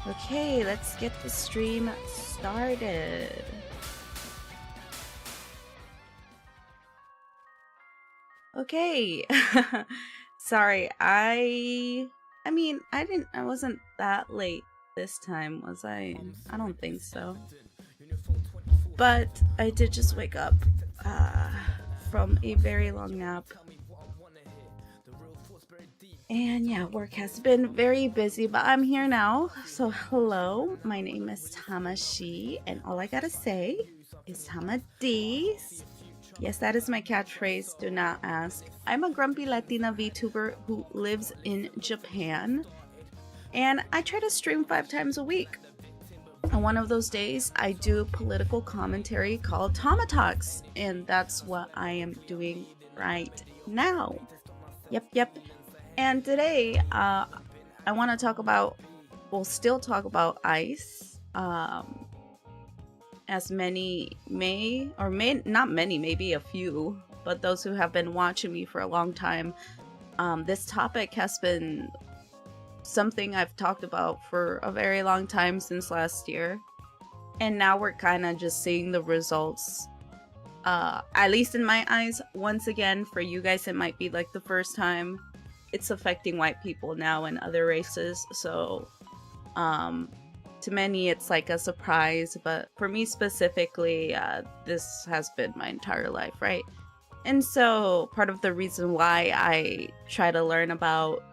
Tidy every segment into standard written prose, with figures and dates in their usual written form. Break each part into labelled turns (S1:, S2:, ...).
S1: Okay, let's get the stream started. Okay. Sorry, I wasn't that late this time, was I? I don't think so. But I did just wake up from a very long nap. And yeah, work has been very busy, but I'm here now. So hello, my name is Tamashii, and all I gotta say is Tamadis. Yes, that is my catchphrase, do not ask. I'm a grumpy Latina VTuber who lives in Japan, and I try to stream 5 times a week. On one of those days, I do political commentary called TamaTalks, and that's what I am doing right now. Yep. And today, I want to talk about, we'll still talk about ICE, as many may, or may not many, maybe a few, but those who have been watching me for a long time, this topic has been something I've talked about for a very long time, since last year, and now we're kind of just seeing the results, at least in my eyes. Once again, for you guys it might be like the first time. It's affecting white people now and other races, so to many it's like a surprise, but for me specifically, this has been my entire life, right? And so part of the reason why I try to learn about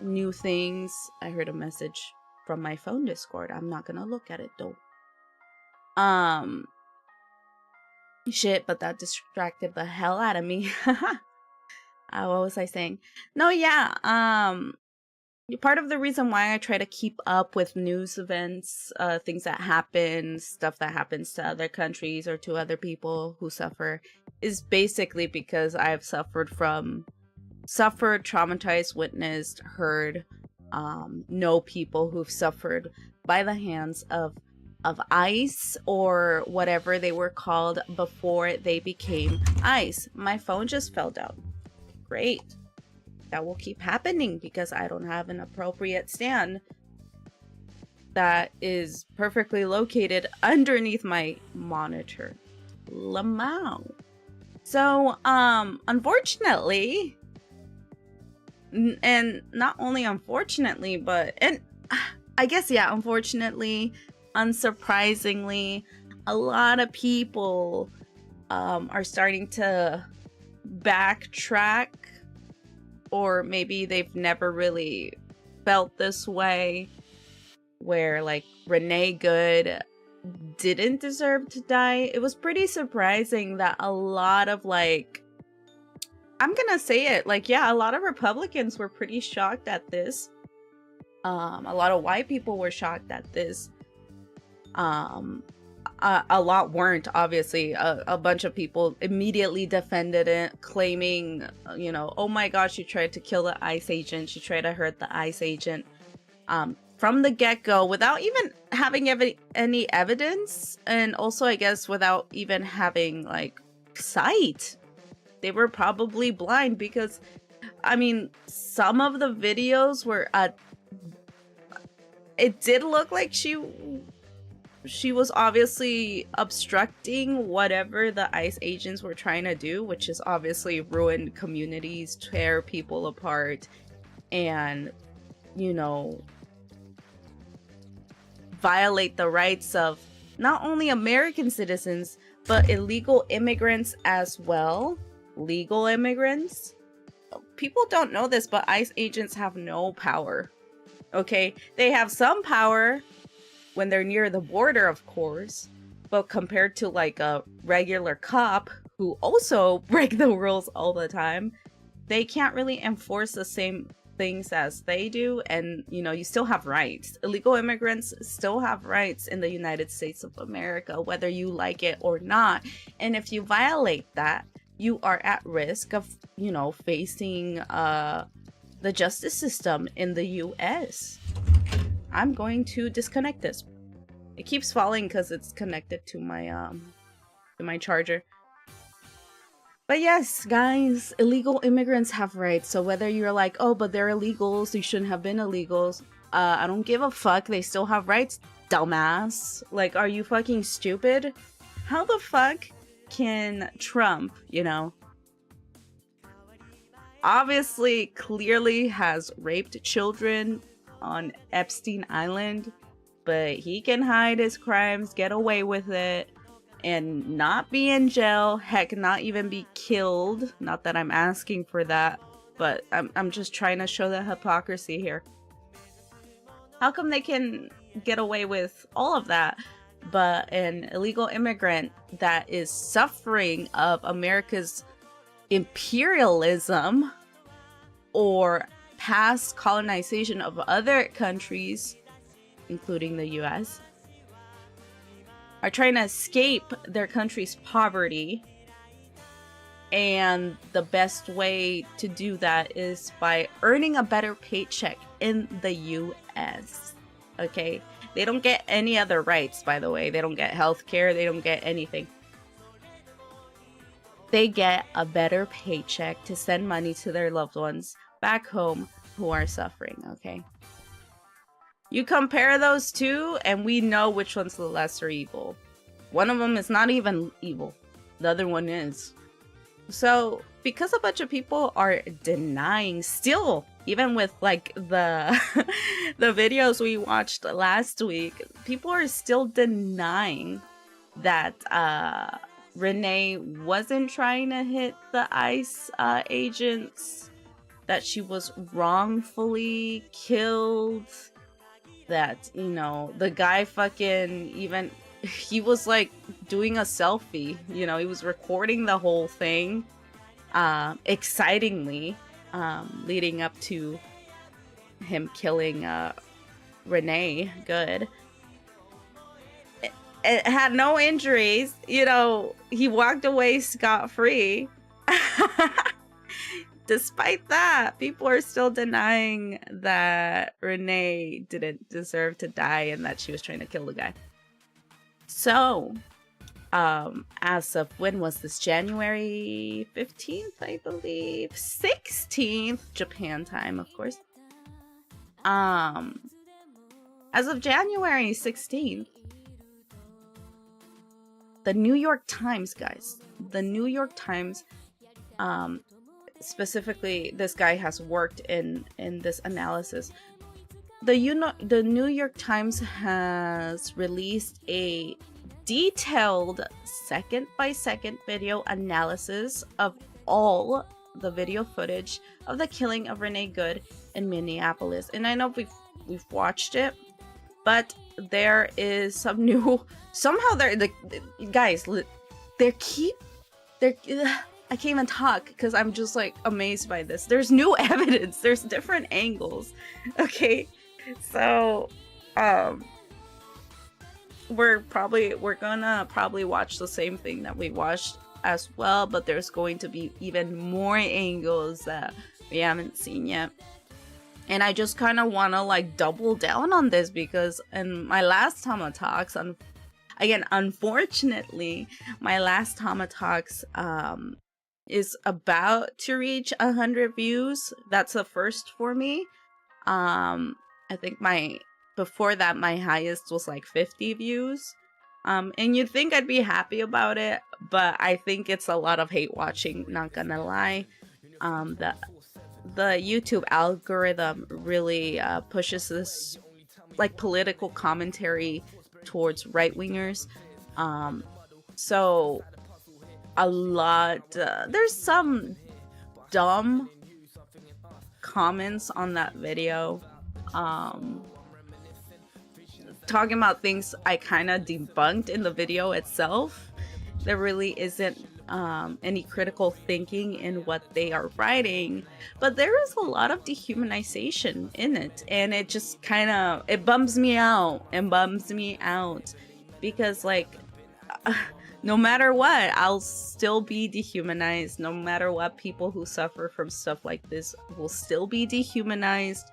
S1: new things, I heard a message from my phone Discord. I'm not gonna look at it though. Shit, but that distracted the hell out of me. What was I saying? No, yeah, part of the reason why I try to keep up with news events, things that happen, stuff that happens to other countries or to other people who suffer, is basically because I've suffered, traumatized, witnessed, heard, know people who've suffered by the hands of ICE, or whatever they were called before they became ICE. My phone just fell down. Great. That will keep happening because I don't have an appropriate stand that is perfectly located underneath my monitor. Lamau. So, unfortunately, and not only unfortunately, but, and I guess, yeah, unfortunately, unsurprisingly, a lot of people are starting to backtrack, or maybe they've never really felt this way, where like Renee Good didn't deserve to die. It was pretty surprising that a lot of, like, I'm gonna say it, like, yeah, a lot of Republicans were pretty shocked at this. A lot of white people were shocked at this. A lot weren't, obviously. A bunch of people immediately defended it, claiming, oh my gosh, she tried to kill the ICE agent, she tried to hurt the ICE agent, from the get-go, without even having any evidence, and also, I guess, without even having, like, sight. They were probably blind, because, I mean, some of the videos were, it did look like she was obviously obstructing whatever the ICE agents were trying to do, which is obviously ruin communities, tear people apart, and, violate the rights of not only American citizens, but illegal immigrants as well. Legal immigrants. People don't know this, but ICE agents have no power. Okay? They have some power when they're near the border, of course, but compared to like a regular cop who also break the rules all the time, they can't really enforce the same things as they do. And you still have rights. Illegal immigrants still have rights in the United States of America, whether you like it or not. And if you violate that, you are at risk of facing the justice system in the US. I'm going to disconnect this. It keeps falling because it's connected to my charger. But yes, guys, illegal immigrants have rights. So whether you're like, oh, but they're illegals, you shouldn't have been illegals. I don't give a fuck. They still have rights, dumbass. Like, are you fucking stupid? How the fuck can Trump, you know, obviously clearly has raped children on Epstein Island, but he can hide his crimes, get away with it, and not be in jail, heck, not even be killed. Not that I'm asking for that, but I'm just trying to show the hypocrisy here. How come they can get away with all of that, but an illegal immigrant that is suffering of America's imperialism or past colonization of other countries, including the US, are trying to escape their country's poverty, and the best way to do that is by earning a better paycheck in the US. Okay? They don't get any other rights, by the way. They don't get health care. They don't get anything. They get a better paycheck to send money to their loved ones back home who are suffering, okay? You compare those two, and we know which one's the lesser evil. One of them is not even evil. The other one is. So, because a bunch of people are denying still, even with like the the videos we watched last week, people are still denying that Renee wasn't trying to hit the ICE agents, that she was wrongfully killed, that, you know, the guy fucking even, he was like doing a selfie, you know, he was recording the whole thing, excitingly, leading up to him killing Renee Good. It had no injuries, you know, he walked away scot-free. Despite that, people are still denying that Renee didn't deserve to die and that she was trying to kill the guy. So, as of when was this? January 15th, I believe. 16th, Japan time, of course. As of January 16th, the New York Times, guys. The New York Times, specifically, this guy has worked in this analysis. The New York Times has released a detailed second-by-second video analysis of all the video footage of the killing of Renee Good in Minneapolis. And I know we've watched it, but there is some new. Somehow guys, I can't even talk because I'm just like amazed by this. There's new evidence. There's different angles. Okay, so we're gonna probably watch the same thing that we watched as well, but there's going to be even more angles that we haven't seen yet. And I just kind of want to like double down on this because in my last TamaTalks, again, unfortunately, my last TamaTalks is about to reach 100 views. That's a first for me. I think before that, my highest was like 50 views. And you'd think I'd be happy about it, but I think it's a lot of hate watching, not gonna lie. The YouTube algorithm really pushes this like political commentary towards right-wingers. So a lot, there's some dumb comments on that video, talking about things I kind of debunked in the video itself. There really isn't any critical thinking in what they are writing, but there is a lot of dehumanization in it, and it just kind of, it bums me out because like no matter what, I'll still be dehumanized. No matter what, people who suffer from stuff like this will still be dehumanized.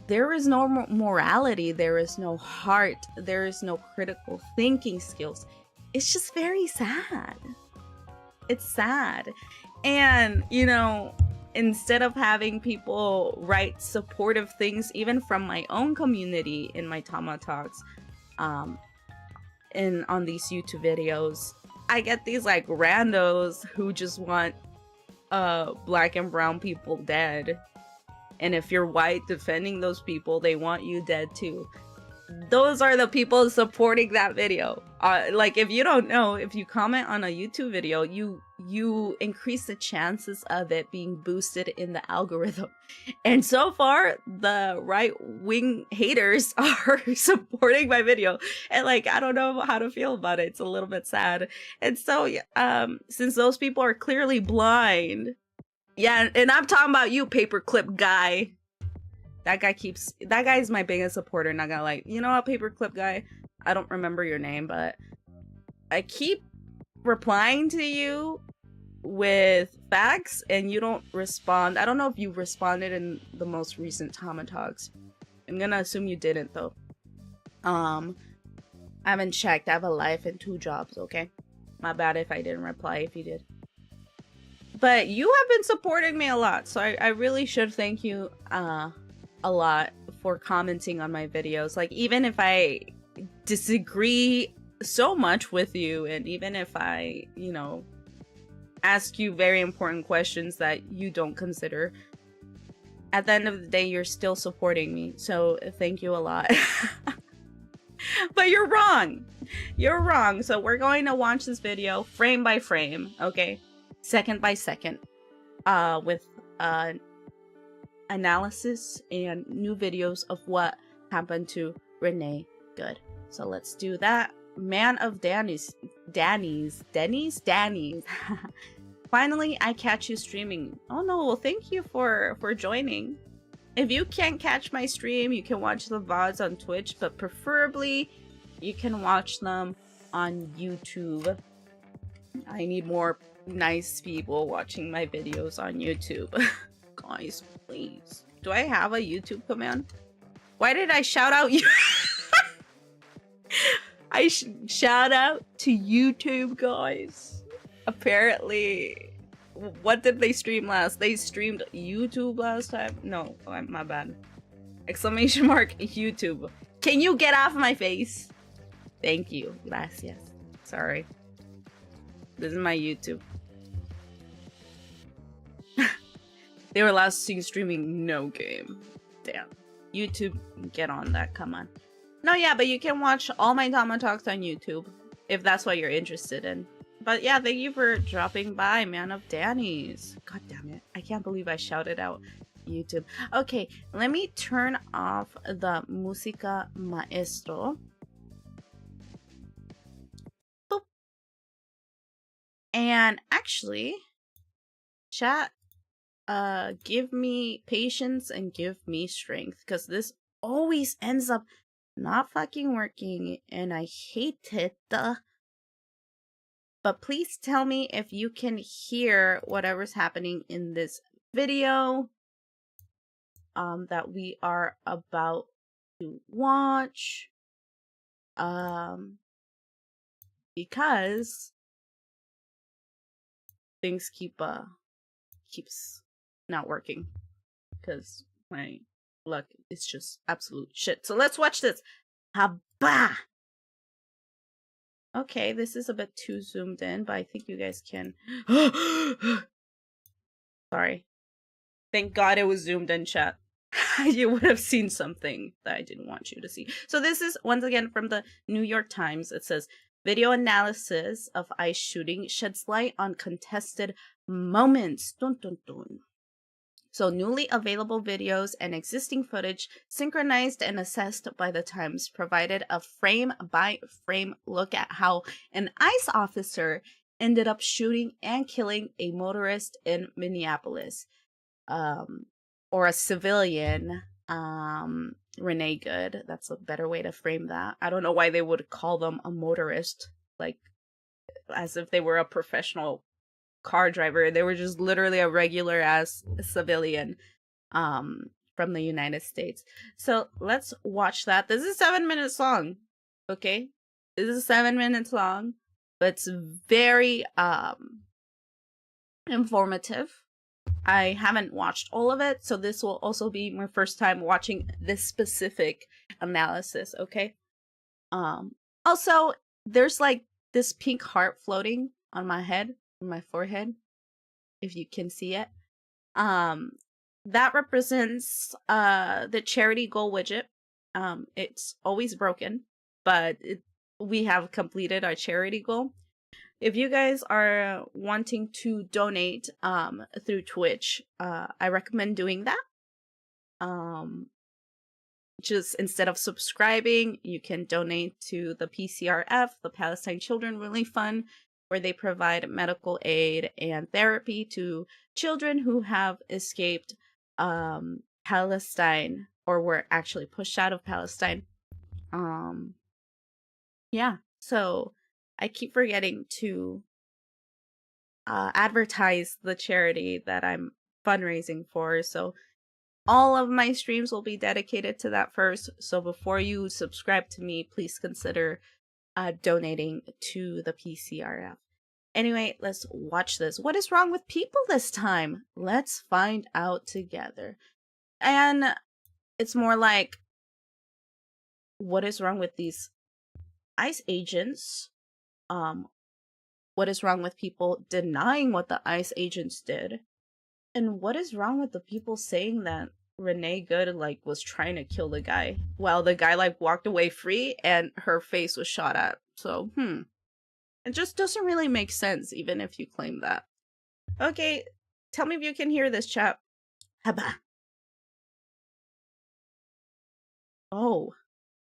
S1: There is no morality, there is no heart, there is no critical thinking skills. It's just very sad. It's sad. And, you know, instead of having people write supportive things, even from my own community in my TamaTalks, and on these YouTube videos, I get these like randos who just want black and brown people dead. And if you're white defending those people, they want you dead too. Those are the people supporting that video. Like, if you don't know, if you comment on a YouTube video, you increase the chances of it being boosted in the algorithm. And so far, the right-wing haters are supporting my video. And like, I don't know how to feel about it. It's a little bit sad. And so, since those people are clearly blind, yeah, and I'm talking about you, paperclip guy. That guy is my biggest supporter, not gonna lie. You know what, paperclip guy? I don't remember your name, but I keep replying to you with facts and you don't respond. I don't know if you responded in the most recent TamaTalks. I'm gonna assume you didn't though. I haven't checked. I have a life and 2 jobs, okay? My bad if I didn't reply if you did. But you have been supporting me a lot, so I really should thank you a lot for commenting on my videos. Like, even if I disagree so much with you, and even if I, you know, ask you very important questions that you don't consider, at the end of the day, you're still supporting me. So thank you a lot. But you're wrong. You're wrong. So we're going to watch this video frame by frame, okay? Second by second, with analysis and new videos of what happened to Renee Good. So let's do that. Man of Danny's. Finally, I catch you streaming. Oh no, well, thank you for joining. If you can't catch my stream, you can watch the VODs on Twitch, but preferably you can watch them on YouTube. I need more nice people watching my videos on YouTube. Guys, please. Do I have a YouTube command? Why did I shout out you? I shout out to YouTube, guys. Apparently, what did they stream last? They streamed YouTube last time? No, my bad. Exclamation mark YouTube. Can you get off my face? Thank you. Gracias. Sorry. This is my YouTube. They were last seen streaming no game. Damn. YouTube, get on that. Come on. No, yeah, but you can watch all my TamaTalks on YouTube if that's what you're interested in. But yeah, thank you for dropping by, Man of Danny's. God damn it. I can't believe I shouted out YouTube. Okay, let me turn off the Música Maestro. Boop. And actually, chat, give me patience and give me strength, because this always ends up not fucking working and I hate it. But please tell me if you can hear whatever's happening in this video that we are about to watch, because things keeps not working because my luck is just absolute shit. So let's watch this. Haba! Okay, this is a bit too zoomed in, but I think you guys can. Sorry. Thank God it was zoomed in, chat. You would have seen something that I didn't want you to see. So this is, once again, from the New York Times. It says, video analysis of ICE shooting sheds light on contested moments. Dun, dun, dun. So newly available videos and existing footage synchronized and assessed by the Times provided a frame-by-frame look at how an ICE officer ended up shooting and killing a motorist in Minneapolis. Or a civilian, Renee Good. That's a better way to frame that. I don't know why they would call them a motorist, like as if they were a professional car driver. They were just literally a regular ass civilian from the United States. So let's watch that. This is 7 minutes long. Okay, this is 7 minutes long, but it's very informative. I haven't watched all of it, so this will also be my first time watching this specific analysis, okay? Also, there's like this pink heart floating on my head, on my forehead, if you can see it. That represents the charity goal widget. It's always broken, but we have completed our charity goal. If you guys are wanting to donate through Twitch, I recommend doing that. Just instead of subscribing, you can donate to the PCRF, the Palestine Children Relief Fund, where they provide medical aid and therapy to children who have escaped Palestine or were actually pushed out of Palestine. Yeah, so I keep forgetting to advertise the charity that I'm fundraising for, so all of my streams will be dedicated to that first. So before you subscribe to me, please consider donating to the PCRF. Anyway, let's watch this. What is wrong with people this time? Let's find out together. And it's more like, what is wrong with these ICE agents? What is wrong with people denying what the ICE agents did? And what is wrong with the people saying that Renee Good like was trying to kill the guy while the guy like walked away free and her face was shot at? So, it just doesn't really make sense even if you claim that. Okay, tell me if you can hear this, chat. Haba. Oh,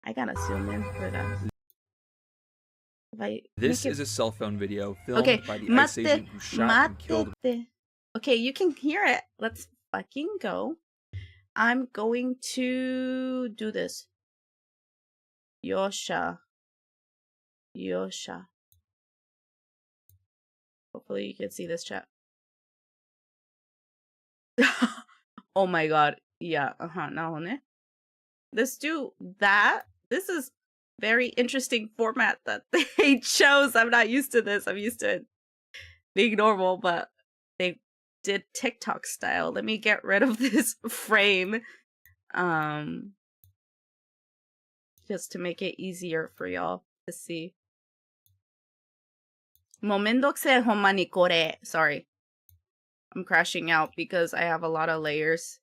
S1: I gotta zoom in for that.
S2: This is a cell phone video filmed by the ICE agent who shot and killed.
S1: Okay, you can hear it. Let's fucking go. I'm going to do this. Yosha. Hopefully you can see this, chat. Oh my god. Yeah, now on it. Let's do that. This is very interesting format that they chose. I'm not used to this. I'm used to it being normal, but they did TikTok style. Let me get rid of this frame. Just to make it easier for y'all to see. Momendokse homani kore. Sorry. I'm crashing out because I have a lot of layers.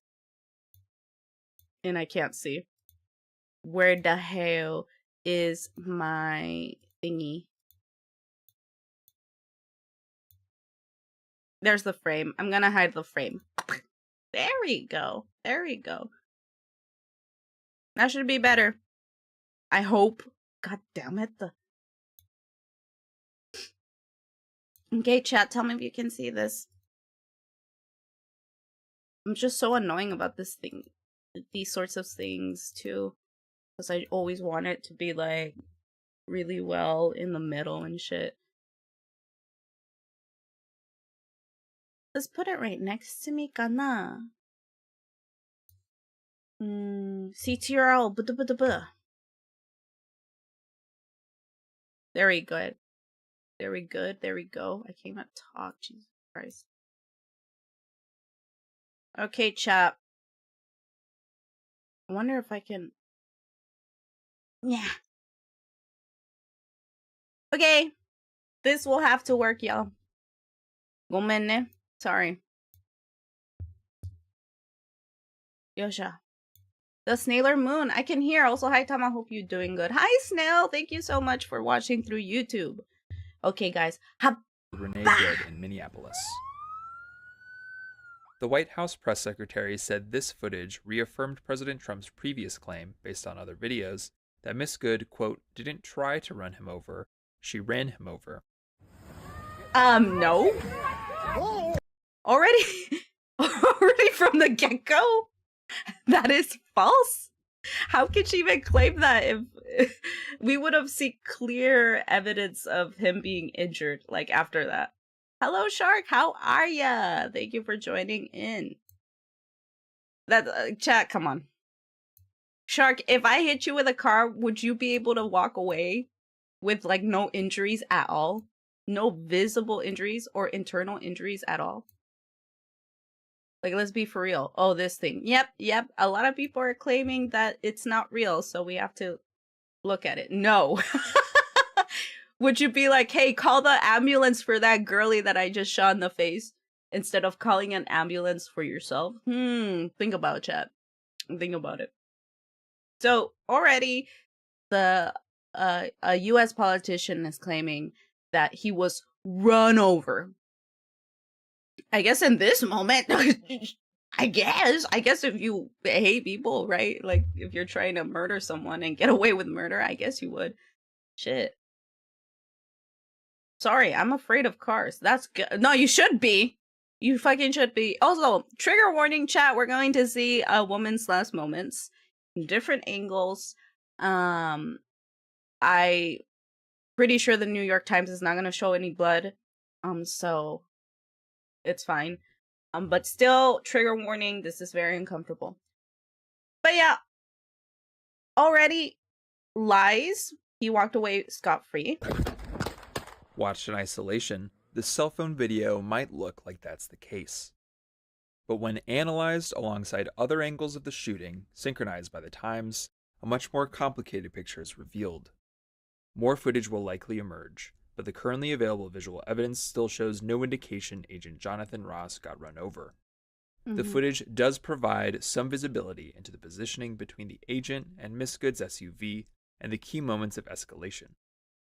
S1: And I can't see. Where the hell is my thingy? There's the frame. I'm gonna hide the frame. There we go. There we go. That should be better. I hope. God damn it. Okay, chat, tell me if you can see this. I'm just so annoying about this thing. These sorts of things, too. Because I always want it to be, like, really well in the middle and shit. Let's put it right next to me, kana. CTRL. Very good. Very good. There we go. I can't talk. Jesus Christ. Okay, chat. I wonder if I can... Yeah. Okay. This will have to work, y'all. Gomenne. Sorry. Yosha. The Snailer Moon. I can hear. Also, hi, Tama. Hope you're doing good. Hi, Snail. Thank you so much for watching through YouTube. Okay, guys.
S2: Renee Good in Minneapolis. The White House press secretary said this footage reaffirmed President Trump's previous claim, based on other videos, that Miss Good, quote, didn't try to run him over, she ran him over.
S1: No. Already from the get-go? That is false. How could she even claim that if we would have seen clear evidence of him being injured, like, after that? Hello, Shark. How are ya? Thank you for joining in. That chat, come on. Shark, if I hit you with a car, would you be able to walk away with, like, no injuries at all? No visible injuries or internal injuries at all? Like, let's be for real. Oh, this thing. Yep. A lot of people are claiming that it's not real, so we have to look at it. No. Would you be like, hey, call the ambulance for that girly that I just shot in the face instead of calling an ambulance for yourself? Think about it, chat. Think about it. So already a US politician is claiming that he was run over. I guess in this moment, I guess if you hate people, right? Like if you're trying to murder someone and get away with murder, I guess you would. Shit. Sorry, I'm afraid of cars. That's good. No, you should be. You fucking should be. Also, trigger warning, chat. We're going to see a woman's last moments, different angles. I pretty sure the New York Times is not going to show any blood. So it's fine. But still, trigger warning. This is very uncomfortable. But yeah, already lies. He walked away scot-free.
S2: Watched in isolation, the cell phone video might look like that's the case. But when analyzed alongside other angles of the shooting, synchronized by the Times, a much more complicated picture is revealed. More footage will likely emerge, but the currently available visual evidence still shows no indication Agent Jonathan Ross got run over. The footage does provide some visibility into the positioning between the agent and Miss Good's SUV and the key moments of escalation.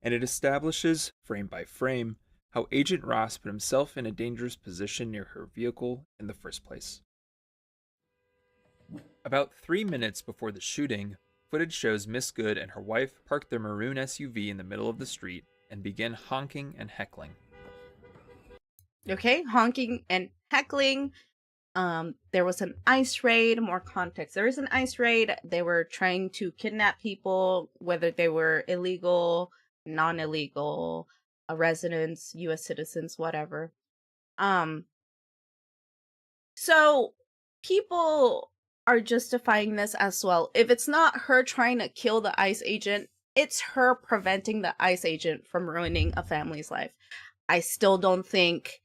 S2: And it establishes, frame by frame, how Agent Ross put himself in a dangerous position near her vehicle in the first place. About 3 minutes before the shooting, footage shows Miss Good and her wife park their maroon SUV in the middle of the street and begin honking and heckling.
S1: Okay, honking and heckling. There was an ICE raid. More context. There was an ICE raid. They were trying to kidnap people, whether they were illegal, non-illegal, residents, US citizens, whatever. So people are justifying this as well. If it's not her trying to kill the ICE agent, it's her preventing the ICE agent from ruining a family's life. I still don't think,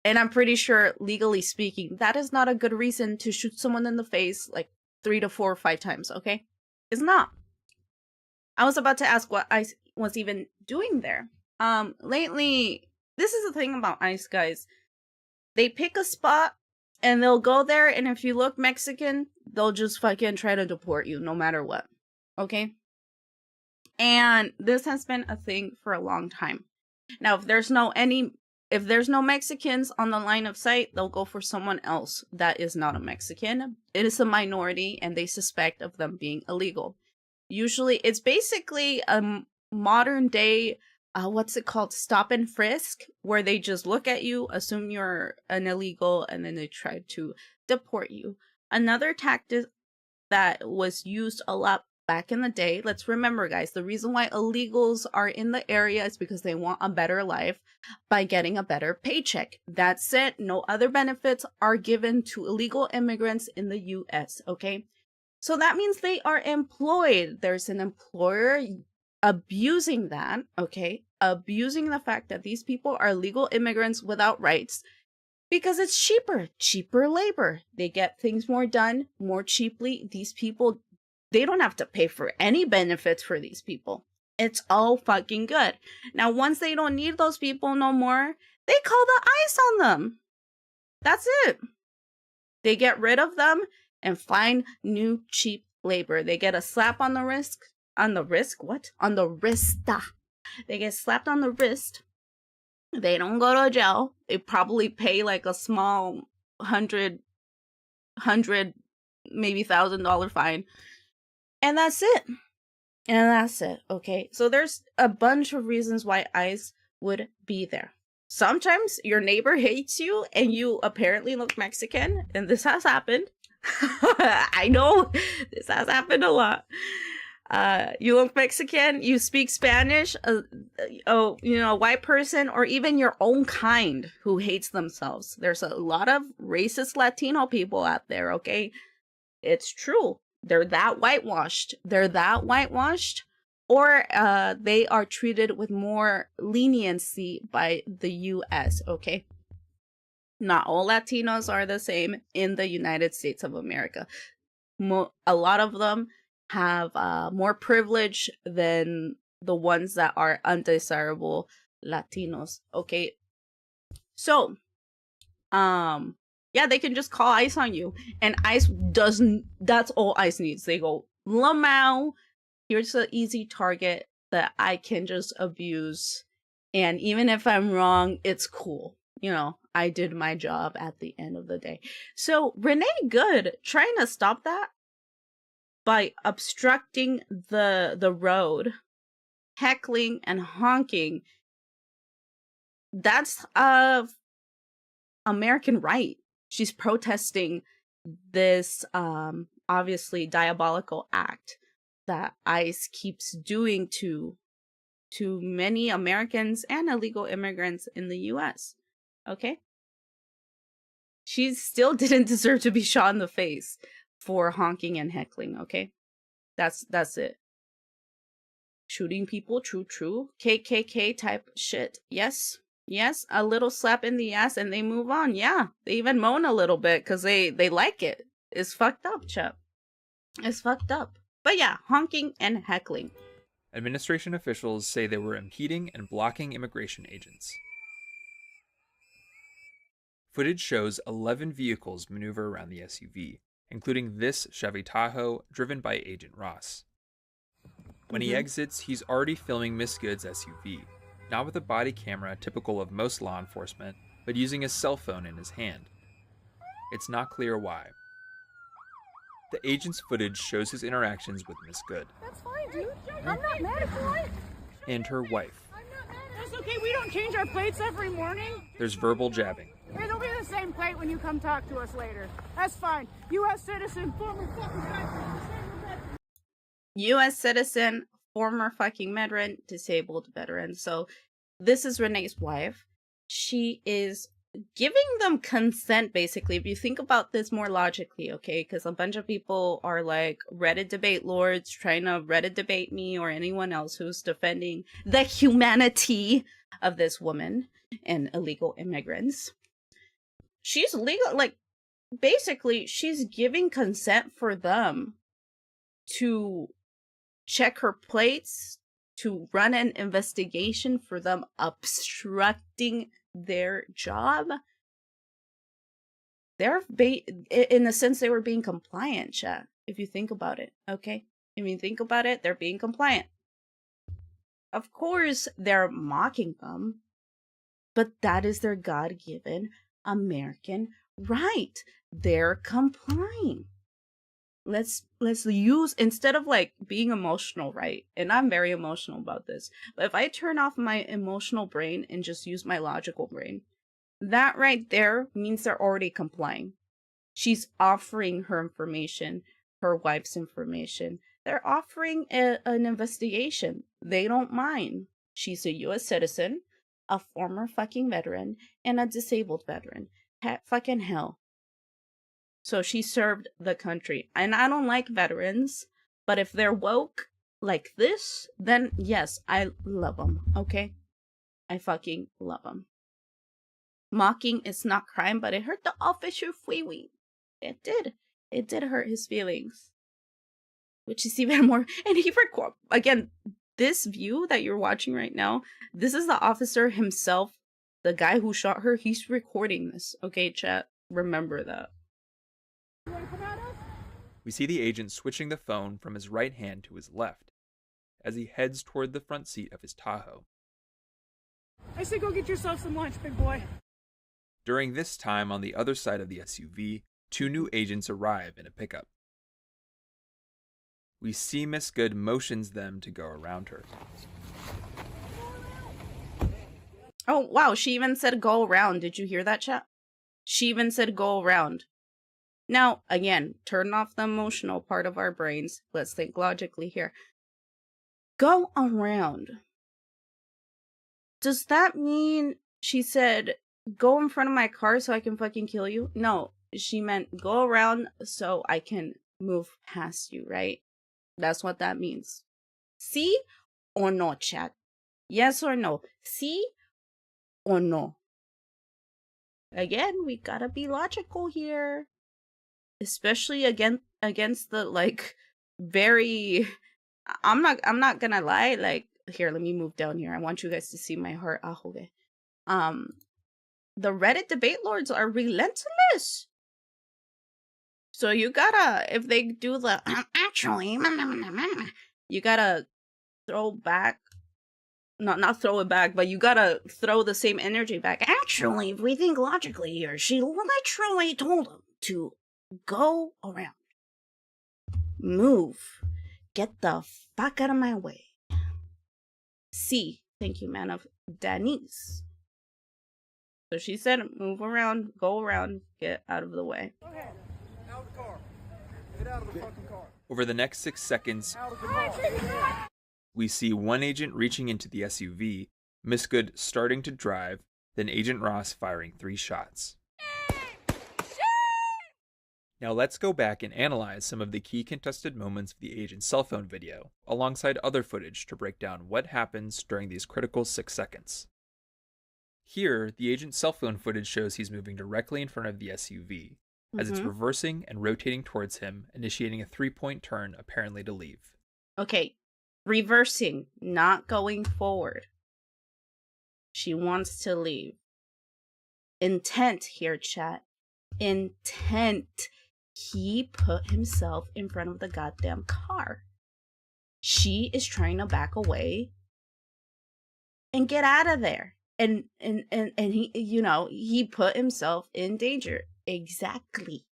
S1: and I'm pretty sure legally speaking, that is not a good reason to shoot someone in the face like 3 to 4 or 5 times, okay? It's not. I was about to ask what ICE was even doing there. Lately, this is the thing about ICE, guys. They pick a spot and they'll go there, and if you look Mexican, they'll just fucking try to deport you no matter what. Okay? And this has been a thing for a long time. Now, if there's no Mexicans on the line of sight, they'll go for someone else that is not a Mexican. It is a minority, and they suspect of them being illegal. Usually, it's basically a modern day, what's it called? Stop and frisk, where they just look at you, assume you're an illegal, and then they try to deport you. Another tactic that was used a lot back in the day, let's remember, guys, the reason why illegals are in the area is because they want a better life by getting a better paycheck. That's it. No other benefits are given to illegal immigrants in the US, okay? So that means they are employed. There's an employer abusing that, okay? Abusing the fact that these people are legal immigrants without rights because it's cheaper labor. They get things more done more cheaply. These people, they don't have to pay for any benefits for these people. It's all fucking good. Now, once they don't need those people no more, they call the ICE on them. That's it. They get rid of them and find new cheap labor. They get a slap on the wrist. On the wrist? What? On the wrist. They get slapped on the wrist. They don't go to jail. They probably pay like a small $100, maybe $1,000 fine. And that's it. Okay? So there's a bunch of reasons why ICE would be there. Sometimes your neighbor hates you and you apparently look Mexican, and this has happened. I know this has happened a lot. You look Mexican, you speak Spanish, a white person, or even your own kind who hates themselves. There's a lot of racist Latino people out there, okay? It's true. They're that whitewashed. Or they are treated with more leniency by the US, okay? Not all Latinos are the same in the United States of America. A lot of them have more privilege than the ones that are undesirable Latinos. Okay, so yeah, they can just call ICE on you, and ICE doesn't. That's all ICE needs. They go, Lamau, here's an easy target that I can just abuse, and even if I'm wrong, it's cool. You know, I did my job at the end of the day. So Renee Good trying to stop that by obstructing the road, heckling and honking. That's American right. She's protesting this obviously diabolical act that ICE keeps doing to many Americans and illegal immigrants in the US. Okay? She still didn't deserve to be shot in the face for honking and heckling, okay? That's it. Shooting people, true. KKK type shit. Yes, a little slap in the ass and they move on. Yeah, they even moan a little bit because they like it. It's fucked up, chap. It's fucked up. But yeah, honking and heckling.
S2: Administration officials say they were impeding and blocking immigration agents. Footage shows 11 vehicles maneuver around the SUV, including this Chevy Tahoe driven by Agent Ross. When he exits, he's already filming Miss Good's SUV, not with a body camera typical of most law enforcement, but using a cell phone in his hand. It's not clear why. The agent's footage shows his interactions with Miss Good.
S3: That's fine, dude. I'm not mad at you.
S2: And her wife.
S3: That's okay. We don't change our plates every morning.
S2: There's verbal jabbing.
S3: It'll be the same plate when you come talk to us later. That's fine. U.S. citizen, former fucking veteran.
S1: U.S. citizen, former fucking veteran, disabled veteran. So this is Renee's wife. She is giving them consent, basically, if you think about this more logically, okay? Because a bunch of people are like Reddit debate lords trying to Reddit debate me or anyone else who's defending the humanity of this woman and illegal immigrants. She's legal, like, basically, she's giving consent for them to check her plates, to run an investigation for them obstructing their job. They're in a sense they were being compliant, chat. If you think about it, okay? If you think about it, they're being compliant. Of course, they're mocking them, but that is their God-given American right. They're complying. Let's use, instead of like being emotional, right? And I'm very emotional about this. But if I turn off my emotional brain and just use my logical brain, that right there means they're already complying. She's offering her information, her wife's information. They're offering an investigation. They don't mind. She's a U.S. citizen, a former fucking veteran, and a disabled veteran. Fucking hell. So she served the country. And I don't like veterans, but if they're woke like this, then yes, I love them, okay? I fucking love them. Mocking is not crime, but it hurt the officer Fui. It did. It did hurt his feelings. Which is even more... And he record... Again, this view that you're watching right now, this is the officer himself, the guy who shot her. He's recording this, okay, chat? Remember that.
S2: We see the agent switching the phone from his right hand to his left as he heads toward the front seat of his Tahoe.
S3: I say go get yourself some lunch, big boy.
S2: During this time, on the other side of the SUV, two new agents arrive in a pickup. We see Miss Good motions them to go around her.
S1: Oh, wow, she even said go around. Did you hear that, chat? She even said go around. Now, again, turn off the emotional part of our brains. Let's think logically here. Go around. Does that mean she said, go in front of my car so I can fucking kill you? No, she meant go around so I can move past you, right? That's what that means. See or no, chat? Yes or no? See or no? Again, we gotta be logical here. Especially against the, like, very... I'm not gonna lie, like, here, let me move down here. I want you guys to see my heart. The Reddit debate lords are relentless. So you gotta, if they do the actually, you gotta throw back, not throw it back, but you gotta throw the same energy back. Actually, if we think logically here, she literally told him to go around, move, get the fuck out of my way. C, thank you, man of Denise. So she said, move around, go around, get out of the way.
S3: Go ahead. Out of the car. Get out of the fucking car.
S2: Over the next 6 seconds,
S3: Out of the car.
S2: we see one agent reaching into the SUV, Miss Good starting to drive, then Agent Ross firing 3 shots. Now let's go back and analyze some of the key contested moments of the agent's cell phone video, alongside other footage to break down what happens during these critical 6 seconds. Here, the agent's cell phone footage shows he's moving directly in front of the SUV, as it's reversing and rotating towards him, initiating a 3-point turn, apparently to leave.
S1: Okay, reversing, not going forward. She wants to leave. Intent here, chat. Intent. He put himself in front of the goddamn car. She is trying to back away and get out of there. And he, you know, he put himself in danger. Exactly.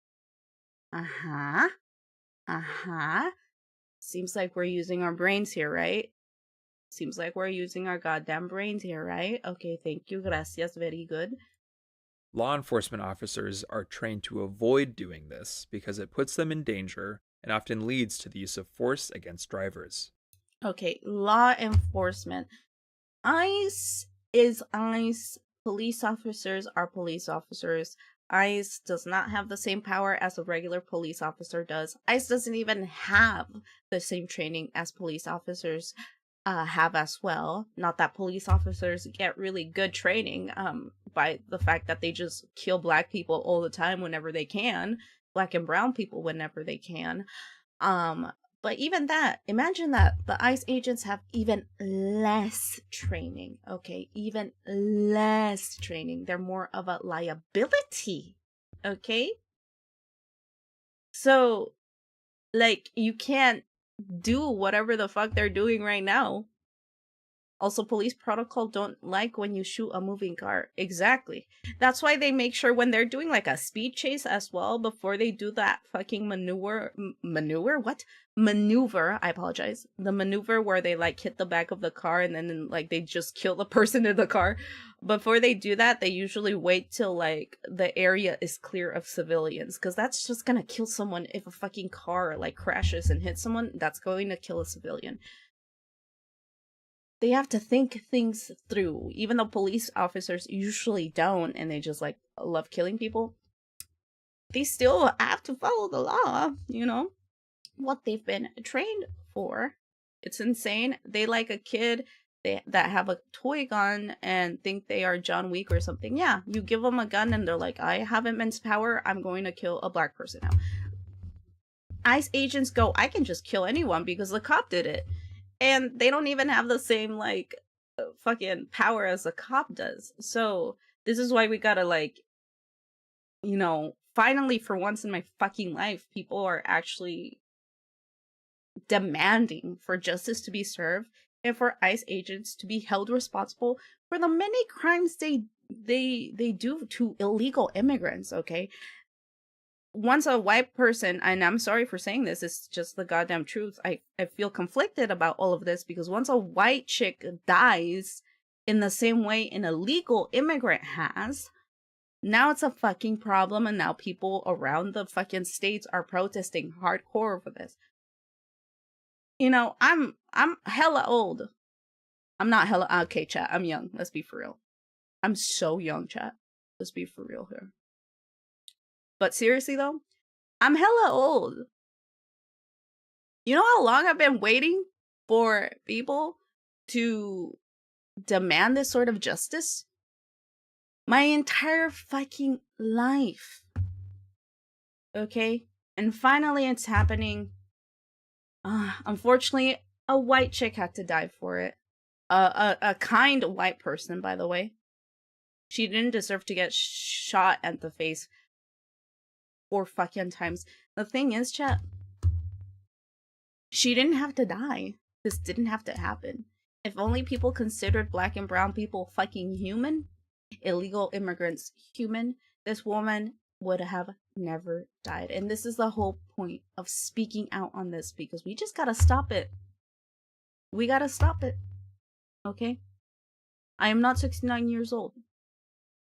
S1: Seems like we're using our brains here, right? Seems like we're using our goddamn brains here, right? Okay, thank you. Gracias. Very good.
S2: Law enforcement officers are trained to avoid doing this because it puts them in danger and often leads to the use of force against drivers.
S1: Okay, law enforcement. ICE is ICE. Police officers are police officers. ICE does not have the same power as a regular police officer does. ICE doesn't even have the same training as police officers have as well. Not that police officers get really good training by the fact that they just kill black people all the time whenever they can. Black and brown people whenever they can. But even that, imagine that the ICE agents have even less training, okay? Even less training. They're more of a liability, okay? So, like, you can't do whatever the fuck they're doing right now. Also, police protocol don't like when you shoot a moving car. Exactly. That's why they make sure when they're doing like a speed chase as well, before they do that fucking maneuver, I apologize. The maneuver where they like hit the back of the car and then like they just kill the person in the car. Before they do that, they usually wait till like the area is clear of civilians, because that's just gonna kill someone. If a fucking car like crashes and hits someone, that's going to kill a civilian. They have to think things through, even though police officers usually don't, and they just like love killing people. They still have to follow the law, you know, what they've been trained for. It's insane. They like a kid that have a toy gun and think they are John Wick or something. Yeah, you give them a gun and they're like, I have immense power. I'm going to kill a black person now. ICE agents go, I can just kill anyone because the cop did it. And they don't even have the same, like, fucking power as a cop does. So, this is why we gotta, like, you know, finally, for once in my fucking life, people are actually demanding for justice to be served and for ICE agents to be held responsible for the many crimes they do to illegal immigrants, okay? Once a white person, and I'm sorry for saying this, it's just the goddamn truth. I feel conflicted about all of this, because once a white chick dies in the same way an illegal immigrant has, now it's a fucking problem, and now people around the fucking states are protesting hardcore for this. You know, I'm hella old. I'm not hella, okay, chat, I'm young. Let's be for real. I'm so young, chat. Let's be for real here. But seriously though, I'm hella old. You know how long I've been waiting for people to demand this sort of justice? My entire fucking life. Okay? And finally it's happening. Unfortunately, a white chick had to die for it. A kind white person, by the way. She didn't deserve to get shot at the face 4 fucking times. The thing is, chat, she didn't have to die. This didn't have to happen. If only people considered black and brown people fucking human, illegal immigrants human, this woman would have never died. And this is the whole point of speaking out on this, because we just gotta stop it. We gotta stop it. Okay? I am not 69 years old.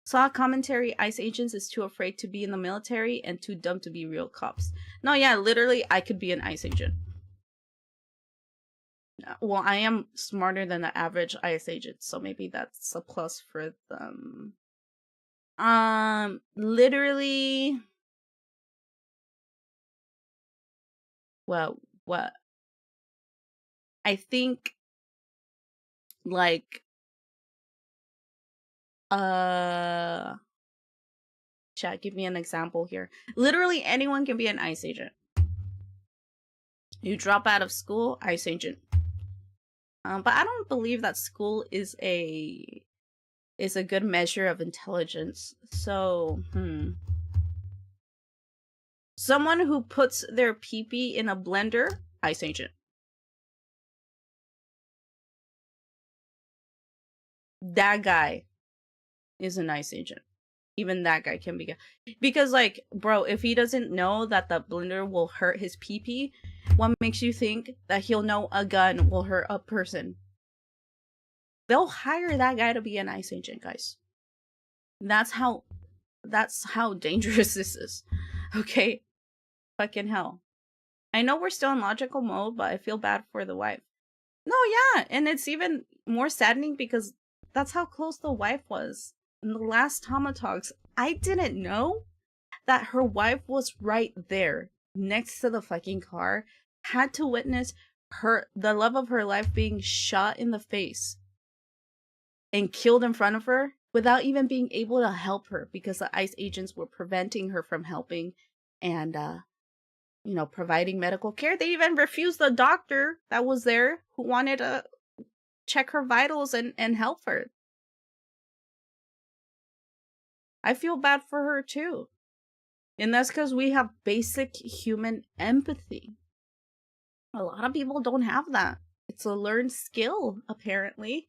S1: Saw commentary, ICE agents is too afraid to be in the military and too dumb to be real cops. No, yeah, literally, I could be an ICE agent. Well, I am smarter than the average ICE agent, so maybe that's a plus for them. Literally... Well, what? I think, like... Chat, give me an example here. Literally anyone can be an ICE agent. You drop out of school, ICE agent. But I don't believe that school is a good measure of intelligence. So, someone who puts their pee-pee in a blender, ICE agent. That guy is an ICE agent. Even that guy can be, because, like, bro, if he doesn't know that the blender will hurt his pee-pee, what makes you think that he'll know a gun will hurt a person? They'll hire that guy to be an ICE agent, guys. That's how dangerous this is. Okay? Fucking hell. I know we're still in logical mode, but I feel bad for the wife. No, yeah, and it's even more saddening because that's how close the wife was. In the last TamaTalks, I didn't know that her wife was right there, next to the fucking car, had to witness the love of her life being shot in the face and killed in front of her without even being able to help her because the ICE agents were preventing her from helping and, providing medical care. They even refused the doctor that was there who wanted to check her vitals and help her. I feel bad for her too. And that's because we have basic human empathy. A lot of people don't have that. It's a learned skill, apparently.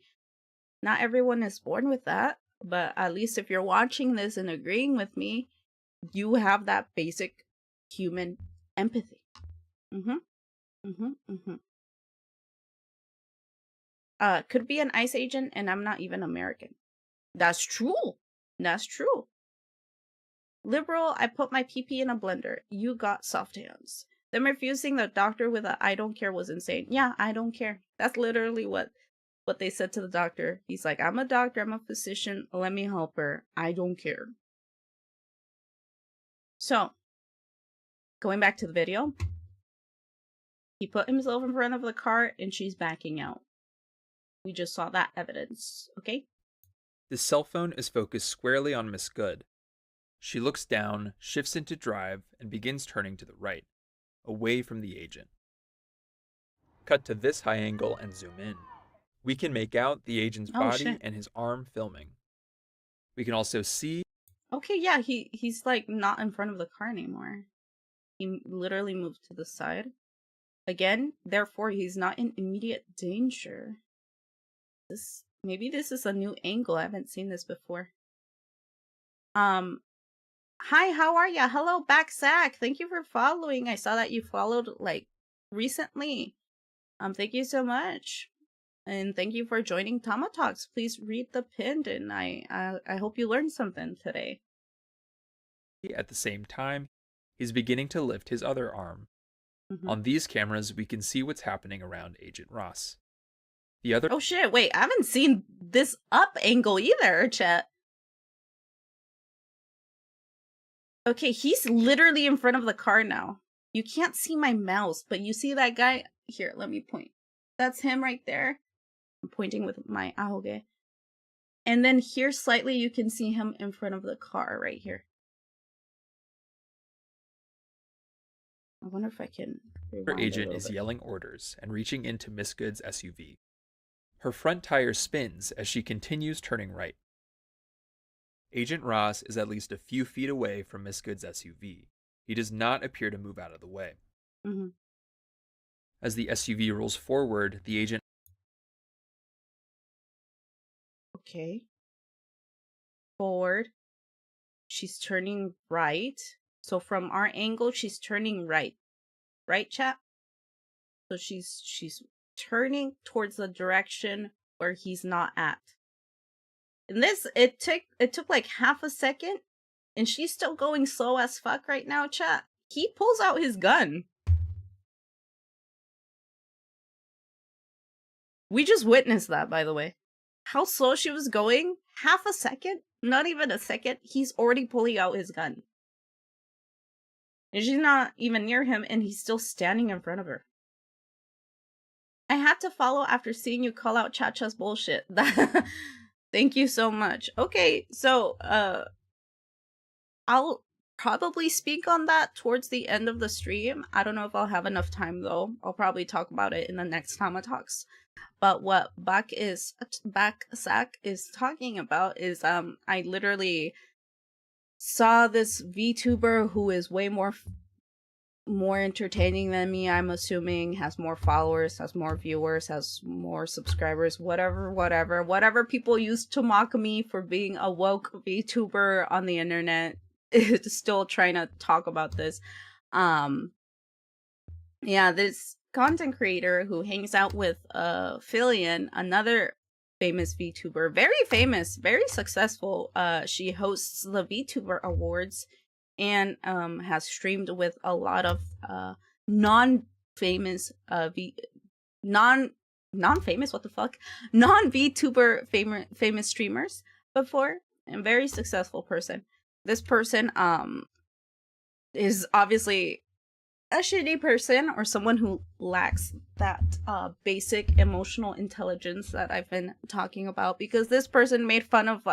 S1: Not everyone is born with that. But at least if you're watching this and agreeing with me, you have that basic human empathy. Could be an ICE agent and I'm not even American. That's true. That's true. Liberal, I put my pee-pee in a blender. You got soft hands. Them refusing the doctor with a I don't care was insane. Yeah, I don't care. That's literally what they said to the doctor. He's like, I'm a doctor, I'm a physician, let me help her. I don't care. So, going back to the video. He put himself in front of the car and she's backing out. We just saw that evidence, okay?
S2: The cell phone is focused squarely on Miss Good. She looks down, shifts into drive, and begins turning to the right, away from the agent. Cut to this high angle and zoom in. We can make out the agent's body and his arm filming. We can also see...
S1: Okay, yeah, he's like not in front of the car anymore. He literally moved to the side. Again, therefore he's not in immediate danger. Maybe this is a new angle. I haven't seen this before. Hi, how are ya? Hello, back Zach. Thank you for following. I saw that you followed like recently. Thank you so much. And thank you for joining TamaTalks. Please read the pinned and I hope you learned something today.
S2: At the same time, he's beginning to lift his other arm. On these cameras, we can see what's happening around Agent Ross. The other...
S1: Oh shit, wait, I haven't seen this up angle either, chat. Okay, he's literally in front of the car now. You can't see my mouse, but you see that guy? Here, let me point. That's him right there. I'm pointing with my ahoge. And then here slightly you can see him in front of the car right here. I wonder if I can
S2: Her
S1: rewind a
S2: agent
S1: little
S2: is
S1: bit.
S2: yelling orders and reaching into Miss Good's SUV. Her front tire spins as she continues turning right. Agent Ross is at least a few feet away from Miss Good's SUV. He does not appear to move out of the way.
S1: Mm-hmm.
S2: As the SUV rolls forward, the agent...
S1: Okay. Forward. She's turning right. So from our angle, she's turning right. Right, chat? So she's turning towards the direction where he's not at. And this, it took like half a second, and she's still going slow as fuck right now, chat. He pulls out his gun. We just witnessed that, by the way. How slow she was going, half a second, not even a second, he's already pulling out his gun. And she's not even near him, and he's still standing in front of her. I had to follow after seeing you call out Chacha's bullshit. Thank you so much. Okay, so, I'll probably speak on that towards the end of the stream. I don't know if I'll have enough time, though. I'll probably talk about it in the next TamaTalks. But what Bak Sak is talking about is, I literally saw this VTuber who is way more entertaining than me, I'm assuming, has more followers, has more viewers, has more subscribers, whatever people used to mock me for being a woke VTuber on the internet is still trying to talk about this. Yeah, this content creator who hangs out with Fillion, another famous VTuber, very famous, very successful. She hosts the VTuber Awards and has streamed with a lot of non-famous non-VTuber famous streamers before, and very successful person. This person is obviously a shitty person, or someone who lacks that basic emotional intelligence that I've been talking about, because this person made fun of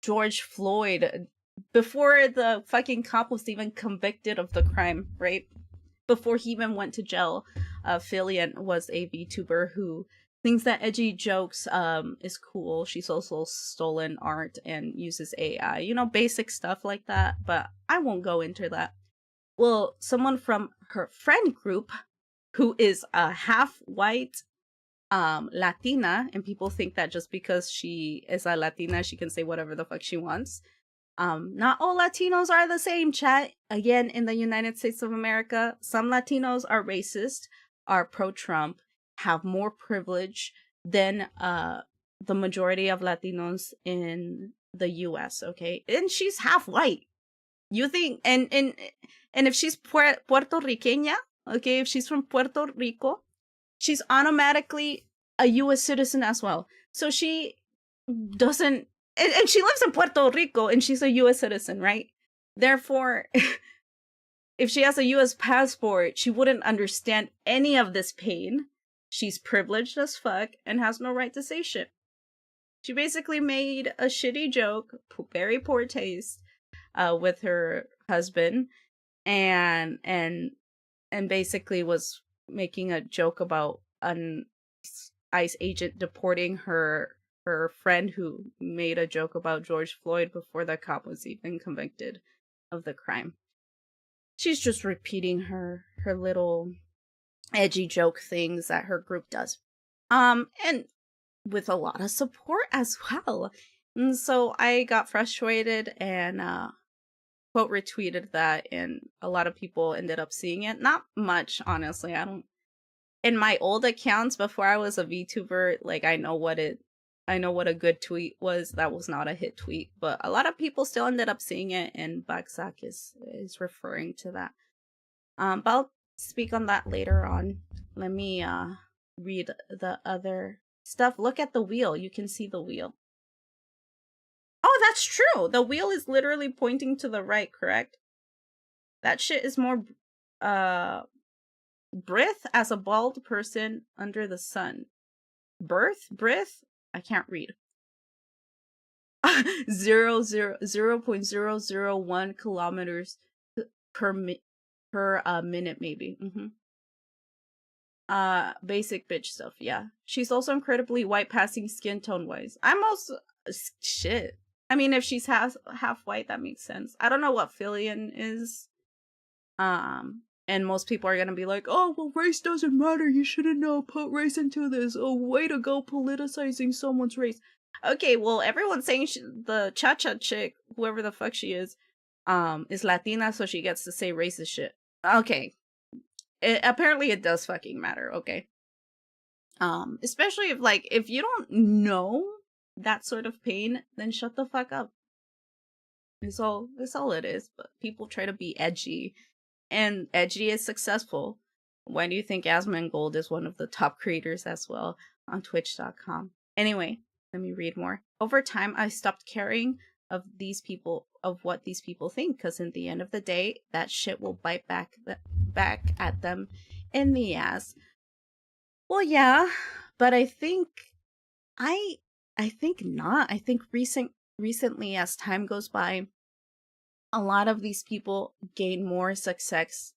S1: George Floyd before the fucking cop was even convicted of the crime, right? Before he even went to jail. Fillion was a VTuber who thinks that edgy jokes is cool. She's also stolen art and uses AI, you know, basic stuff like that, but I won't go into that. Well, someone from her friend group who is a half white Latina, and people think that just because she is a Latina, she can say whatever the fuck she wants. Not all Latinos are the same, chat. Again, in the United States of America, some Latinos are racist, are pro-Trump, have more privilege than the majority of Latinos in the US, okay? And she's half white. You think, and if she's Puerto Riqueña, okay, if she's from Puerto Rico, she's automatically a US citizen as well. So she doesn't, and she lives in Puerto Rico and she's a US citizen, right? Therefore, if she has a US passport, she wouldn't understand any of this pain. She's privileged as fuck and has no right to say shit. She basically made a shitty joke, very poor taste, with her husband, and basically was making a joke about an ICE agent deporting her friend who made a joke about George Floyd before the cop was even convicted of the crime. She's just repeating her little edgy joke things that her group does. And with a lot of support as well. And so I got frustrated and quote retweeted that, and a lot of people ended up seeing it. Not much, honestly. I don't, in my old accounts before I was a VTuber, like I know what a good tweet was. That was not a hit tweet, but a lot of people still ended up seeing it, and Baksak is referring to that. But I'll speak on that later on. Let me read the other stuff. Look at the wheel. You can see the wheel. Oh, that's true. The wheel is literally pointing to the right, correct? That shit is more breath as a bald person under the sun. Breath? I can't read. .001 kilometers per minute, maybe. Basic bitch stuff, yeah. She's also incredibly white, passing skin tone wise. I'm also shit. I mean, if she's half white, that makes sense. I don't know what Filian is. And most people are gonna be like, oh, well, race doesn't matter. You shouldn't put race into this. Oh, way to go politicizing someone's race. Okay, well, everyone's saying the cha-cha chick, whoever the fuck she is Latina, so she gets to say racist shit. Okay. Apparently it does fucking matter, okay? Especially if you don't know that sort of pain, then shut the fuck up. That's all it is. But people try to be edgy, and edgy is successful. Why do you think Asmongold is one of the top creators as well on Twitch.com? Anyway, let me read more. Over time, I stopped caring of what these people think, because in the end of the day, that shit will bite back at them in the ass. Well, yeah, but I think not. I think recently, as time goes by, a lot of these people gain more success.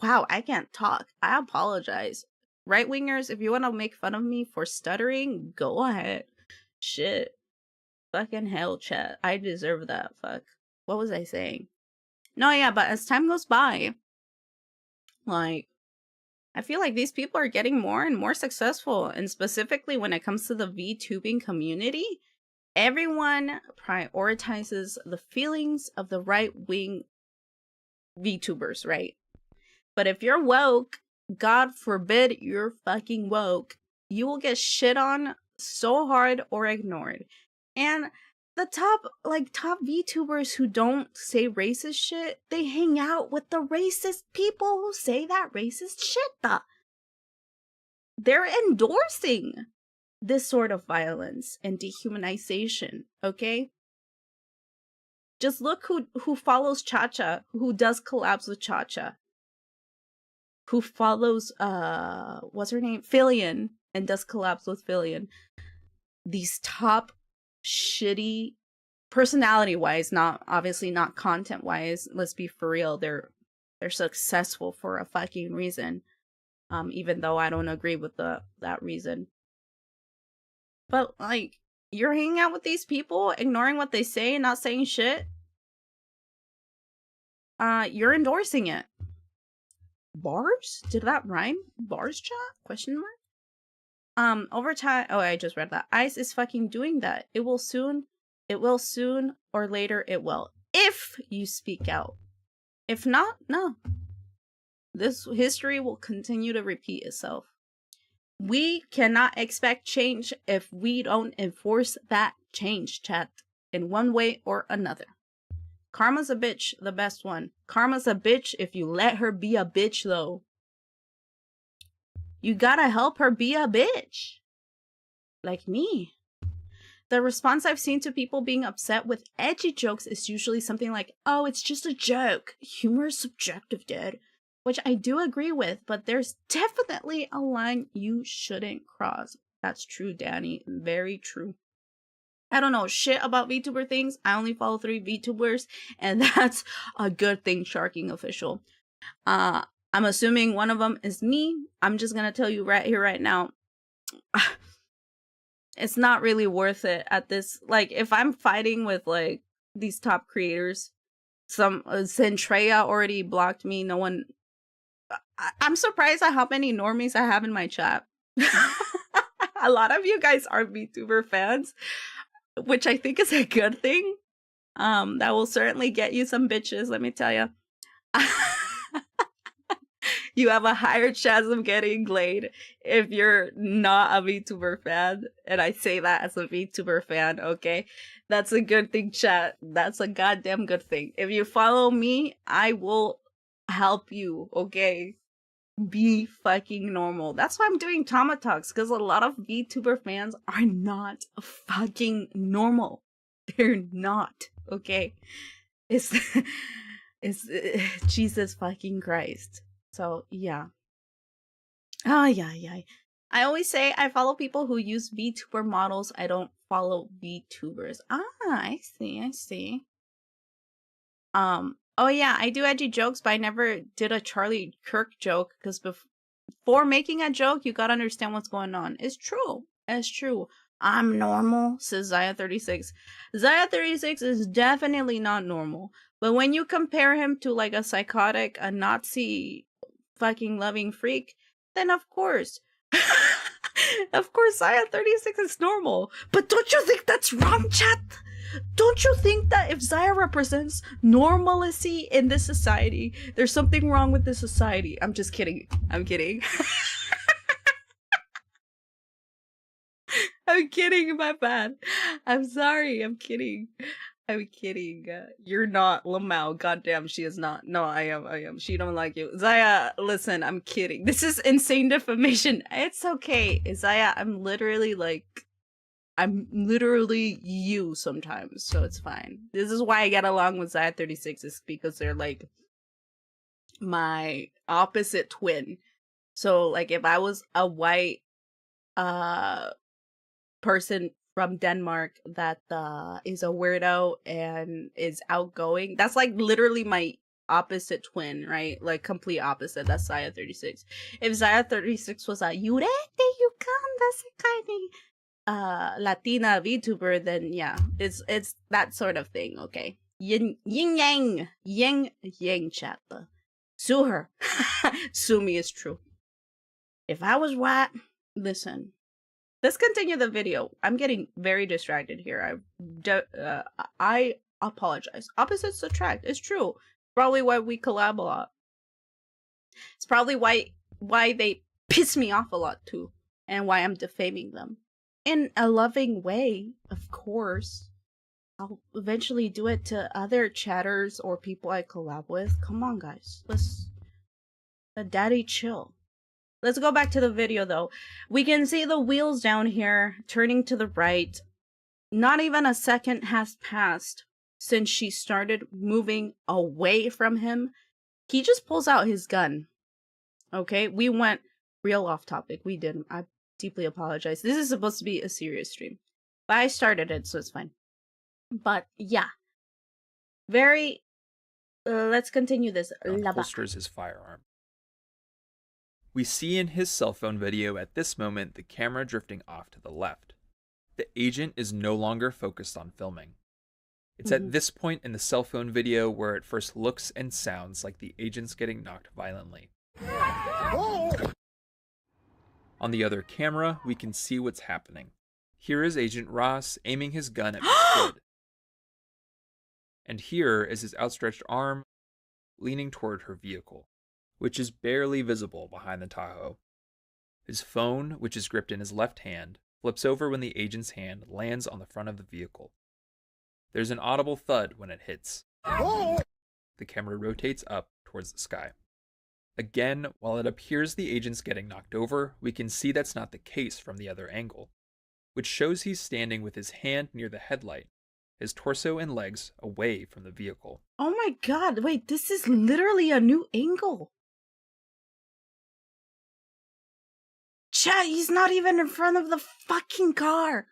S1: Wow, I can't talk. I apologize. Right-wingers, if you want to make fun of me for stuttering, go ahead. Shit. Fucking hell, chat. I deserve that. Fuck. What was I saying? No, yeah, but as time goes by, I feel like these people are getting more and more successful. And specifically when it comes to the VTubing community, everyone prioritizes the feelings of the right-wing VTubers, right? But if you're woke, God forbid you're fucking woke, you will get shit on so hard or ignored. And the top VTubers who don't say racist shit, they hang out with the racist people who say that racist shit. They're endorsing this sort of violence and dehumanization, okay? Just look who follows Cha-Cha, who does collabs with Cha-Cha, who follows, what's her name? Filian, and does collabs with Filian. These top shitty, personality-wise, obviously not content-wise, let's be for real, they're successful for a fucking reason. Even though I don't agree with that reason. But, you're hanging out with these people, ignoring what they say, and not saying shit. You're endorsing it. Bars? Did that rhyme? Bars chat? Question mark? Over time, oh, I just read that. ICE is fucking doing that. It will soon, or later it will. If you speak out. If not, no. This history will continue to repeat itself. We cannot expect change if we don't enforce that change, chat, in one way or another. Karma's a bitch, the best one. Karma's a bitch if you let her be a bitch, though. You gotta help her be a bitch. Like me. The response I've seen to people being upset with edgy jokes is usually something like, oh, it's just a joke. Humor is subjective, dude. Which I do agree with, but there's definitely a line you shouldn't cross. That's true, Danny. Very true. I don't know shit about VTuber things. I only follow 3 VTubers, and that's a good thing, Sharking Official. I'm assuming one of them is me. I'm just gonna tell you right here, right now. It's not really worth it at this. If I'm fighting with, these top creators, some Centrea already blocked me. No one... I'm surprised at how many normies I have in my chat. A lot of you guys are VTuber fans, which I think is a good thing. That will certainly get you some bitches, let me tell you. You have a higher chance of getting laid if you're not a VTuber fan. And I say that as a VTuber fan, okay? That's a good thing, chat. That's a goddamn good thing. If you follow me, I will help you, okay? Be fucking normal. That's why I'm doing TamaTalks, because a lot of VTuber fans are not fucking normal. They're not, okay? It's Jesus fucking Christ. So, yeah. Yeah. I always say I follow people who use VTuber models. I don't follow VTubers. Ah, I see. Oh yeah, I do edgy jokes, but I never did a Charlie Kirk joke because before making a joke, you gotta understand what's going on. It's true. It's true. I'm normal, says Zaya36. Zaya36 is definitely not normal. But when you compare him to like a psychotic, a Nazi fucking loving freak, then of course. Of course, Zaya36 is normal. But don't you think that's wrong, chat? Don't you think that if Zaya represents normalcy in this society, there's something wrong with this society? I'm just kidding. I'm kidding. I'm kidding, my bad. I'm sorry, I'm kidding. I'm kidding. You're not Lamau. Goddamn, she is not. No, I am. She don't like you. Zaya, listen, I'm kidding. This is insane defamation. It's okay. Zaya, I'm literally you sometimes, so it's fine. This is why I get along with Zaya36, is because they're like my opposite twin. So like if I was a white person from Denmark that is a weirdo and is outgoing, that's like literally my opposite twin, right? Like complete opposite. That's Zaya36. If Zaya36 was a Yurete Yukanda Sekani Latina VTuber, then yeah, it's that sort of thing. Okay, yin yang chat. Sue her. Sue me is true. If I was white, listen. Let's continue the video. I'm getting very distracted here. I apologize. Opposites attract. It's true. Probably why we collab a lot. It's probably why they piss me off a lot too, and why I'm defaming them. In a loving way, of course. I'll eventually do it to other chatters or people I collab with. Come on, guys. Let's daddy chill. Let's go back to the video, though. We can see the wheels down here turning to the right. Not even a second has passed since she started moving away from him. He just pulls out his gun. Okay, we went real off topic. We did. I deeply apologize. This is supposed to be a serious stream, but I started it, so it's fine. But yeah, very. Let's continue this.
S2: Holsters his firearm. We see in his cell phone video at this moment the camera drifting off to the left. The agent is no longer focused on filming. It's at this point in the cell phone video where it first looks and sounds like the agent's getting knocked violently. On the other camera, we can see what's happening. Here is Agent Ross aiming his gun at Miss Good. And here is his outstretched arm leaning toward her vehicle, which is barely visible behind the Tahoe. His phone, which is gripped in his left hand, flips over when the agent's hand lands on the front of the vehicle. There's an audible thud when it hits. The camera rotates up towards the sky. Again, while it appears the agent's getting knocked over, we can see that's not the case from the other angle, which shows he's standing with his hand near the headlight, his torso and legs away from the vehicle.
S1: Oh my god, wait, this is literally a new angle. Chat, he's not even in front of the fucking car.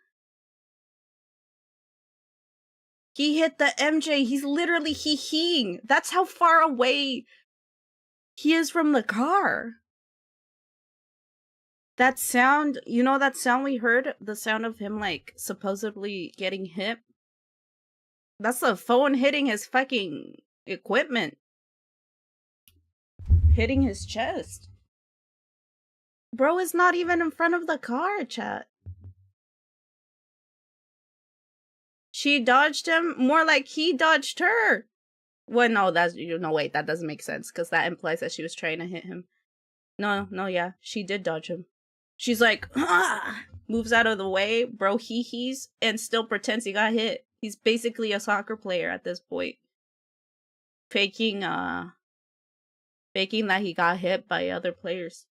S1: He hit the MJ. He's literally hee-heeing. That's how far away he is from the car. That sound, you know that sound we heard? The sound of him, like, supposedly getting hit? That's the phone hitting his fucking equipment. Hitting his chest. Bro is not even in front of the car, chat. She dodged him more like he dodged her. Well, no, wait, that doesn't make sense because that implies that she was trying to hit him. No, yeah, she did dodge him. She's like, moves out of the way, bro, he's and still pretends he got hit. He's basically a soccer player at this point. Faking that he got hit by other players.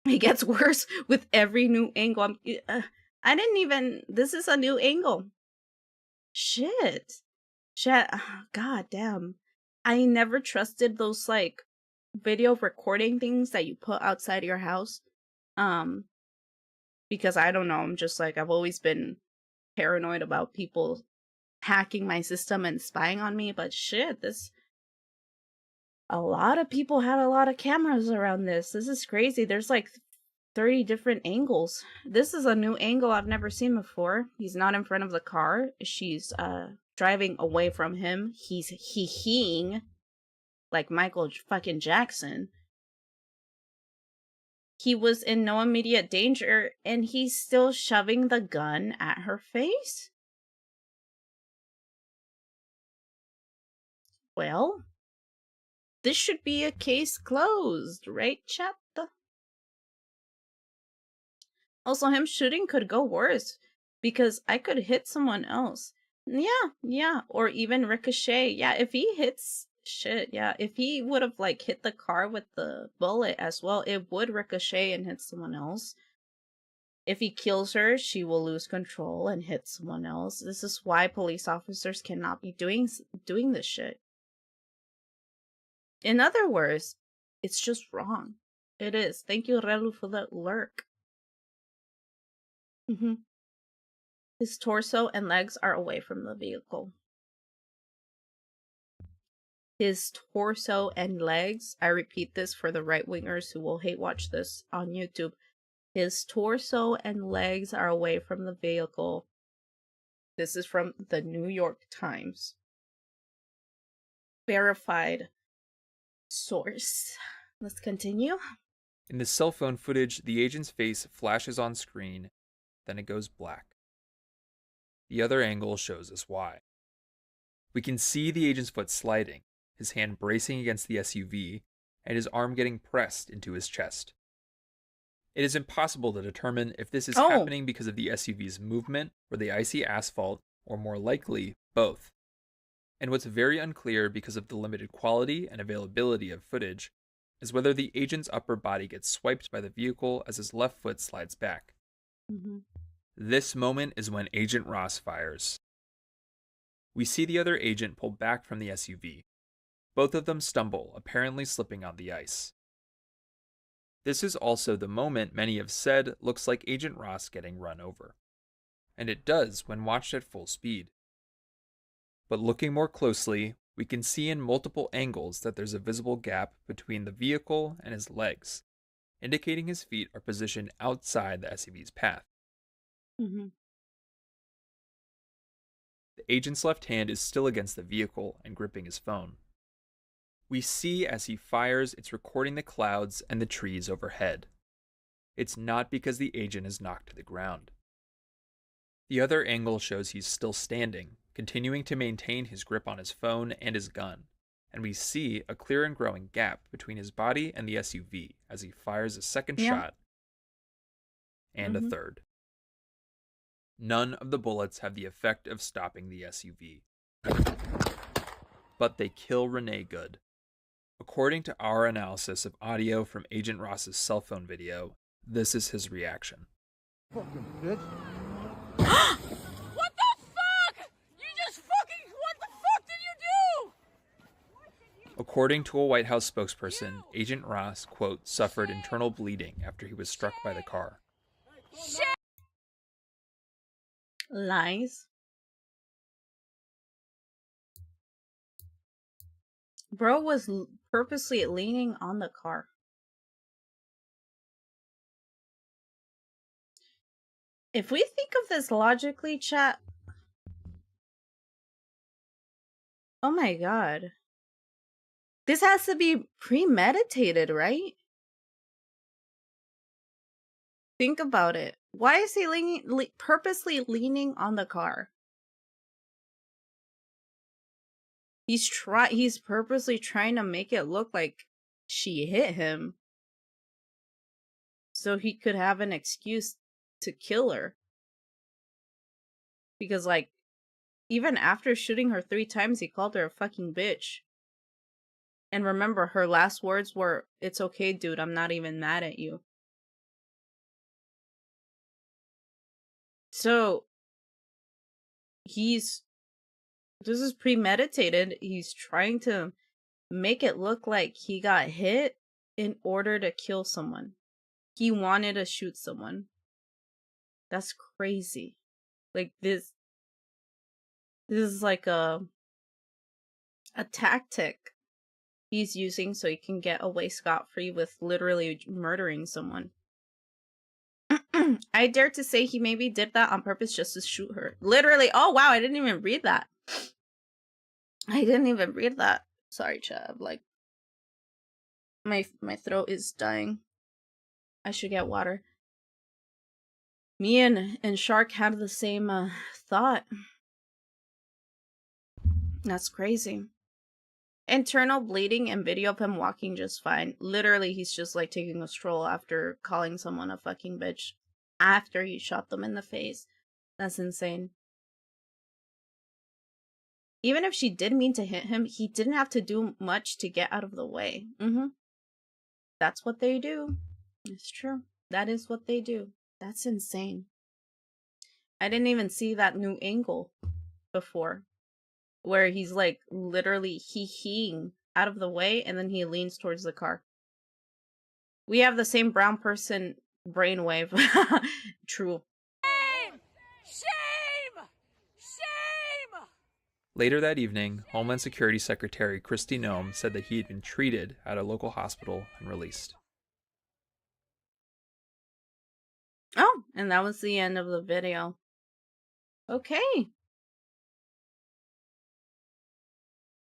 S1: It gets worse with every new angle. I didn't even... This is a new angle. Shit. God damn. I never trusted those, like, video recording things that you put outside your house. Because I don't know, I'm just like, I've always been paranoid about people hacking my system and spying on me, but shit, a lot of people had a lot of cameras around this. This is crazy. There's like 30 different angles. This is a new angle I've never seen before. He's not in front of the car. She's driving away from him. He's he-heing like Michael fucking Jackson. He was in no immediate danger, and he's still shoving the gun at her face? Well, this should be a case closed, right, chat? Also, him shooting could go worse, because I could hit someone else. Yeah, or even ricochet. Yeah, if he hits... Shit, yeah, if he would have, like, hit the car with the bullet as well, it would ricochet and hit someone else. If he kills her, she will lose control and hit someone else. This is why police officers cannot be doing this shit. In other words, it's just wrong. It is. Thank you, Relu, for the lurk. His torso and legs are away from the vehicle. His torso and legs, I repeat this for the right-wingers who will hate watch this on YouTube. His torso and legs are away from the vehicle. This is from the New York Times. Verified source. Let's continue.
S2: In the cell phone footage, the agent's face flashes on screen, then it goes black. The other angle shows us why. We can see the agent's foot sliding, his hand bracing against the SUV, and his arm getting pressed into his chest. It is impossible to determine if this is happening because of the SUV's movement or the icy asphalt, or more likely, both. And what's very unclear because of the limited quality and availability of footage is whether the agent's upper body gets swiped by the vehicle as his left foot slides back. This moment is when Agent Ross fires. We see the other agent pull back from the SUV. Both of them stumble, apparently slipping on the ice. This is also the moment many have said looks like Agent Ross getting run over. And it does when watched at full speed. But looking more closely, we can see in multiple angles that there's a visible gap between the vehicle and his legs, indicating his feet are positioned outside the SUV's path. The agent's left hand is still against the vehicle and gripping his phone. We see as he fires, it's recording the clouds and the trees overhead. It's not because the agent is knocked to the ground. The other angle shows he's still standing, continuing to maintain his grip on his phone and his gun, and we see a clear and growing gap between his body and the SUV as he fires a second shot and a third. None of the bullets have the effect of stopping the SUV. But they kill Renee Good. According to our analysis of audio from Agent Ross's cell phone video, this is his reaction.
S4: Fucking bitch.
S3: What the fuck? What the fuck did you do?
S2: According to a White House spokesperson, Agent Ross, quote, suffered internal bleeding after he was struck by the car.
S3: Shit.
S1: Lies. Bro was purposely leaning on the car. If we think of this logically, chat... Oh my god. This has to be premeditated, right? Think about it. Why is he purposely leaning on the car? He's purposely trying to make it look like she hit him, so he could have an excuse to kill her. Because, like, even after shooting her 3 times, he called her a fucking bitch. And remember, her last words were, "It's okay, dude, I'm not even mad at you." So, this is premeditated. He's trying to make it look like he got hit in order to kill someone. he wanted to shoot someone. That's crazy. Like this is like a tactic he's using so he can get away scot-free with literally murdering someone. I dare to say he maybe did that on purpose just to shoot her. Literally. Oh wow, I didn't even read that. Sorry, chat. Like my throat is dying. I should get water. Me and Shark had the same thought. That's crazy. Internal bleeding and video of him walking just fine. Literally, he's just like taking a stroll after calling someone a fucking bitch after he shot them in the face. That's insane. Even if she did mean to hit him, he didn't have to do much to get out of the way. That's what they do. It's true. That is what they do. That's insane. I didn't even see that new angle before, where he's like literally heeing out of the way and then he leans towards the car. We have the same brown person brainwave. True.
S3: Shame! Shame! Shame!
S2: Later that evening, Homeland Security Secretary Kristi Noem said that he had been treated at a local hospital and released.
S1: Oh, and that was the end of the video. Okay.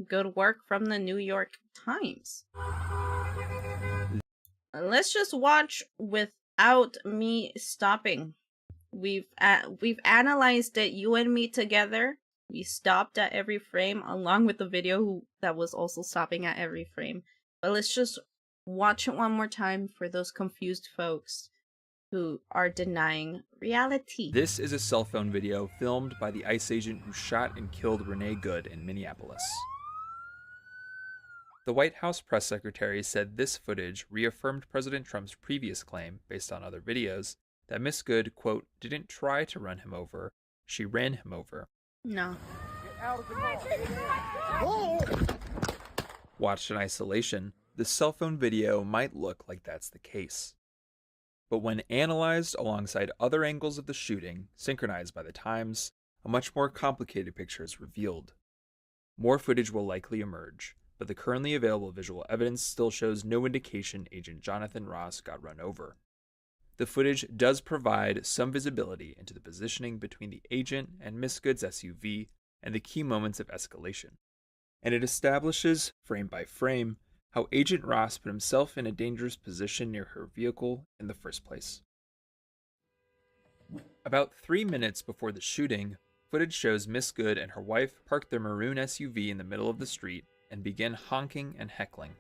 S1: Good work from the New York Times. Let's just watch without me stopping. We've analyzed it, you and me together. We stopped at every frame, along with the video that was also stopping at every frame. But let's just watch it one more time for those confused folks who are denying reality.
S2: This is a cell phone video filmed by the ICE agent who shot and killed Renee Good in Minneapolis. The White House press secretary said this footage reaffirmed President Trump's previous claim, based on other videos, that Miss Good, quote, didn't try to run him over, she ran him over.
S1: No.
S2: Watched in isolation, the cell phone video might look like that's the case. But when analyzed alongside other angles of the shooting, synchronized by the times, a much more complicated picture is revealed. More footage will likely emerge, but the currently available visual evidence still shows no indication Agent Jonathan Ross got run over. The footage does provide some visibility into the positioning between the agent and Miss Good's SUV and the key moments of escalation. And it establishes, frame by frame, how Agent Ross put himself in a dangerous position near her vehicle in the first place. About 3 minutes before the shooting, footage shows Miss Good and her wife park their maroon SUV in the middle of the street and begin honking and heckling.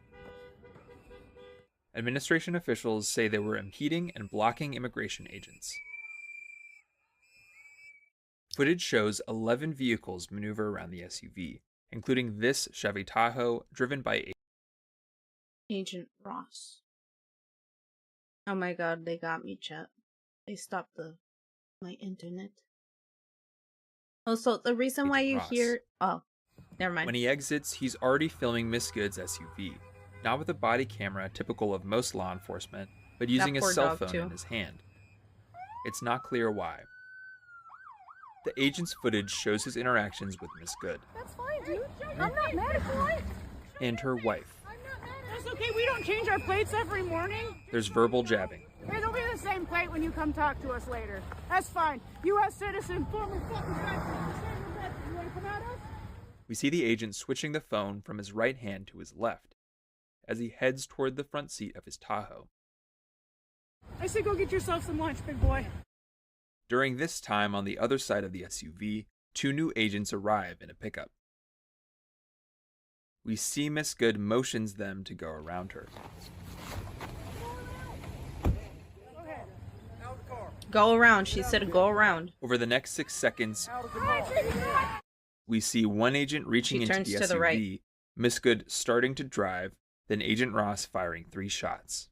S2: Administration officials say they were impeding and blocking immigration agents. Footage shows 11 vehicles maneuver around the SUV, including this Chevy Tahoe driven by
S1: Agent Ross. Oh my god, they got me, chat. They stopped my internet. Oh, so the reason why you hear... Oh, never mind.
S2: When he exits, he's already filming Miss Good's SUV, not with a body camera typical of most law enforcement, but using a cell phone in his hand. It's not clear why. The agent's footage shows his interactions with Miss Good.
S3: That's fine, dude. I'm not mad at you.
S2: And her wife.
S3: That's okay, we don't change our plates every morning.
S2: There's verbal jabbing.
S3: It'll be the same plate when you come talk to us later. That's fine. U.S. citizen, former fucking veteran. You want to come at us?
S2: We see the agent switching the phone from his right hand to his left as he heads toward the front seat of his Tahoe.
S3: I say go get yourself some lunch, big boy.
S2: During this time, on the other side of the SUV, 2 new agents arrive in a pickup. We see Miss Good motions them to go around her.
S1: Go around, she said go around.
S2: Over the next 6 seconds, we see one agent reaching into the SUV,
S1: the right.
S2: Miss Good starting to drive, then Agent Ross firing 3 shots.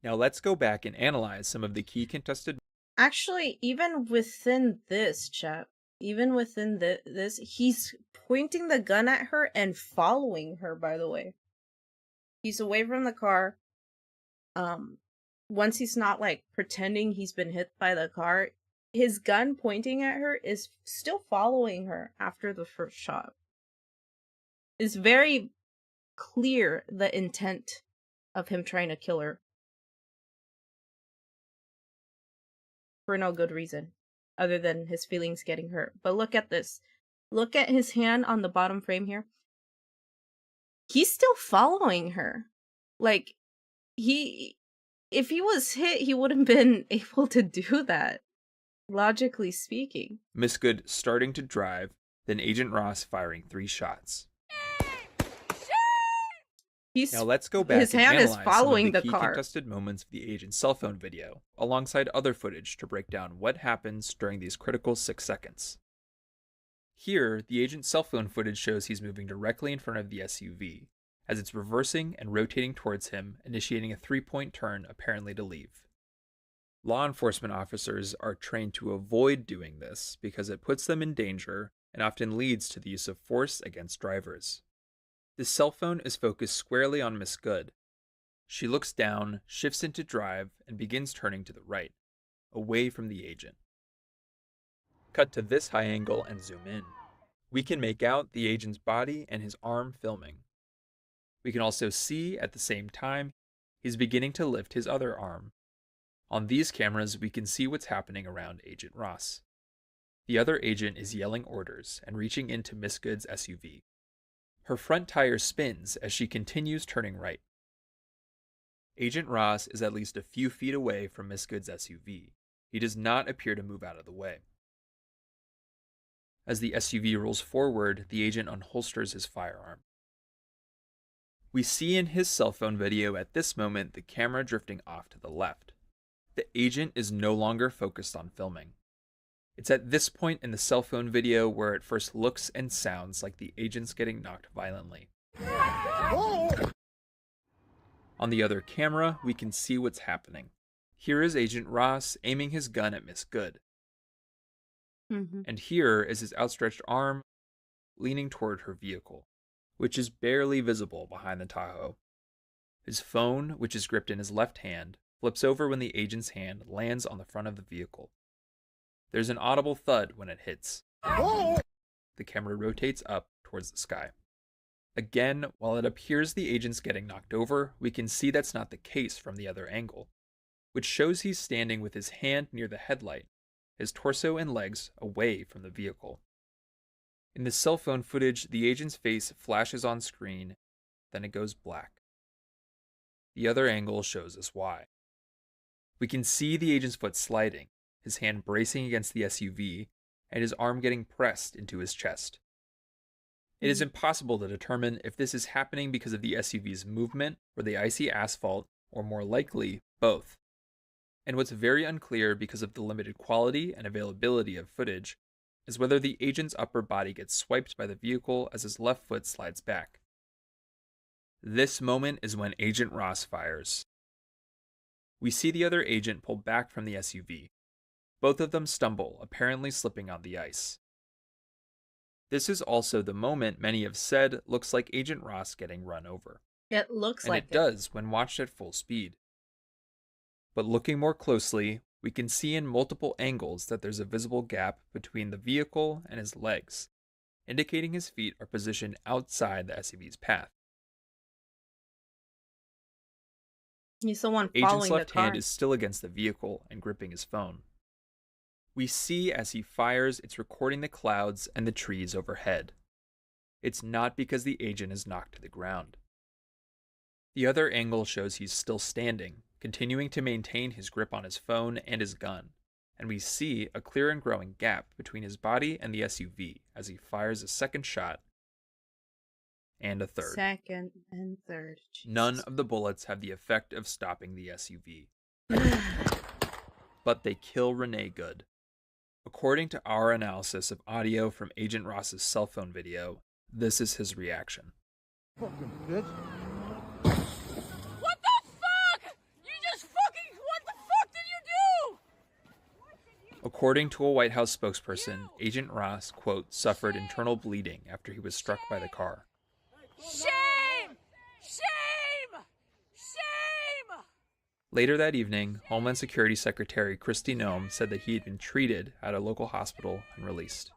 S2: Now let's go back and analyze some of the key contested...
S1: Actually, even within this, chat, even within this, he's pointing the gun at her and following her, by the way. He's away from the car. once he's not like pretending he's been hit by the car, his gun pointing at her is still following her after the first shot. It's very clear the intent of him trying to kill her for no good reason other than his feelings getting hurt. But look at this. Look at his hand on the bottom frame here. He's still following her. Like, if he was hit, he wouldn't have been able to do that, logically speaking.
S2: Miss Good starting to drive, then Agent Ross firing 3 shots. Now let's go back
S1: his
S2: and
S1: hand is
S2: analyze
S1: following
S2: some of the
S1: the
S2: key
S1: car.
S2: contested moments of the agent's cell phone video, alongside other footage to break down what happens during these critical 6 seconds. Here, the agent's cell phone footage shows he's moving directly in front of the SUV, as it's reversing and rotating towards him, initiating a 3-point turn apparently to leave. Law enforcement officers are trained to avoid doing this because it puts them in danger and often leads to the use of force against drivers. The cell phone is focused squarely on Miss Good. She looks down, shifts into drive, and begins turning to the right, away from the agent. Cut to this high angle and zoom in. We can make out the agent's body and his arm filming. We can also see, at the same time, he's beginning to lift his other arm. On these cameras, we can see what's happening around Agent Ross. The other agent is yelling orders and reaching into Miss Good's SUV. Her front tire spins as she continues turning right. Agent Ross is at least a few feet away from Miss Good's SUV. He does not appear to move out of the way. As the SUV rolls forward, the agent unholsters his firearm. We see in his cell phone video at this moment the camera drifting off to the left. The agent is no longer focused on filming. It's at this point in the cell phone video where it first looks and sounds like the agent's getting knocked violently. On the other camera, we can see what's happening. Here is Agent Ross aiming his gun at Miss Good. And here is his outstretched arm leaning toward her vehicle, which is barely visible behind the Tahoe. His phone, which is gripped in his left hand, flips over when the agent's hand lands on the front of the vehicle. There's an audible thud when it hits. The camera rotates up towards the sky. Again, while it appears the agent's getting knocked over, we can see that's not the case from the other angle, which shows he's standing with his hand near the headlight, his torso and legs away from the vehicle. In the cell phone footage, the agent's face flashes on screen, then it goes black. The other angle shows us why. We can see the agent's foot sliding, his hand bracing against the SUV, and his arm getting pressed into his chest. It is impossible to determine if this is happening because of the SUV's movement or the icy asphalt, or more likely, both. And what's very unclear because of the limited quality and availability of footage is whether the agent's upper body gets swiped by the vehicle as his left foot slides back. This moment is when Agent Ross fires. We see the other agent pull back from the SUV. Both of them stumble, apparently slipping on the ice. This is also the moment many have said looks like Agent Ross getting run over.
S1: It looks
S2: and
S1: like
S2: it does when watched at full speed. But looking more closely, we can see in multiple angles that there's a visible gap between the vehicle and his legs, indicating his feet are positioned outside the SUV's path.
S1: He's the one following
S2: Agent's left
S1: the car.
S2: hand is still against the vehicle and gripping his phone. We see as he fires, it's recording the clouds and the trees overhead. It's not because the agent is knocked to the ground. The other angle shows he's still standing, continuing to maintain his grip on his phone and his gun, and we see a clear and growing gap between his body and the SUV as he fires a second shot and a third.
S1: Second and third. Jesus.
S2: None of the bullets have the effect of stopping the SUV. But they kill Renee Good. According to our analysis of audio from Agent Ross's cell phone video, this is his reaction.
S3: Fucking bitch.
S4: What the fuck? You just fucking, what the fuck did you do?
S2: According to a White House spokesperson, Agent Ross, quote, suffered internal bleeding after he was struck by the car.
S4: Shame! Shame! Shame!
S2: Later that evening, Homeland Security Secretary Kristi Noem said that he had been treated at a local hospital and released.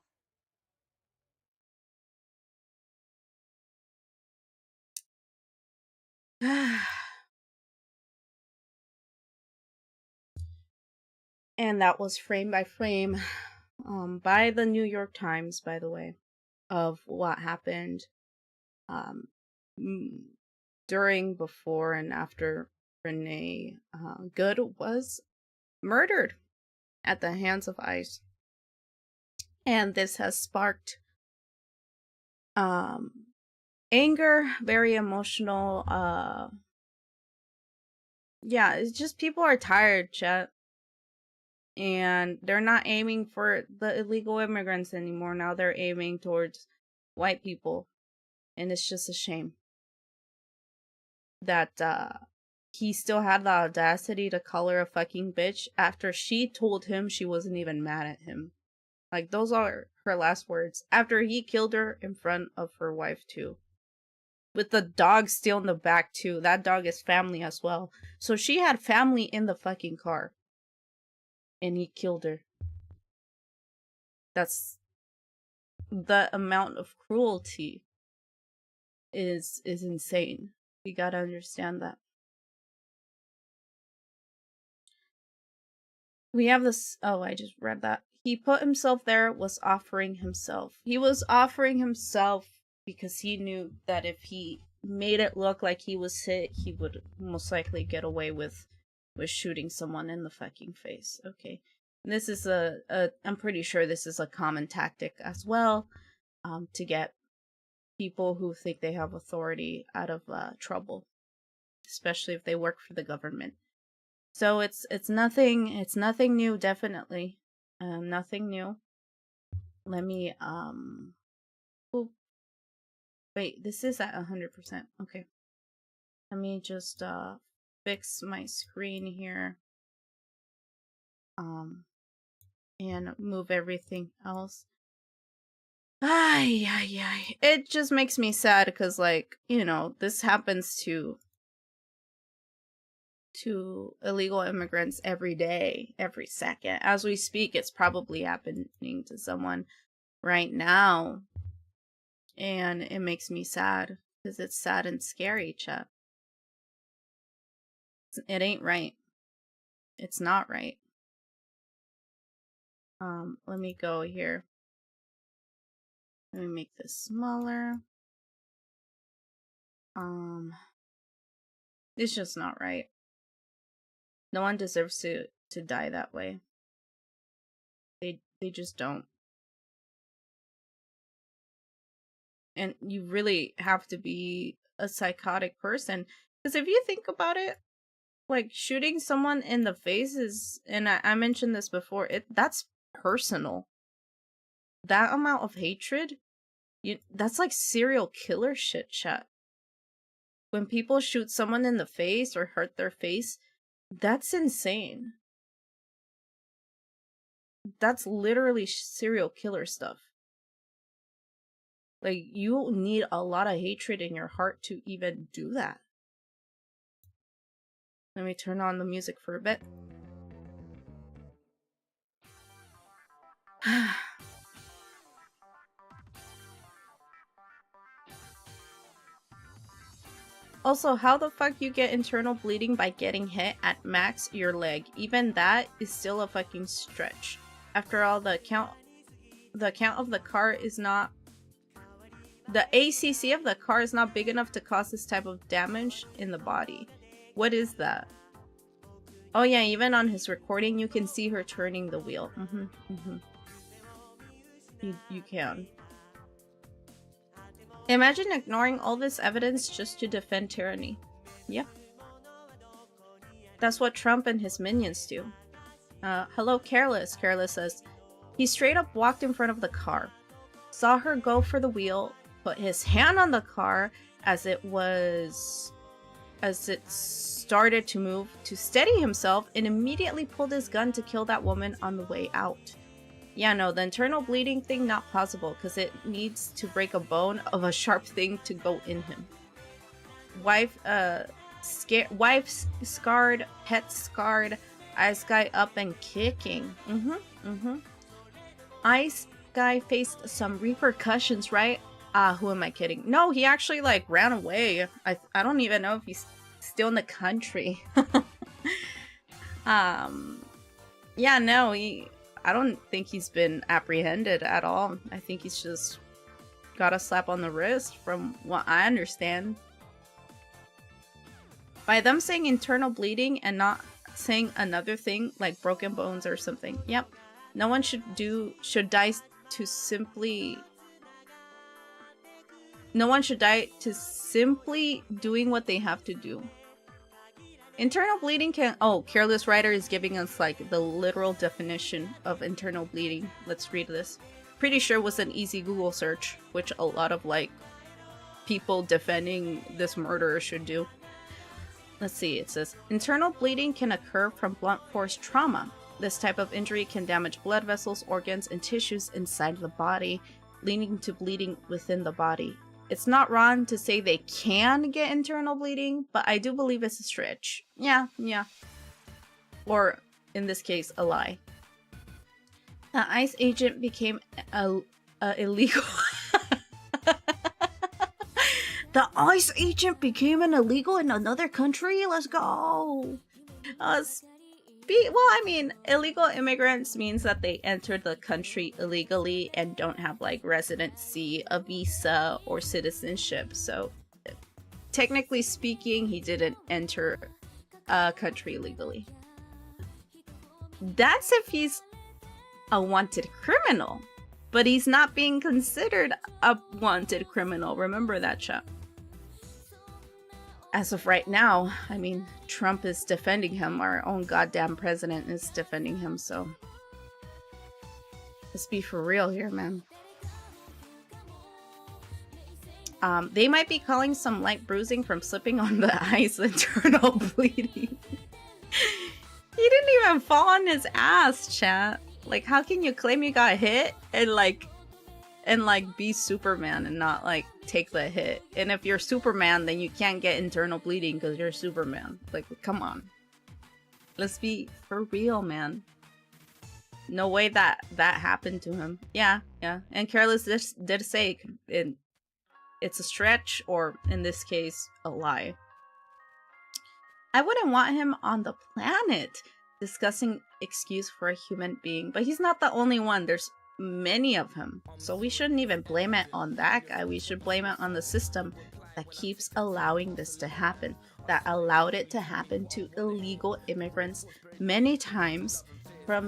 S1: And that was frame by frame by the New York Times, by the way, of what happened during, before, and after Renee Good was murdered at the hands of ICE. And this has sparked anger, very emotional. Yeah, it's just people are tired, chat. And they're not aiming for the illegal immigrants anymore. Now they're aiming towards white people. And it's just a shame that he still had the audacity to call her a fucking bitch after she told him she wasn't even mad at him. Like, those are her last words. After he killed her in front of her wife, too. With the dog still in the back, too. That dog is family as well. So she had family in the fucking car. And he killed her. That's... the amount of cruelty is insane. You gotta understand that. We have this... oh, I just read that. He put himself there, was offering himself. He was offering himself because he knew that if he made it look like he was hit, he would most likely get away with shooting someone in the fucking face. Okay. And this is I'm pretty sure this is a common tactic as well, to get people who think they have authority out of trouble, especially if they work for the government. So it's nothing new, definitely. Nothing new. Let me oh, wait, this is at 100%. Okay. Let me just fix my screen here. And move everything else. Ay. It just makes me sad because, like, you know, this happens to illegal immigrants every day, every second. As we speak, it's probably happening to someone right now. And it makes me sad because it's sad and scary, chat. It ain't right. It's not right. Let me go here. Let me make this smaller. It's just not right. No one deserves to die that way. They just don't. And you really have to be a psychotic person. Because if you think about it, like, shooting someone in the face is, and I mentioned this before, that's personal. That amount of hatred, that's like serial killer shit, chat. When people shoot someone in the face or hurt their face, that's insane. That's literally serial killer stuff. Like, you need a lot of hatred in your heart to even do that. Let me turn on the music for a bit. Also, how the fuck you get internal bleeding by getting hit at max your leg? Even that is still a fucking stretch. After all, the count of the car is not... the ACC of the car is not big enough to cause this type of damage in the body. What is that? Oh yeah, even on his recording, you can see her turning the wheel. You can. Imagine ignoring all this evidence just to defend tyranny. Yep. That's what Trump and his minions do. Hello, Careless. Careless says, he straight up walked in front of the car, saw her go for the wheel, put his hand on the car as it started to move to steady himself, and immediately pulled his gun to kill that woman on the way out. Yeah, no, the internal bleeding thing, not possible, because it needs to break a bone of a sharp thing to go in him. Wife, Wife scarred, pet scarred, Ice Guy up and kicking. Ice Guy faced some repercussions, right? Who am I kidding? No, he actually like ran away. I don't even know if he's still in the country. Yeah, no, I don't think he's been apprehended at all. I think he's just got a slap on the wrist from what I understand. By them saying internal bleeding and not saying another thing like broken bones or something. Yep. No one should die to simply doing what they have to do. Internal bleeding can... Oh, Careless Writer is giving us, like, the literal definition of internal bleeding. Let's read this. Pretty sure it was an easy Google search, which a lot of, like, people defending this murderer should do. Let's see, it says, internal bleeding can occur from blunt force trauma. This type of injury can damage blood vessels, organs, and tissues inside the body, leading to bleeding within the body. It's not wrong to say they can get internal bleeding, but I do believe it's a stretch. Yeah. Or, in this case, a lie. The ICE agent became illegal. The ICE agent became an illegal in another country? Let's go! Well, I mean, illegal immigrants means that they entered the country illegally and don't have, like, residency, a visa, or citizenship. So, technically speaking, he didn't enter a country illegally. That's if he's a wanted criminal. But he's not being considered a wanted criminal. Remember that, chat. As of right now, I mean, Trump is defending him. Our own goddamn president is defending him, so... Let's be for real here, man. They might be calling some light bruising from slipping on the ice internal bleeding. He didn't even fall on his ass, chat. Like, how can you claim you got hit and be Superman and not, like, take the hit? And if you're Superman, then you can't get internal bleeding because you're Superman. Like, come on. Let's be for real, man. No way that happened to him. Yeah. And Careless did say it's a stretch, or in this case, a lie. I wouldn't want him on the planet discussing excuse for a human being, but he's not the only one. There's many of him, so we shouldn't even blame it on that guy. We should blame it on the system that keeps allowing this to happen, that allowed it to happen to illegal immigrants many times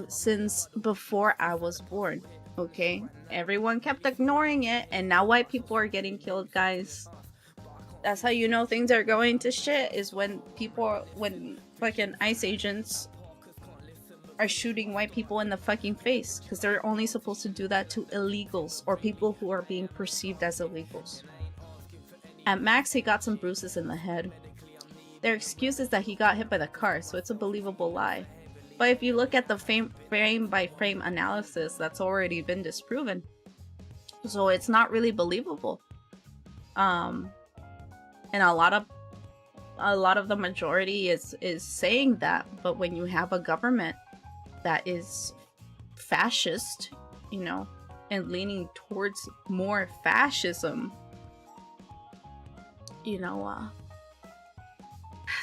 S1: since before I was born. Okay, everyone kept ignoring it, and now white people are getting killed, guys. That's how you know things are going to shit, is when fucking ICE agents are shooting white people in the fucking face, because they're only supposed to do that to illegals or people who are being perceived as illegals. At max, he got some bruises in the head. Their excuse is that he got hit by the car, so it's a believable lie. But if you look at the frame-by-frame analysis, that's already been disproven. So it's not really believable. And a lot of the majority is saying that, but when you have a government that is fascist, you know, and leaning towards more fascism, you know,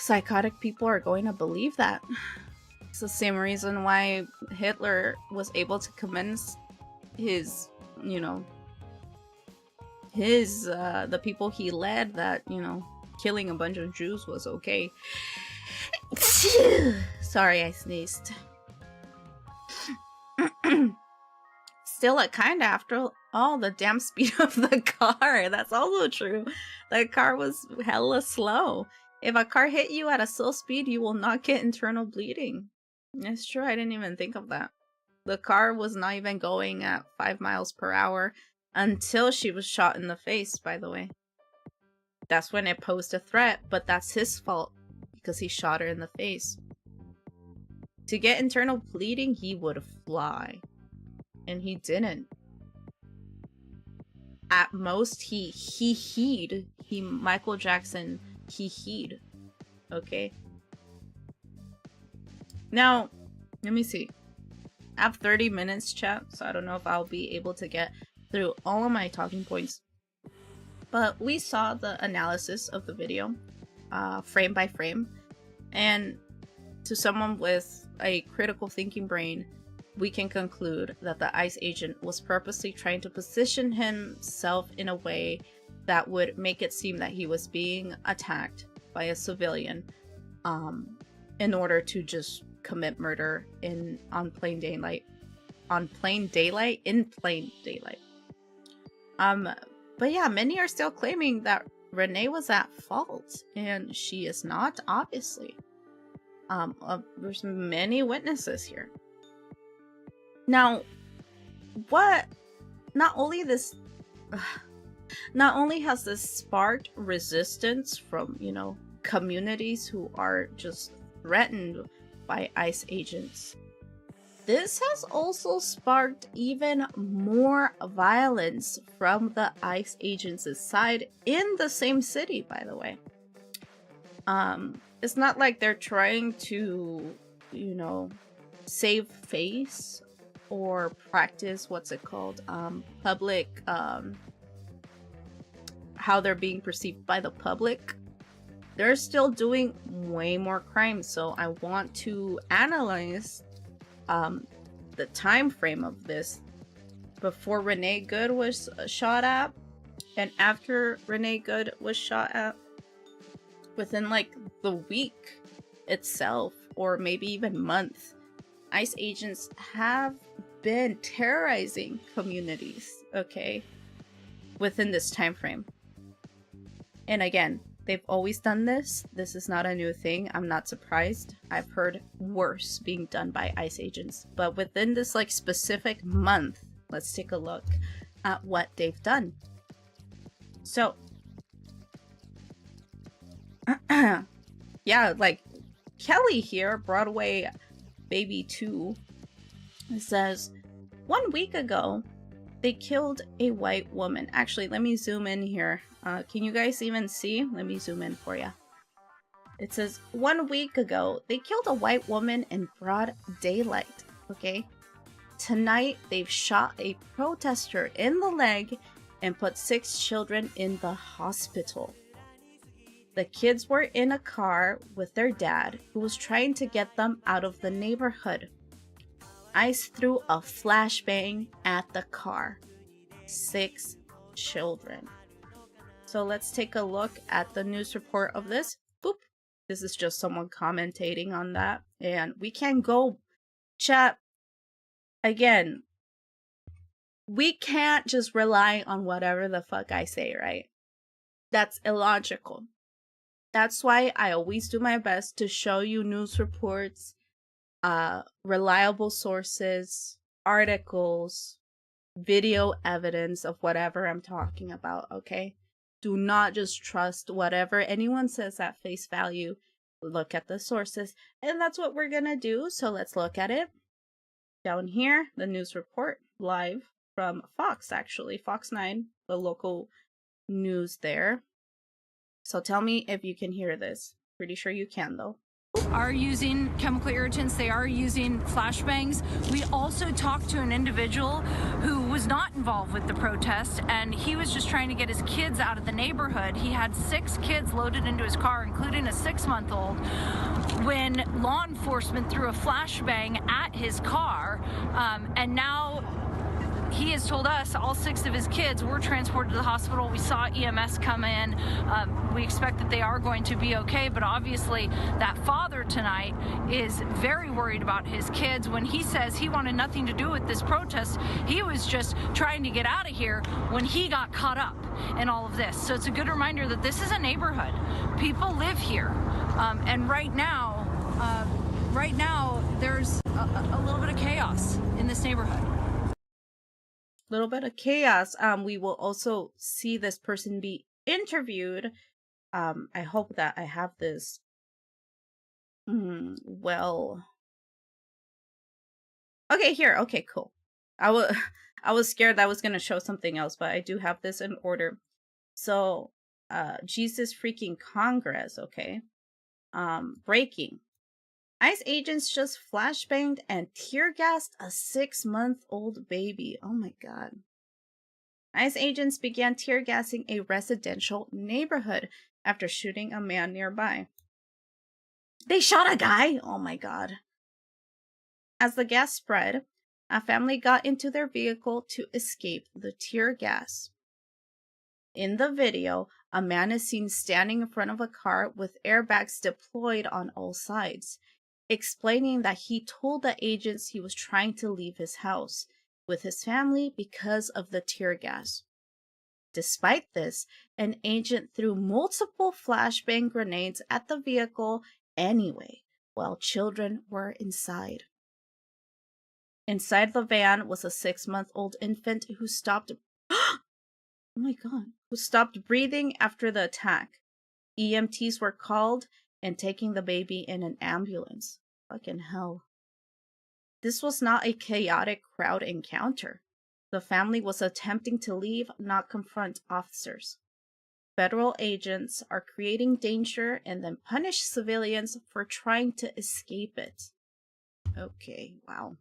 S1: psychotic people are going to believe that. It's the same reason why Hitler was able to convince his, you know, the people he led that, you know, killing a bunch of Jews was okay. Sorry, I sneezed. Still, it kinda, after all, the damn speed of the car. That's also true. The car was hella slow. If a car hit you at a slow speed, you will not get internal bleeding. It's true, I didn't even think of that. The car was not even going at 5 miles per hour until she was shot in the face, by the way. That's when it posed a threat, but that's his fault because he shot her in the face. To get internal bleeding, he would fly. And he didn't. At most, Michael Jackson, he heed. okay? Now, let me see. I have 30 minutes, chat, so I don't know if I'll be able to get through all of my talking points. But we saw the analysis of the video, frame by frame, and to someone with a critical thinking brain, we can conclude that the ICE agent was purposely trying to position himself in a way that would make it seem that he was being attacked by a civilian in order to just commit murder in plain daylight. But yeah, many are still claiming that Renee was at fault, and she is not, obviously. There's many witnesses here. Now, not only has this sparked resistance from, you know, communities who are just threatened by ICE agents, this has also sparked even more violence from the ICE agents' side in the same city, by the way. It's not like they're trying to, you know, save face or practice public, how they're being perceived by the public. They're still doing way more crimes, so I want to analyze the time frame of this before Renee Good was shot at and after Renee Good was shot at. Within like the week itself, or maybe even month, ICE agents have been terrorizing communities, okay, within this time frame. And again, they've always done this. This is not a new thing. I'm not surprised. I've heard worse being done by ICE agents. But within this like specific month, let's take a look at what they've done. So, yeah, like Kelly here, Broadway Baby 2, says, 1 week ago, they killed a white woman. Actually, let me zoom in here. Can you guys even see? Let me zoom in for you. It says, 1 week ago, they killed a white woman in broad daylight, okay? Tonight, they've shot a protester in the leg and put 6 children in the hospital. The kids were in a car with their dad, who was trying to get them out of the neighborhood. ICE threw a flashbang at the car. 6 children. So let's take a look at the news report of this. Boop. This is just someone commentating on that. And we can go, chat. Again, we can't just rely on whatever the fuck I say, right? That's illogical. That's why I always do my best to show you news reports, reliable sources, articles, video evidence of whatever I'm talking about, okay? Do not just trust whatever anyone says at face value. Look at the sources. And that's what we're gonna do, so let's look at it. Down here, the news report, live from Fox, actually. Fox 9, the local news there. So tell me if you can hear this. Pretty sure you can, though.
S4: Are using chemical irritants. They are using flashbangs. We also talked to an individual who was not involved with the protest, and he was just trying to get his kids out of the neighborhood. He had 6 kids loaded into his car, including a 6-month-old, when law enforcement threw a flashbang at his car, and now he has told us all 6 of his kids were transported to the hospital. We saw EMS come in. We expect that they are going to be okay, but obviously that father tonight is very worried about his kids. When he says he wanted nothing to do with this protest, he was just trying to get out of here when he got caught up in all of this. So it's a good reminder that this is a neighborhood. People live here, and right now there's a little bit of chaos in this neighborhood.
S1: Little bit of chaos. We will also see this person be interviewed. I hope that I have this. Well. Okay, here. Okay, cool. I was scared that I was gonna show something else, but I do have this in order. So, Jesus freaking Congress, okay? Breaking. ICE agents just flashbanged and tear-gassed a 6-month-old baby. Oh my god. ICE agents began tear-gassing a residential neighborhood after shooting a man nearby. They shot a guy? Oh my god. As the gas spread, a family got into their vehicle to escape the tear gas. In the video, a man is seen standing in front of a car with airbags deployed on all sides, explaining that he told the agents he was trying to leave his house with his family because of the tear gas. Despite this, an agent threw multiple flashbang grenades at the vehicle anyway, while children were inside. Inside the van was a 6-month-old infant who stopped oh my god, who stopped breathing after the attack. EMTs were called and taking the baby in an ambulance. Fucking hell. This was not a chaotic crowd encounter. The family was attempting to leave, not confront officers. Federal agents are creating danger and then punish civilians for trying to escape it. Okay, wow.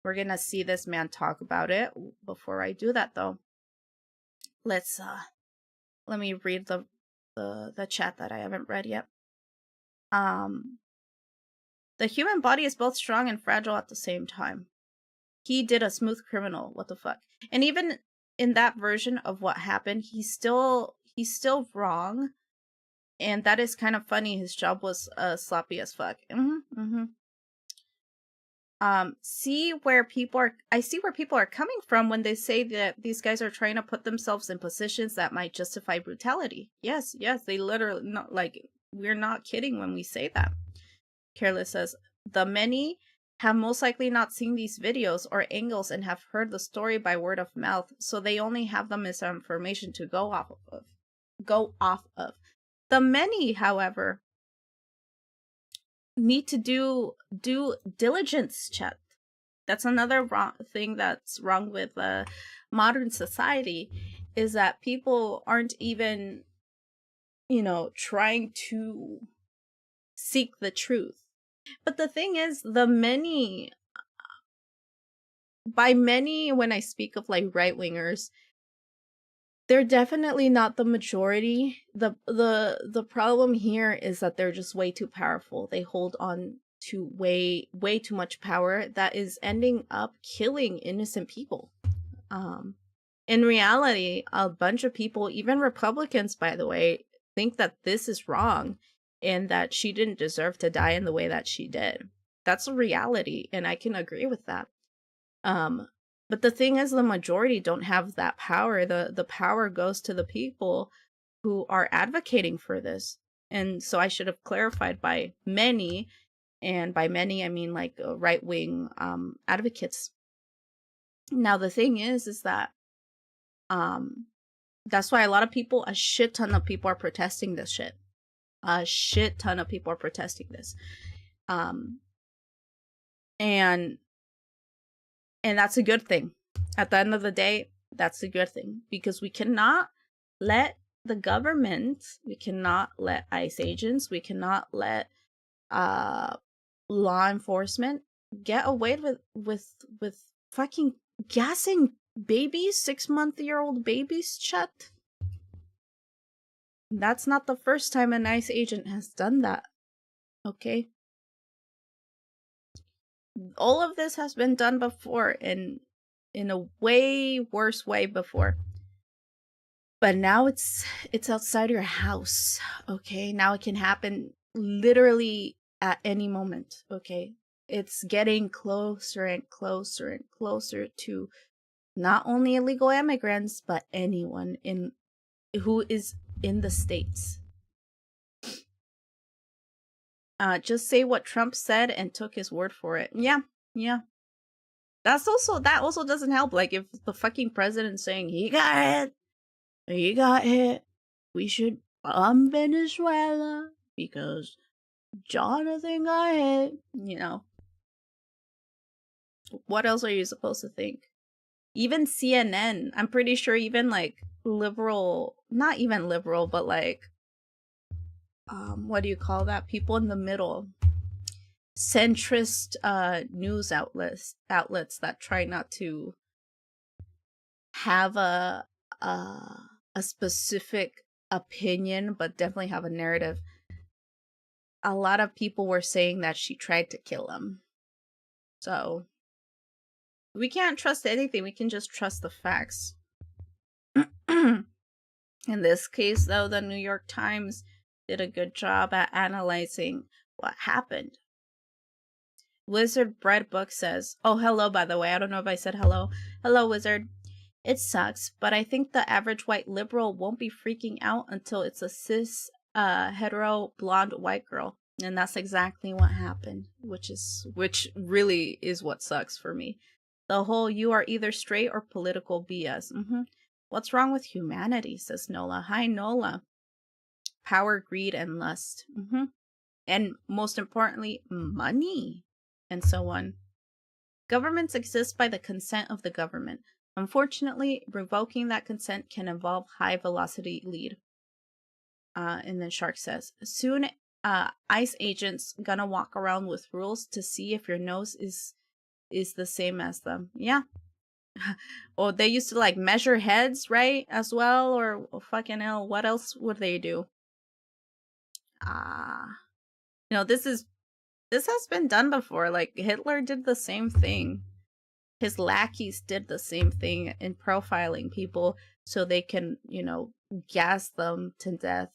S1: We're gonna see this man talk about it. Before I do that though, let me read the chat that I haven't read yet. The human body is both strong and fragile at the same time. He did a smooth criminal. What the fuck? And even in that version of what happened, he's still wrong. And that is kind of funny. His job was sloppy as fuck. I see where people are coming from when they say that these guys are trying to put themselves in positions that might justify brutality. Yes, they literally, not like, we're not kidding when we say that. Careless says, the many have most likely not seen these videos or angles and have heard the story by word of mouth, so they only have the misinformation to go off of. The many, however, need to do due diligence check. That's another thing that's wrong with modern society, is that people aren't even, trying to seek the truth. But the thing is, by many, when I speak of like right-wingers, they're definitely not the majority. The problem here is that they're just way too powerful. They hold on to way too much power that is ending up killing innocent people. In reality, a bunch of people, even Republicans, by the way, think that this is wrong and that she didn't deserve to die in the way that she did. That's a reality, and I can agree with that. But the thing is, the majority don't have that power. The power goes to the people who are advocating for this. And so I should have clarified by many, and by many I mean like right-wing advocates. Now the thing is that that's why a shit ton of people are protesting this shit. A shit ton of people are protesting this. And that's a good thing. At the end of the day, that's a good thing. Because we cannot let the government, we cannot let ICE agents, we cannot let law enforcement get away with fucking gassing babies, 6-month-old babies, Chet. That's not the first time an ICE agent has done that. Okay? All of this has been done before, in a way worse way before. But now it's outside your house, okay? Now it can happen literally at any moment, okay? It's getting closer and closer and closer to not only illegal immigrants, but anyone who is in the States. Just say what Trump said and took his word for it. Yeah. That also doesn't help. Like, if the fucking president's saying he got hit, we should bomb Venezuela because Jonathan got hit, What else are you supposed to think? Even CNN, I'm pretty sure even like liberal, not even liberal, but like what do you call that? People in the middle, centrist news outlets that try not to have a specific opinion, but definitely have a narrative. A lot of people were saying that she tried to kill him. So we can't trust anything. We can just trust the facts. In this case, though, the New York Times did a good job at analyzing what happened. Wizard Bread Book says, oh, hello, by the way. I don't know if I said hello. Hello, Wizard. It sucks, but I think the average white liberal won't be freaking out until it's a cis, hetero, blonde, white girl. And that's exactly what happened, which really is what sucks for me. The whole you are either straight or political BS. What's wrong with humanity, says Nola. Hi, Nola. Power, greed, and lust. And most importantly, money, and so on. Governments exist by the consent of the government. Unfortunately, revoking that consent can involve high-velocity lead. And then Shark says, soon ICE agents gonna walk around with rules to see if your nose is the same as them. Yeah. Or they used to like measure heads, right? As well, or fucking hell, what else would they do? This has been done before. Like Hitler did the same thing. His lackeys did the same thing in profiling people so they can, gas them to death.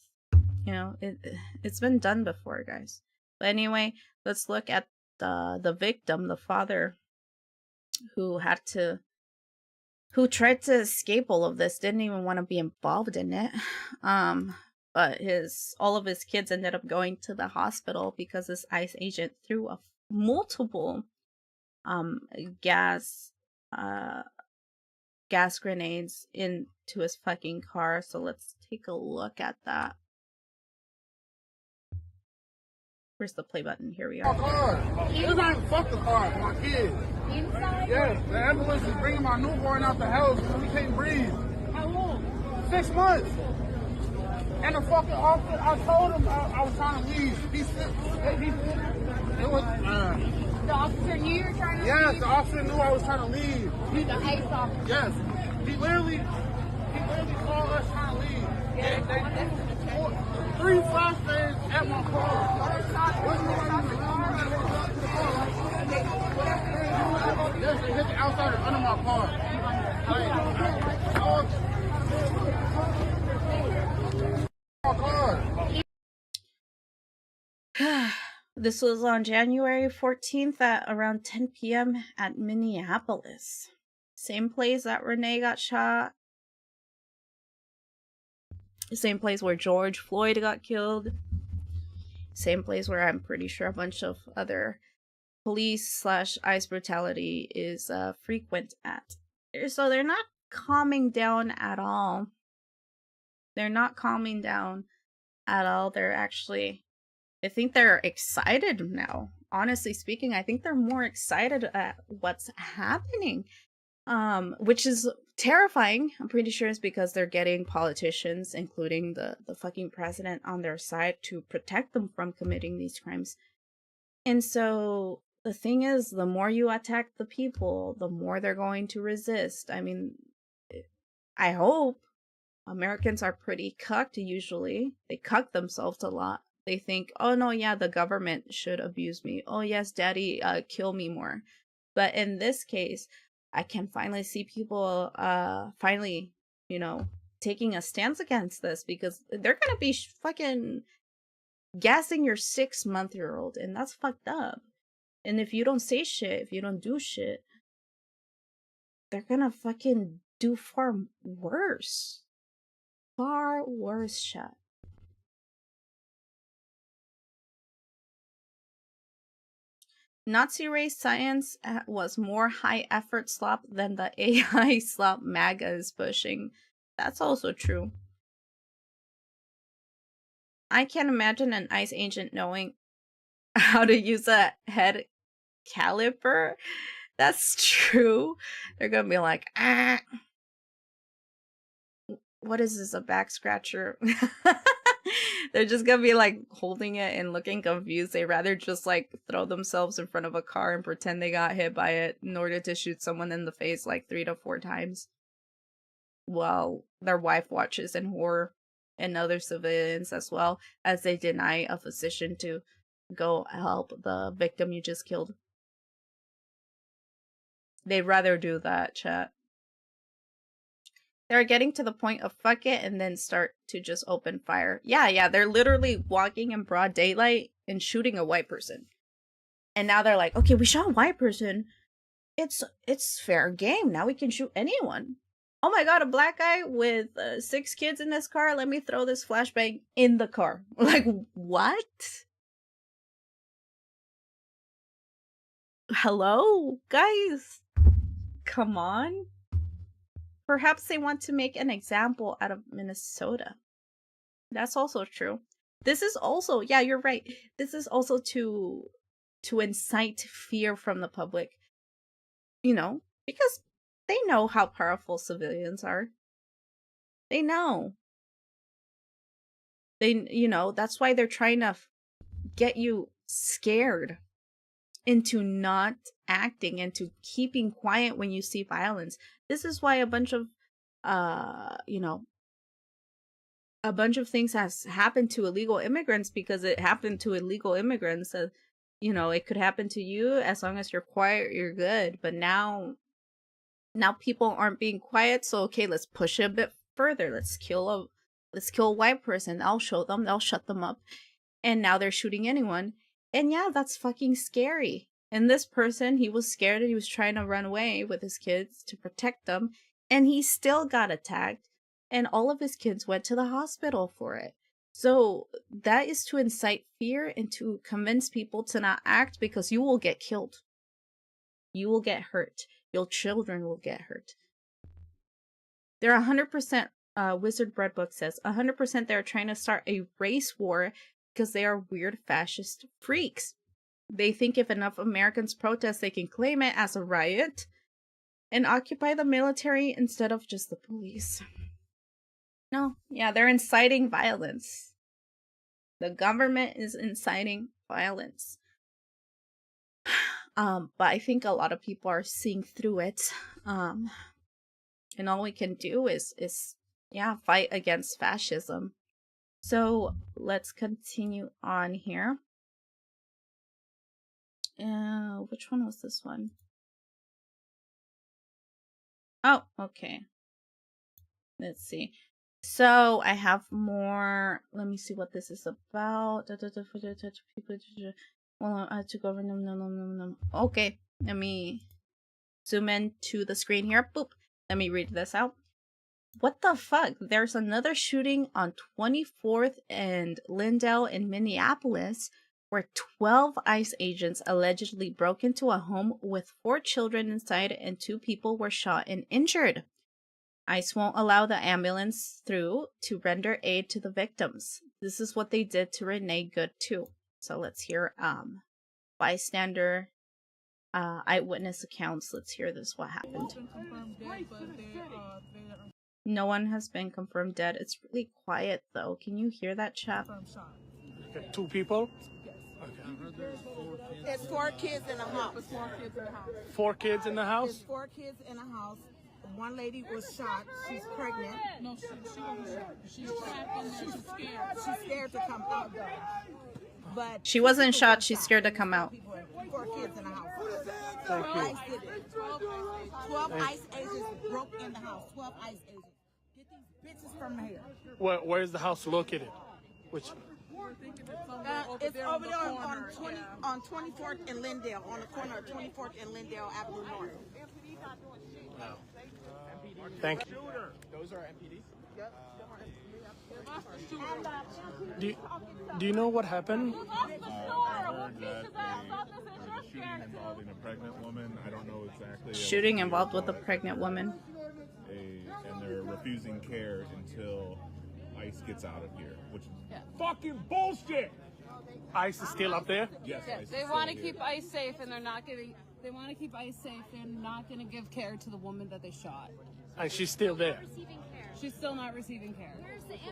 S1: It's been done before, guys. But anyway, let's look at the victim, the father, who tried to escape all of this, didn't even want to be involved in it. But all of his kids ended up going to the hospital because this ICE agent threw multiple gas grenades into his fucking car. So let's take a look at that. Where's the play button? Here we are.
S5: My car. It's not even fuck the car. My kid. Inside? Yes. The ambulance is bringing my newborn out the house because he can't breathe. How long? 6 months. And the fucking officer, I told him I was trying to leave.
S6: The officer knew you were trying to leave?
S5: Yes, the officer knew I was trying to leave.
S6: He's the ICE officer?
S5: Yes. He literally called us trying to leave. Yeah, they 3 flashbangs at my car. Yes, they hit the outside under my car. My car.
S1: This was on January 14th at around 10 p.m. at Minneapolis. Same place that Renee got shot. Same place where George Floyd got killed. Same place where I'm pretty sure a bunch of other police/ICE brutality is frequent at. So they're not calming down at all. They're not calming down at all. They're actually, I think they're excited now. Honestly speaking, I think they're more excited at what's happening. Which is terrifying. I'm pretty sure it's because they're getting politicians, including the fucking president, on their side to protect them from committing these crimes. And so the thing is, the more you attack the people, the more they're going to resist. I mean, I hope. Americans are pretty cucked usually. They cuck themselves a lot. They think, oh no, yeah, the government should abuse me. Oh yes, daddy, kill me more. But in this case, I can finally see people finally, taking a stance against this, because they're gonna be fucking gassing your 6-month-old, and that's fucked up. And if you don't say shit, if you don't do shit, they're gonna fucking do far worse. Far worse shit. Nazi race science was more high effort slop than the AI slop MAGA is pushing. That's also true. I can't imagine an ICE agent knowing how to use a head caliper. That's true. They're gonna be like, ah. What is this, a back scratcher? They're just gonna be like holding it and looking confused. They rather just like throw themselves in front of a car and pretend they got hit by it in order to shoot someone in the face like 3 to 4 times while their wife watches in horror, and other civilians as well, as they deny a physician to go help the victim you just killed. They'd rather do that, chat. They're getting to the point of fuck it and then start to just open fire. Yeah, they're literally walking in broad daylight and shooting a white person. And now they're like, okay, we shot a white person. It's fair game. Now we can shoot anyone. Oh my god, a black guy with 6 kids in his car. Let me throw this flashbang in the car. Like, what? Hello, guys? Come on. Perhaps they want to make an example out of Minnesota. That's also true. This is also, yeah, you're right. This is also to incite fear from the public. You know, because they know how powerful civilians are. They know. You know, that's why they're trying to get you scared into not acting, into keeping quiet when you see violence. This is why a bunch of, you know, a bunch of things has happened to illegal immigrants, because it happened to illegal immigrants. You know, it could happen to you. As long as you're quiet, you're good. But now people aren't being quiet, so okay, let's push it a bit further. Let's kill a white person. I'll show them. They'll shut them up. And now they're shooting anyone. And yeah, that's fucking scary. And this person, he was scared and he was trying to run away with his kids to protect them. And he still got attacked. And all of his kids went to the hospital for it. So that is to incite fear and to convince people to not act, because you will get killed. You will get hurt. Your children will get hurt. They're 100%, Wizard Breadbook says, 100% they're trying to start a race war because they are weird fascist freaks. They think if enough Americans protest, they can claim it as a riot and occupy the military instead of just the police. No, yeah, they're inciting violence. The government is inciting violence. But I think a lot of people are seeing through it. And all we can do is fight against fascism. So let's continue on here. Which one was this one? Oh, okay. Let's see. So I have more. Let me see what this is about. Okay, let me zoom in to the screen here. Boop. Let me read this out. What the fuck? There's another shooting on 24th and Lindell in Minneapolis, where 12 ICE agents allegedly broke into a home with 4 children inside and 2 people were shot and injured. ICE won't allow the ambulance through to render aid to the victims. This is what they did to Renee Good too. So let's hear bystander eyewitness accounts. Let's hear this, what happened. No one has been confirmed dead. It's really quiet though. Can you hear that, chat?
S7: Okay, 2 people?
S8: There's 4 kids in the house.
S7: 4 kids in the house?
S8: There's 4 kids in the house. One lady was shot. She's pregnant.
S3: No, she wasn't shot. She's trapped and she's scared.
S8: She's scared to come out though. But
S1: she wasn't shot. She's scared to come out.
S8: 4 kids in the house.
S7: Thank you.
S8: ICE did it. 12 ICE agents broke in the house. 12 ICE agents. Get these bitches from here.
S7: Where is the house located? Which?
S8: It's over there on 24th and Lindale, on the corner of 24th and Lindale Avenue North.
S7: Wow. Thank you.
S5: Those are MPD?
S7: Do you know what happened?
S9: I heard that there was a shooting involving a pregnant woman. I don't know exactly.
S1: Shooting involved with a pregnant woman.
S9: And they're refusing care until ICE gets out of here, which is
S7: Fucking bullshit! ICE is still up there?
S9: yes, ICE
S6: They
S9: is
S6: want to
S9: still
S6: keep
S9: here.
S6: ICE safe, and they're not giving. They want to keep ICE safe. They're not going to give care to the woman that they shot.
S7: And she's still there.
S6: She's still not receiving care.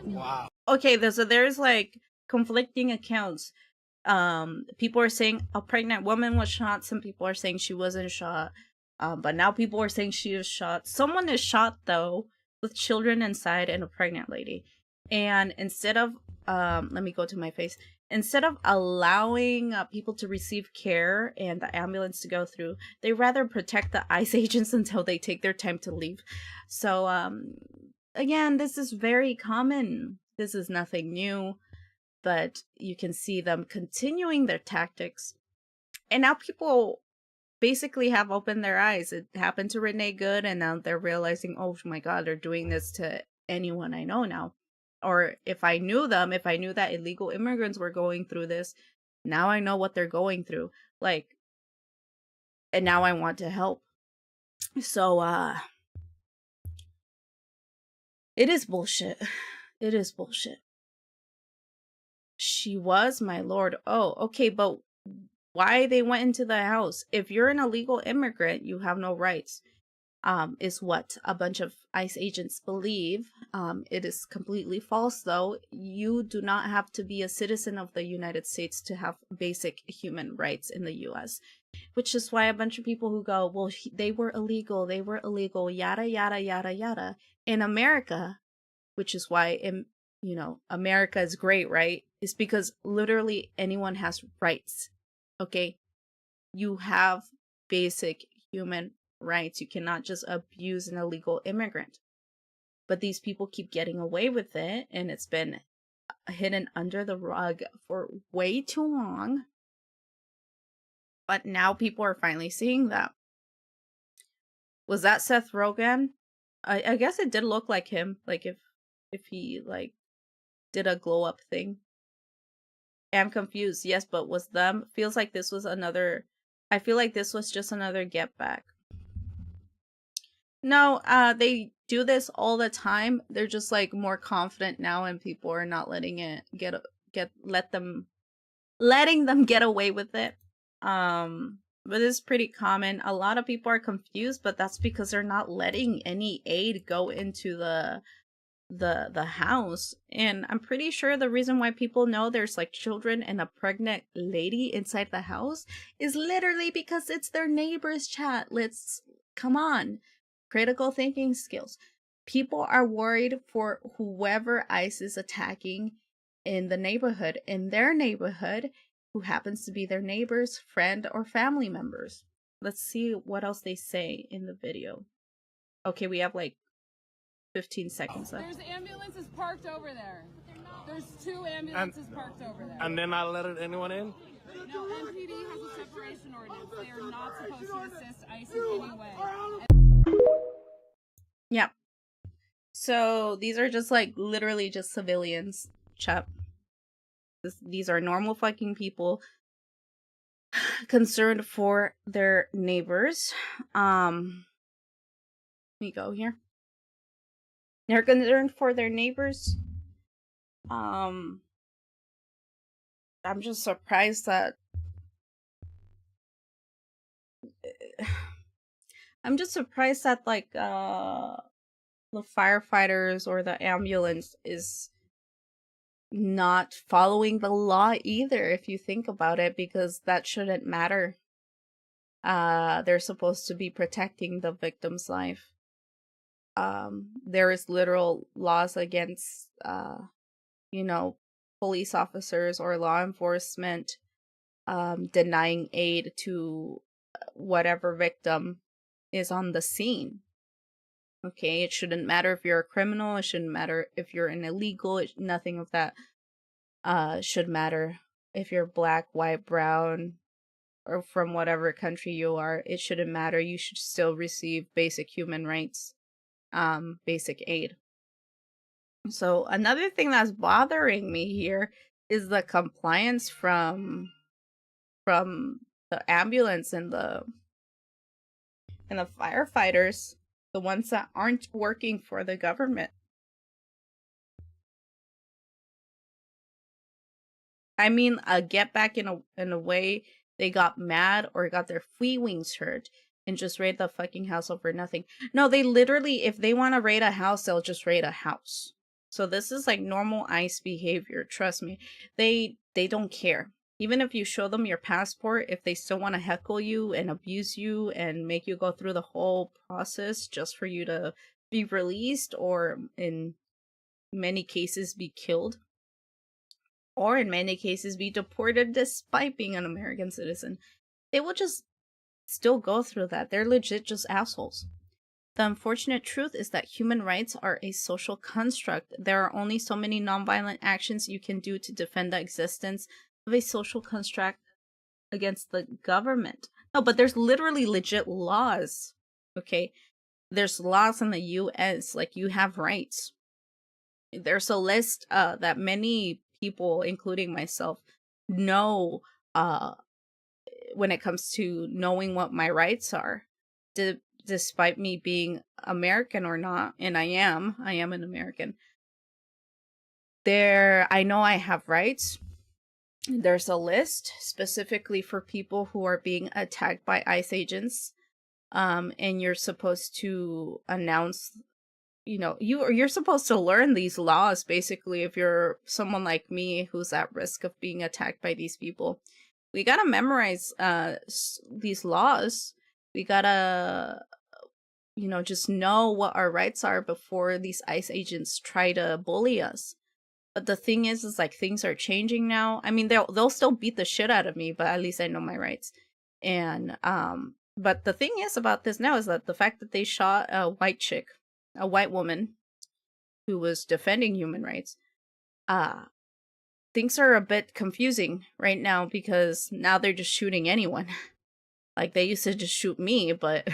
S7: Wow.
S1: Okay, so there's like conflicting accounts. People are saying a pregnant woman was shot. Some people are saying she wasn't shot. But now people are saying she was shot. Someone is shot though, with children inside and a pregnant lady. And instead of let me go to my face. Instead of allowing people to receive care and the ambulance to go through, they rather protect the ICE agents until they take their time to leave. So again, this is very common. This is nothing new, but you can see them continuing their tactics. And now people basically have opened their eyes. It happened to Renee Good, and now they're realizing, oh my God, they're doing this to anyone I know now. Or if I knew them, if I knew that illegal immigrants were going through this, now I know what they're going through. Like, and now I want to help. So, it is bullshit. It is bullshit. She was, my lord. Oh, okay, but why they went into the house? If you're an illegal immigrant, you have no rights. Is what a bunch of ICE agents believe. It is completely false, though. You do not have to be a citizen of the United States to have basic human rights in the U.S., which is why a bunch of people who go, well, they were illegal, yada, yada, yada, yada. In America, which is why, America is great, right? It's because literally anyone has rights, okay? You have basic human rights. You cannot just abuse an illegal immigrant. But these people keep getting away with it, and it's been hidden under the rug for way too long. But now people are finally seeing that. Was that Seth Rogen? I guess it did look like him, like if he like did a glow up thing. I'm confused. Yes, but was them? Feels like this was another. I feel like this was just another get back. No, they do this all the time. They're just like more confident now, and people are not letting it letting them get away with it. But it's pretty common. A lot of people are confused, but that's because they're not letting any aid go into the house. And I'm pretty sure the reason why people know there's like children and a pregnant lady inside the house is literally because it's their neighbor's chat. Come on. Critical thinking skills. People are worried for whoever ICE is attacking in the neighborhood, in their neighborhood, who happens to be their neighbor's friend or family members. Let's see what else they say in the video. Okay, we have like 15 seconds left.
S6: There's ambulances parked over there. There's 2 ambulances parked over there.
S10: And they're not letting anyone in?
S6: No, MPD has a separation ordinance. They are not supposed to assist ICE in any way.
S1: Yeah. So these are just like literally just civilians, chap. These are normal fucking people concerned for their neighbors. Let me go here. They're concerned for their neighbors. I'm just surprised that like the firefighters or the ambulance is not following the law either, if you think about it, because that shouldn't matter. They're supposed to be protecting the victim's life. There is literal laws against police officers or law enforcement denying aid to whatever victim is on the scene. Okay, it shouldn't matter if you're a criminal, it shouldn't matter if you're an illegal, nothing of that should matter. If you're black, white, brown, or from whatever country you are, it shouldn't matter. You should still receive basic human rights, basic aid. So another thing that's bothering me here is the compliance from the ambulance and the firefighters, the ones that aren't working for the government. I mean, get back in a way. They got mad or got their feelings hurt and just raid the fucking house over nothing. No, they literally, if they want to raid a house, they'll just raid a house. So this is like normal ICE behavior. Trust me. They don't care. Even if you show them your passport, if they still want to heckle you and abuse you and make you go through the whole process just for you to be released, or in many cases be killed, or in many cases be deported despite being an American citizen, they will just still go through that. They're legit just assholes. The unfortunate truth is that human rights are a social construct. There are only so many nonviolent actions you can do to defend the existence of a social construct against the government. No, but there's literally legit laws, okay? There's laws in the US, like you have rights. There's a list that many people, including myself, know when it comes to knowing what my rights are. Despite me being American or not, and I am an American, I know I have rights. There's a list specifically for people who are being attacked by ICE agents, and you're supposed to announce, you're supposed to learn these laws, basically, if you're someone like me who's at risk of being attacked by these people. We gotta memorize these laws. We gotta, just know what our rights are before these ICE agents try to bully us. But the thing is like things are changing now. I mean, they'll still beat the shit out of me, but at least I know my rights. And but the thing is about this now is that the fact that they shot a white woman who was defending human rights, things are a bit confusing right now, because now they're just shooting anyone. Like, they used to just shoot me, but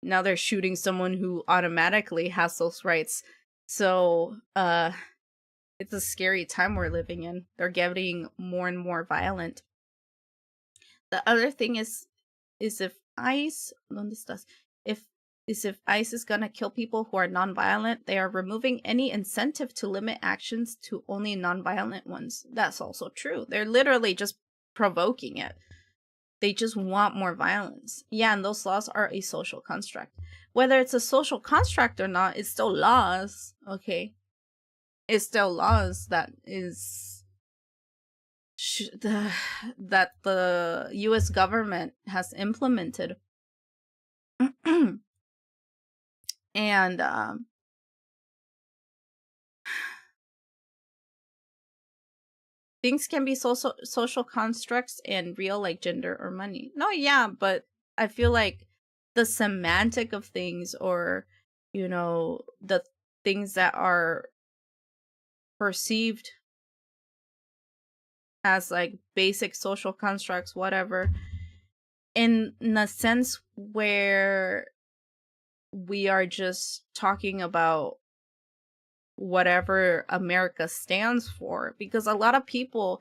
S1: now they're shooting someone who automatically has those rights. So, it's a scary time we're living in. They're getting more and more violent. The other thing is if ICE, if ICE is gonna kill people who are nonviolent, they are removing any incentive to limit actions to only nonviolent ones. That's also true. They're literally just provoking it. They just want more violence. Yeah, and those laws are a social construct. Whether it's a social construct or not, it's still laws, okay? It's still laws that that the US government has implemented. And things can be social constructs and real, like gender or money. No, yeah, but I feel like the semantic of things, or the things that are perceived as like basic social constructs, whatever, in a sense where we are just talking about whatever America stands for. Because a lot of people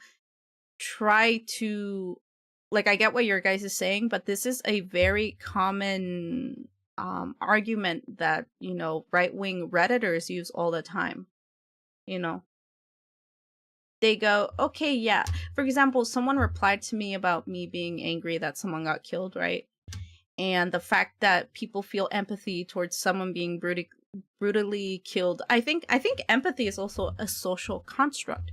S1: try to, like, I get what your guys is saying, but this is a very common argument that right-wing Redditors use all the time. They go, okay, yeah, for example, someone replied to me about me being angry that someone got killed, right? And the fact that people feel empathy towards someone being brutally killed. I think empathy is also a social construct.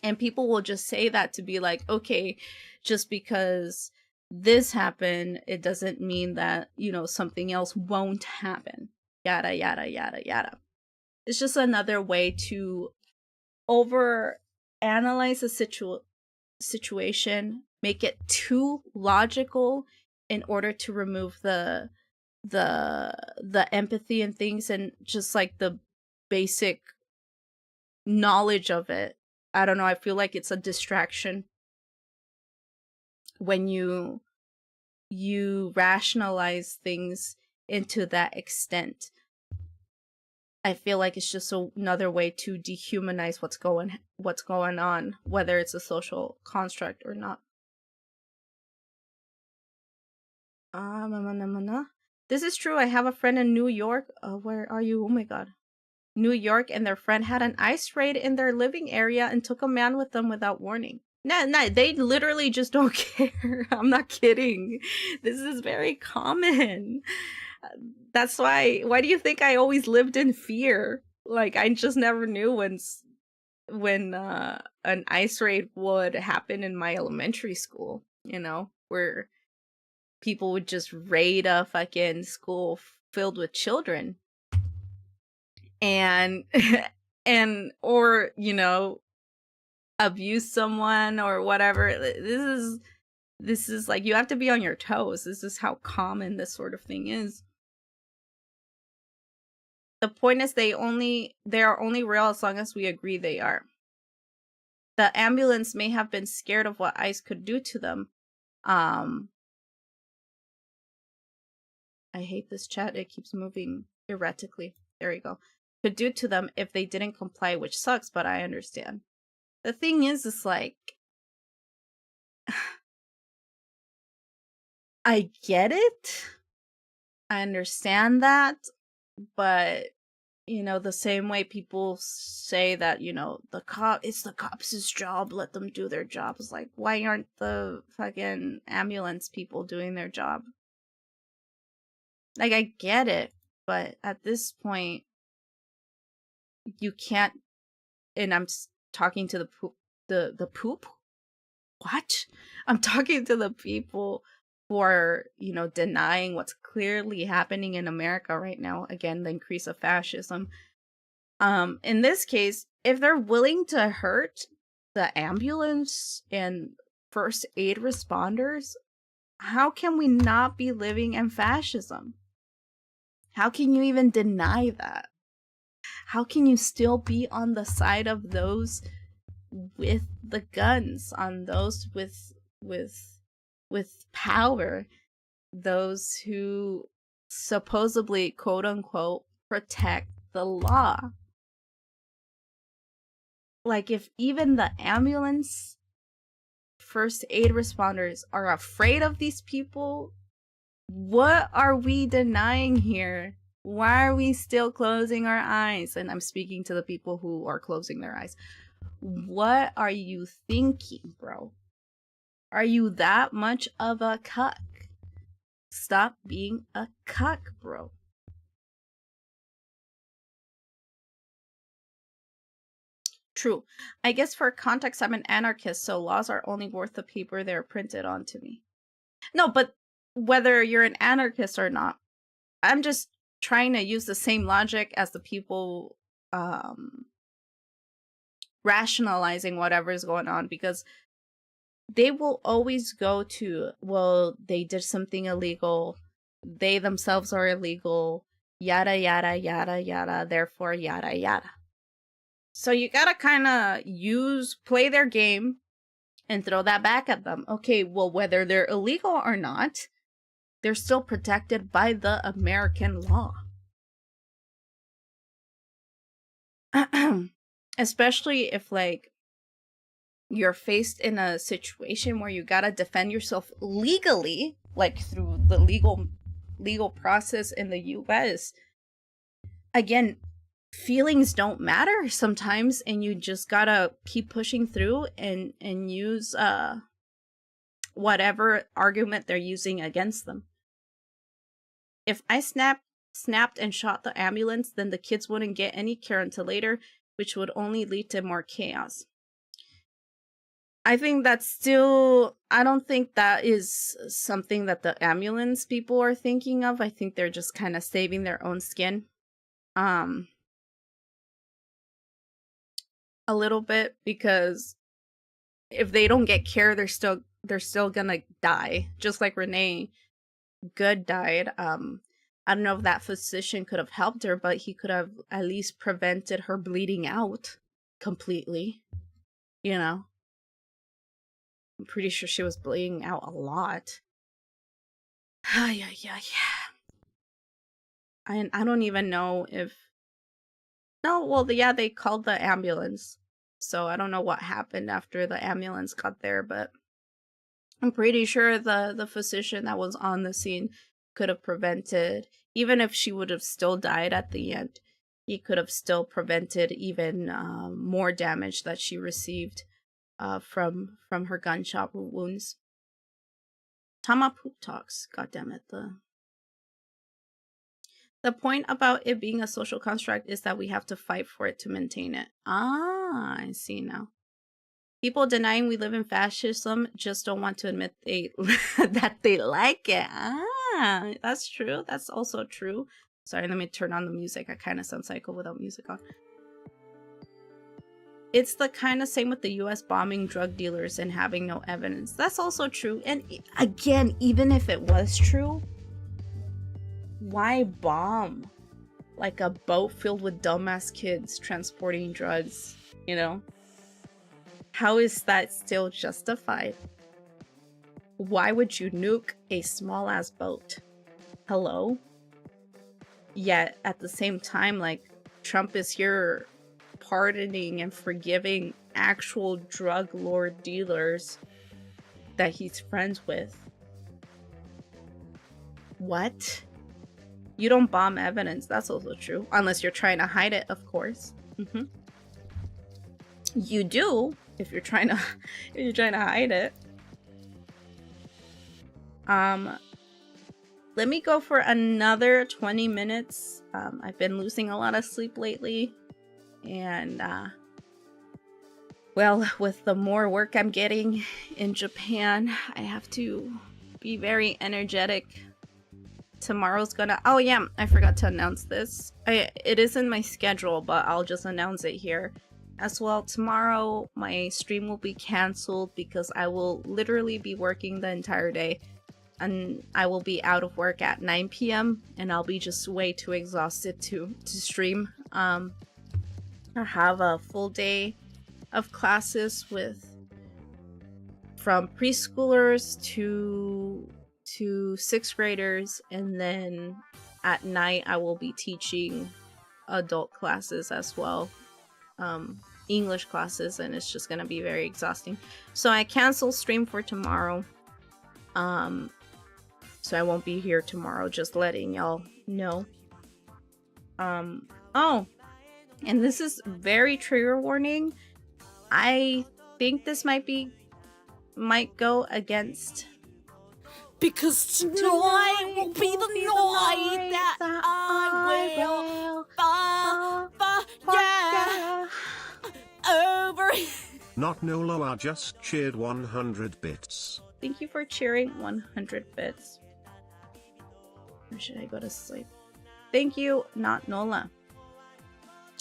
S1: And people will just say that to be like, okay, just because this happened, it doesn't mean that, something else won't happen. Yada, yada, yada, yada. It's just another way to over-analyze a situation, make it too logical in order to remove the empathy and things, and just like the basic knowledge of it. I don't know, I feel like it's a distraction when you rationalize things into that extent. I feel like it's just another way to dehumanize what's going on, whether it's a social construct or not. This is true. I have a friend in New York. Where are you? Oh my god. New York, and their friend had an ICE raid in their living area and took a man with them without warning. No, they literally just don't care. I'm not kidding. This is very common. That's why do you think I always lived in fear? Like, I just never knew when an ICE raid would happen in my elementary school, you know, where people would just raid a fucking school filled with children. And and or, you know, abuse someone or whatever. This is like, you have to be on your toes. This is how common this sort of thing is. The point is they are only real as long as we agree they are. The ambulance may have been scared of what ICE could do to them. I hate this chat. It keeps moving erratically. There we go. Could do to them if they didn't comply, which sucks, but I understand. The thing is, it's like, I get it. I understand that. But, you know, the same way people say that, you know, it's the cops' job, let them do their job. It's like, why aren't the fucking ambulance people doing their job? Like, I get it, but at this point, you can't, and I'm talking to the poop? What? I'm talking to the people who are, you know, denying what's clearly happening in America right now. Again, the increase of fascism. In this case, if they're willing to hurt the ambulance and first aid responders, how can we not be living in fascism? How can you even deny that? How can you still be on the side of those with the guns, on those with power, those who supposedly, quote unquote, protect the law? Like, if even the ambulance first aid responders are afraid of these people, what are we denying here? Why are we still closing our eyes? And I'm speaking to the people who are closing their eyes. What are you thinking, bro? Are you that much of a cuck? Stop being a cuck, bro. True. I guess for context, I'm an anarchist, so laws are only worth the paper they're printed onto me. No, but whether you're an anarchist or not, I'm just trying to use the same logic as the people rationalizing whatever is going on, because they will always go to, well, they did something illegal, they themselves are illegal, yada yada yada yada, therefore yada yada. So you gotta kind of play their game and throw that back at them. Okay, well, whether they're illegal or not, they're still protected by the American law. Especially if, like, you're faced in a situation where you gotta defend yourself legally, like through the legal process in the US. Again, feelings don't matter sometimes, and you just gotta keep pushing through and use whatever argument they're using against them. If I snapped and shot the ambulance, then the kids wouldn't get any care until later, which would only lead to more chaos. I think that's still, I don't think that is something that the ambulance people are thinking of. I think they're just kind of saving their own skin. A little bit, because if they don't get care, they're still gonna die. Just like Renee Good died. I don't know if that physician could have helped her, but he could have at least prevented her bleeding out completely. You know? I'm pretty sure she was bleeding out a lot. Yeah. I don't even know if... No, well, yeah, they called the ambulance. So I don't know what happened after the ambulance got there, but I'm pretty sure the physician that was on the scene could have prevented, even if she would have still died at the end, he could have still prevented even more damage that she received from her gunshot wounds. TamaTalks, goddammit, The point about it being a social construct is that we have to fight for it to maintain it. Ah, I see now. People denying we live in fascism just don't want to admit that they like it. Ah, that's true. That's also true. Sorry, let me turn on the music. I kind of sound psycho without music on. It's the kind of same with the US bombing drug dealers and having no evidence. That's also true. And again, even if it was true, why bomb like a boat filled with dumbass kids transporting drugs, you know? How is that still justified? Why would you nuke a small ass boat? Hello? Yet at the same time, like, Trump is here pardoning and forgiving actual drug lord dealers that he's friends with. What? You don't bomb evidence. That's also true. Unless you're trying to hide it, of course. You do if you're trying to hide it. Let me go for another 20 minutes. I've been losing a lot of sleep lately. And well, with the more work I'm getting in Japan, I have to be very energetic. Tomorrow's gonna... Oh yeah, I forgot to announce this. It is in my schedule, but I'll just announce it here. As well, tomorrow my stream will be cancelled because I will literally be working the entire day. And I will be out of work at 9 p.m. and I'll be just way too exhausted to stream. I have a full day of classes from preschoolers to 6th graders, and then at night I will be teaching adult classes as well, English classes, and it's just gonna be very exhausting. So I canceled stream for tomorrow, so I won't be here tomorrow, just letting y'all know. Oh, and this is very trigger warning. I think this might go against...
S8: Because tonight will be the night that I will over.
S10: Not Nola, I just cheered 100 bits.
S1: Thank you for cheering 100 bits. Or should I go to sleep? Thank you, not Nola.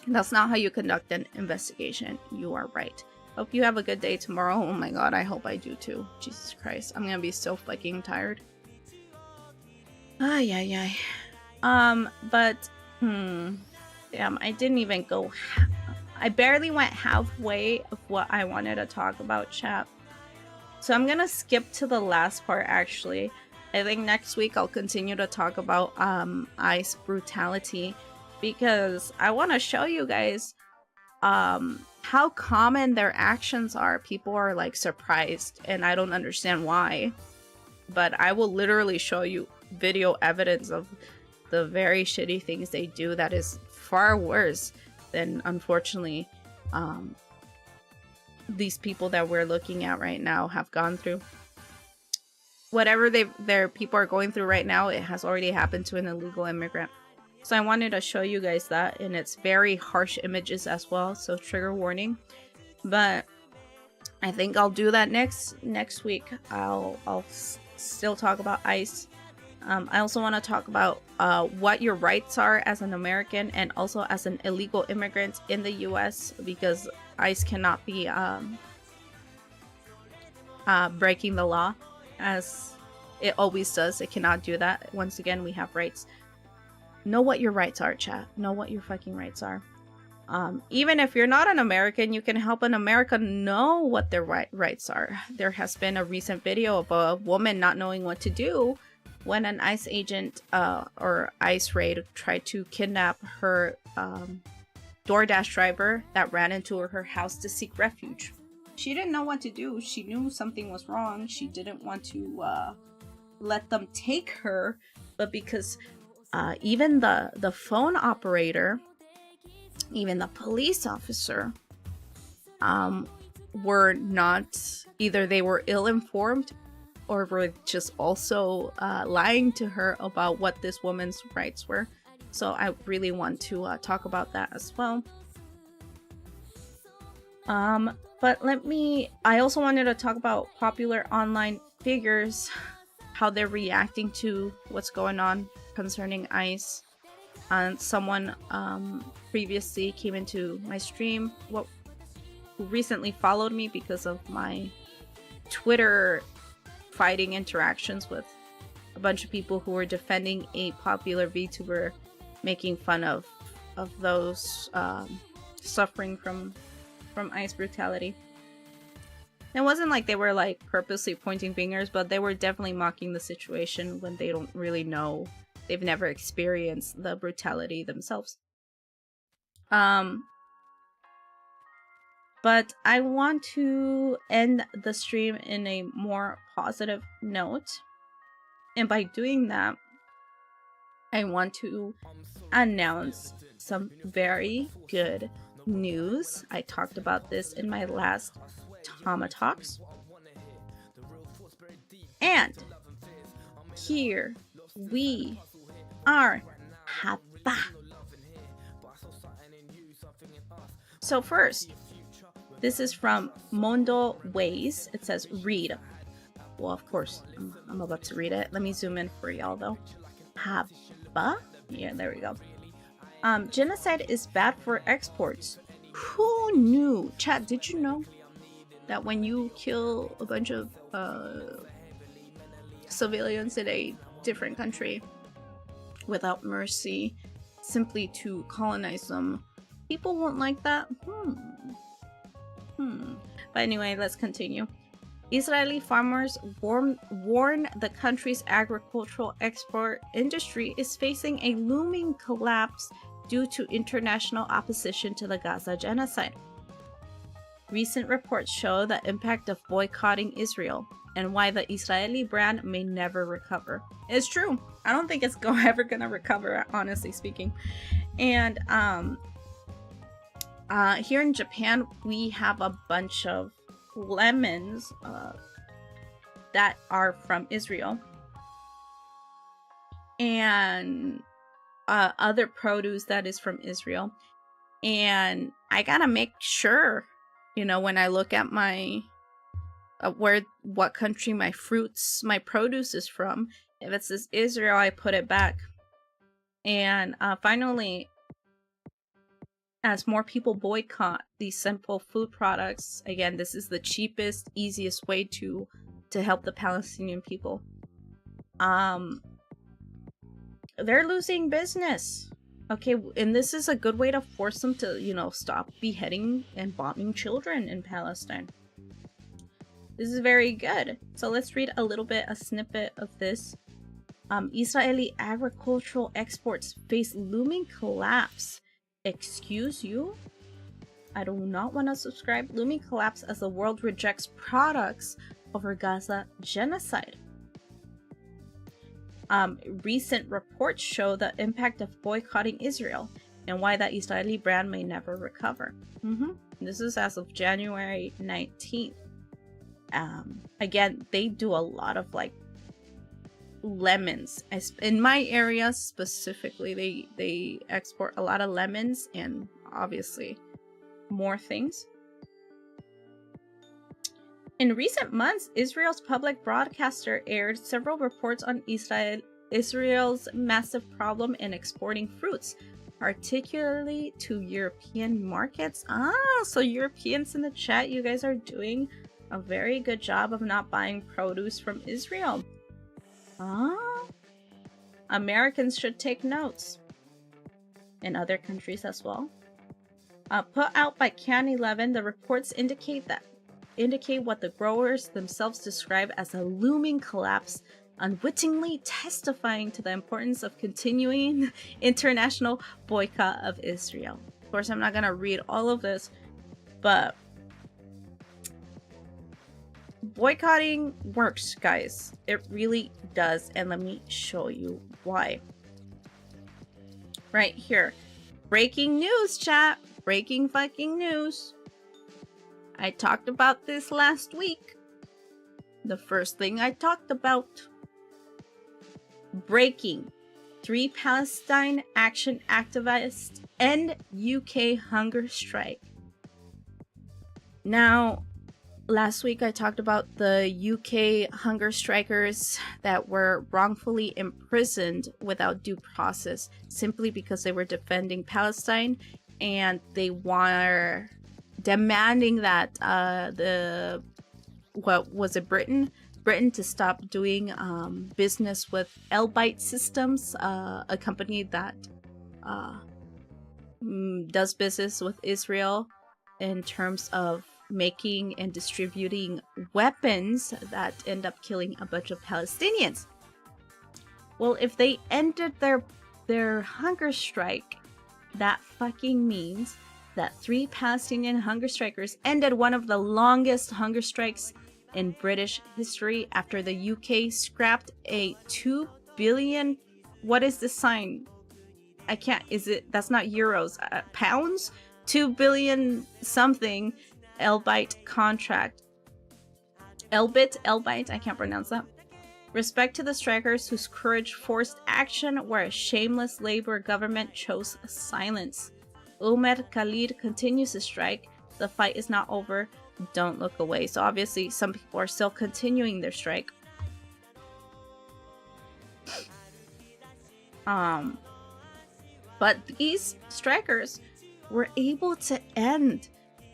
S1: That's not how you conduct an investigation. You are right. Hope you have a good day tomorrow. Oh my god, I hope I do too. Jesus Christ. I'm gonna be so fucking tired. Ay, ay, ay. Damn, I didn't even go... I barely went halfway of what I wanted to talk about, chat. So I'm gonna skip to the last part, actually. I think next week I'll continue to talk about ICE brutality, because I want to show you guys how common their actions are. People are like surprised, and I don't understand why. But I will literally show you video evidence of the very shitty things they do that is far worse than, unfortunately, these people that we're looking at right now have gone through. Whatever their people are going through right now, it has already happened to an illegal immigrant. So I wanted to show you guys that, and it's very harsh images as well, so trigger warning. But I think I'll do that next week. I'll still talk about ICE. I also want to talk about what your rights are as an American and also as an illegal immigrant in the US, because ICE cannot be breaking the law as it always does. It cannot do that. Once again, we have rights. Know what your rights are, chat. Know what your fucking rights are. Even if you're not an American, you can help an American know what their rights are. There has been a recent video of a woman not knowing what to do when an ICE agent or ICE raid tried to kidnap her DoorDash driver that ran into her house to seek refuge. She didn't know what to do. She knew something was wrong. She didn't want to let them take her, but because even the phone operator, even the police officer, were not, either they were ill-informed or were just also lying to her about what this woman's rights were. So I really want to talk about that as well. But I also wanted to talk about popular online figures, how they're reacting to what's going on concerning ICE. Someone previously came into my stream, who recently followed me because of my Twitter fighting interactions with a bunch of people who were defending a popular VTuber, making fun of those suffering from ICE brutality. It wasn't like they were like purposely pointing fingers, but they were definitely mocking the situation when they don't really know. They've never experienced the brutality themselves. But I want to end the stream in a more positive note. And by doing that, I want to announce some very good news. I talked about this in my last TamaTalks. And here we are. So first, this is from Mondo Ways. It says read. Well, of course, I'm about to read it. Let me zoom in for y'all though. Haba? Yeah, there we go. Genocide is bad for exports. Who knew? Chat, did you know that when you kill a bunch of civilians in a different country without mercy, simply to colonize them, people won't like that? But anyway, let's continue. Israeli farmers warn the country's agricultural export industry is facing a looming collapse due to international opposition to the Gaza genocide. Recent reports show the impact of boycotting Israel and why the Israeli brand may never recover. It's true. I don't think it's ever gonna recover, honestly speaking. And here in Japan, we have a bunch of lemons that are from Israel, and other produce that is from Israel. And I gotta make sure, you know, when I look at my what country my produce is from, if it says Israel, I put it back. And finally, as more people boycott these simple food products, again, this is the cheapest, easiest way to help the Palestinian people. They're losing business. Okay, and this is a good way to force them to, you know, stop beheading and bombing children in Palestine. This is very good. So let's read a snippet of this. Israeli agricultural exports face looming collapse. Excuse you? I do not want to subscribe. Looming collapse as the world rejects products over Gaza genocide. Recent reports show the impact of boycotting Israel and why that Israeli brand may never recover. This is as of January 19th. Again, they do a lot of like lemons. In my area specifically, they export a lot of lemons and obviously more things. In recent months, Israel's public broadcaster aired several reports on Israel's massive problem in exporting fruits, particularly to European markets. So Europeans in the chat, you guys are doing a very good job of not buying produce from Israel. Americans should take notes. In other countries as well. Put out by Can 11, the reports indicate what the growers themselves describe as a looming collapse, unwittingly testifying to the importance of continuing international boycott of Israel. Of course, I'm not gonna read all of this, but boycotting works, guys. It really does, and let me show you why. Right here. Breaking news, chat. Breaking fucking news. I talked about this last week. The first thing I talked about. Breaking. 3 Palestine Action activists end UK hunger strike. Now, last week I talked about the UK hunger strikers that were wrongfully imprisoned without due process simply because they were defending Palestine, and they were demanding that Britain to stop doing business with Elbite Systems, a company that does business with Israel in terms of making and distributing weapons that end up killing a bunch of Palestinians. Well, if they ended their hunger strike, that fucking means that 3 Palestinian hunger strikers ended one of the longest hunger strikes in British history after the UK scrapped a 2 billion, what is the sign? I can't, that's not euros, pounds? 2 billion something Elbite contract. Elbite, I can't pronounce that. Respect to the strikers whose courage forced action where a shameless Labour government chose silence. Umar Khalid continues to strike. The fight is not over. Don't look away. So obviously some people are still continuing their strike. But these strikers were able to end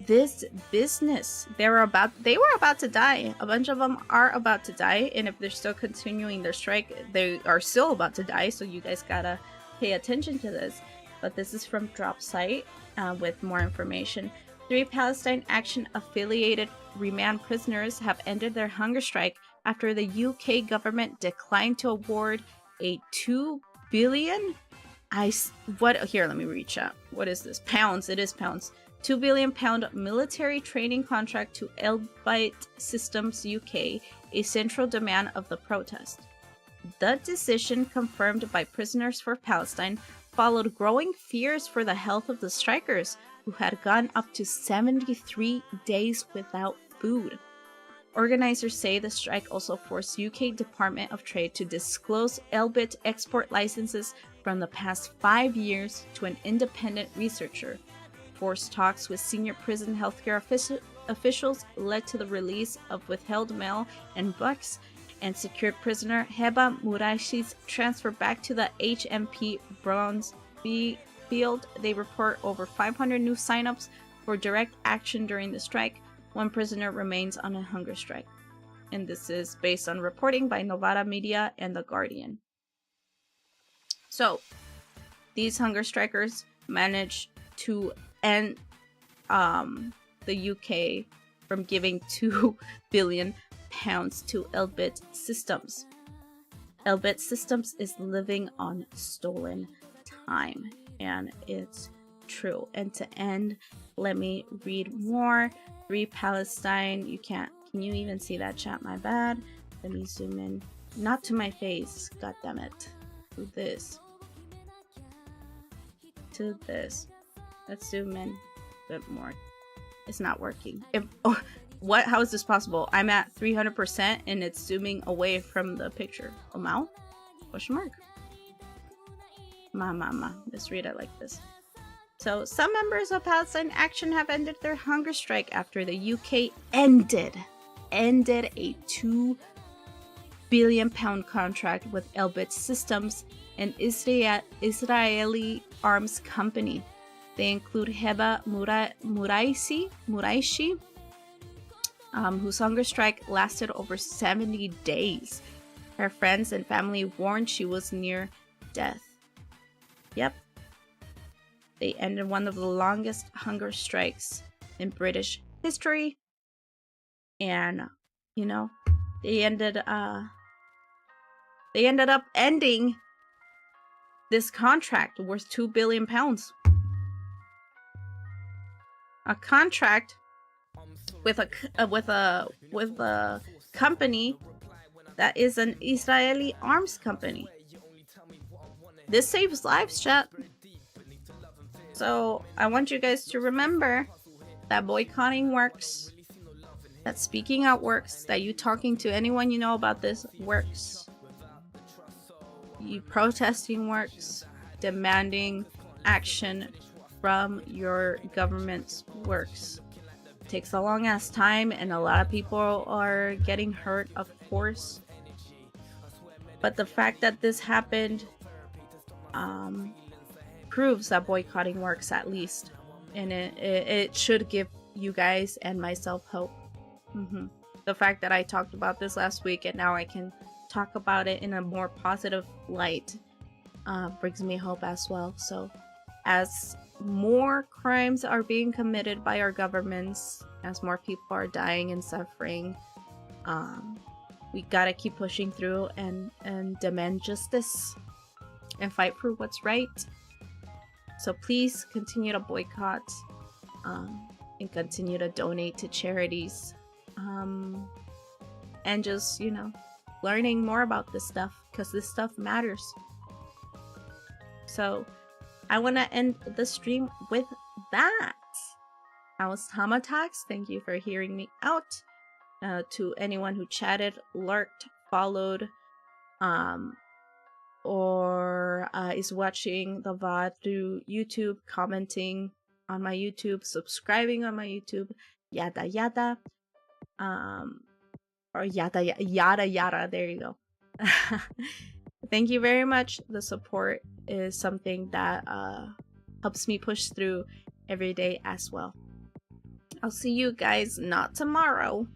S1: this business. They were about to die. A bunch of them are about to die, and if they're still continuing their strike, they are still about to die. So you guys gotta pay attention to this. But this is from Drop Site with more information. 3 Palestine Action affiliated remand prisoners have ended their hunger strike after the UK government declined to award a 2 billion. Here, let me reach out. What is this? Pounds. It is pounds. 2 billion pound military training contract to Elbite Systems UK, a central demand of the protest. The decision, confirmed by Prisoners for Palestine, followed growing fears for the health of the strikers, who had gone up to 73 days without food. Organizers say the strike also forced UK Department of Trade to disclose Elbit export licenses from the past 5 years to an independent researcher. Forced talks with senior prison healthcare officials led to the release of withheld mail and books, and secured prisoner Heba Muraishi's transfer back to the HMP Bronze Field. They report over 500 new signups for direct action during the strike. One prisoner remains on a hunger strike. And this is based on reporting by Novara Media and The Guardian. So, these hunger strikers managed to end the UK from giving 2 billion pounds to Elbit Systems. Elbit Systems is living on stolen time, and it's true. And to end, let me read more. 3 Palestine. Can you even see that, chat? My bad. Let me zoom in. Not to my face. God damn it. To this. To this. Let's zoom in a bit more. It's not working. What? How is this possible? I'm at 300% and it's zooming away from the picture. Omao? Question mark. Let's read it like this. So, some members of Palestine Action have ended their hunger strike after the UK ended a 2 billion pound contract with Elbit Systems, an Israeli arms company. They include Heba Muraishi, whose hunger strike lasted over 70 days. Her friends and family warned she was near death. Yep. They ended one of the longest hunger strikes in British history. And, you know, they ended up ending this contract worth 2 billion pounds. A contract with a company that is an Israeli arms company. This saves lives, chat. So I want you guys to remember that boycotting works, that speaking out works, that you talking to anyone you know about this works. protesting works, demanding action from your government's works. It takes a long ass time, and a lot of people are getting hurt, of course. But the fact that this happened proves that boycotting works, at least, and it should give you guys and myself hope. The fact that I talked about this last week and now I can talk about it in a more positive light brings me hope as well. So as more crimes are being committed by our governments, as more people are dying and suffering, we gotta keep pushing through and demand justice and fight for what's right. So please continue to boycott and continue to donate to charities, and just, you know, learning more about this stuff, because this stuff matters. So I want to end the stream with that. I was TamaTalks. Thank you for hearing me out. To anyone who chatted, lurked, followed, or is watching the VOD through YouTube, commenting on my YouTube, subscribing on my YouTube, yada yada, or yada yada yada. There you go. Thank you very much. The support is something that helps me push through every day as well. I'll see you guys not tomorrow,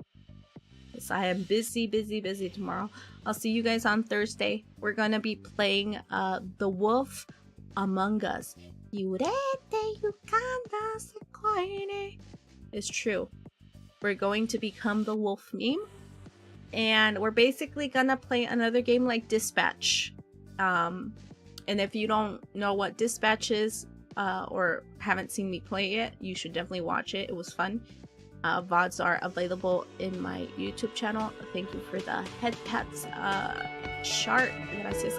S1: because I am busy tomorrow. I'll see you guys on Thursday. We're gonna be playing The Wolf Among Us. It's true. We're going to become the wolf meme, and we're basically gonna play another game like Dispatch. And if you don't know what Dispatch is, or haven't seen me play it, you should definitely watch it. It was fun. VODs are available in my YouTube channel. Thank you for the head pats, Shart. Gracias.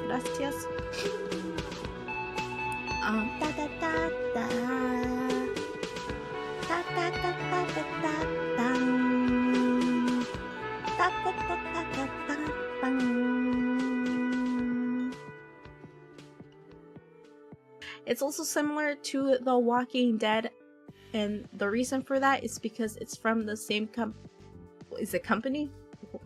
S1: It's also similar to The Walking Dead, and the reason for that is because it's from the same company?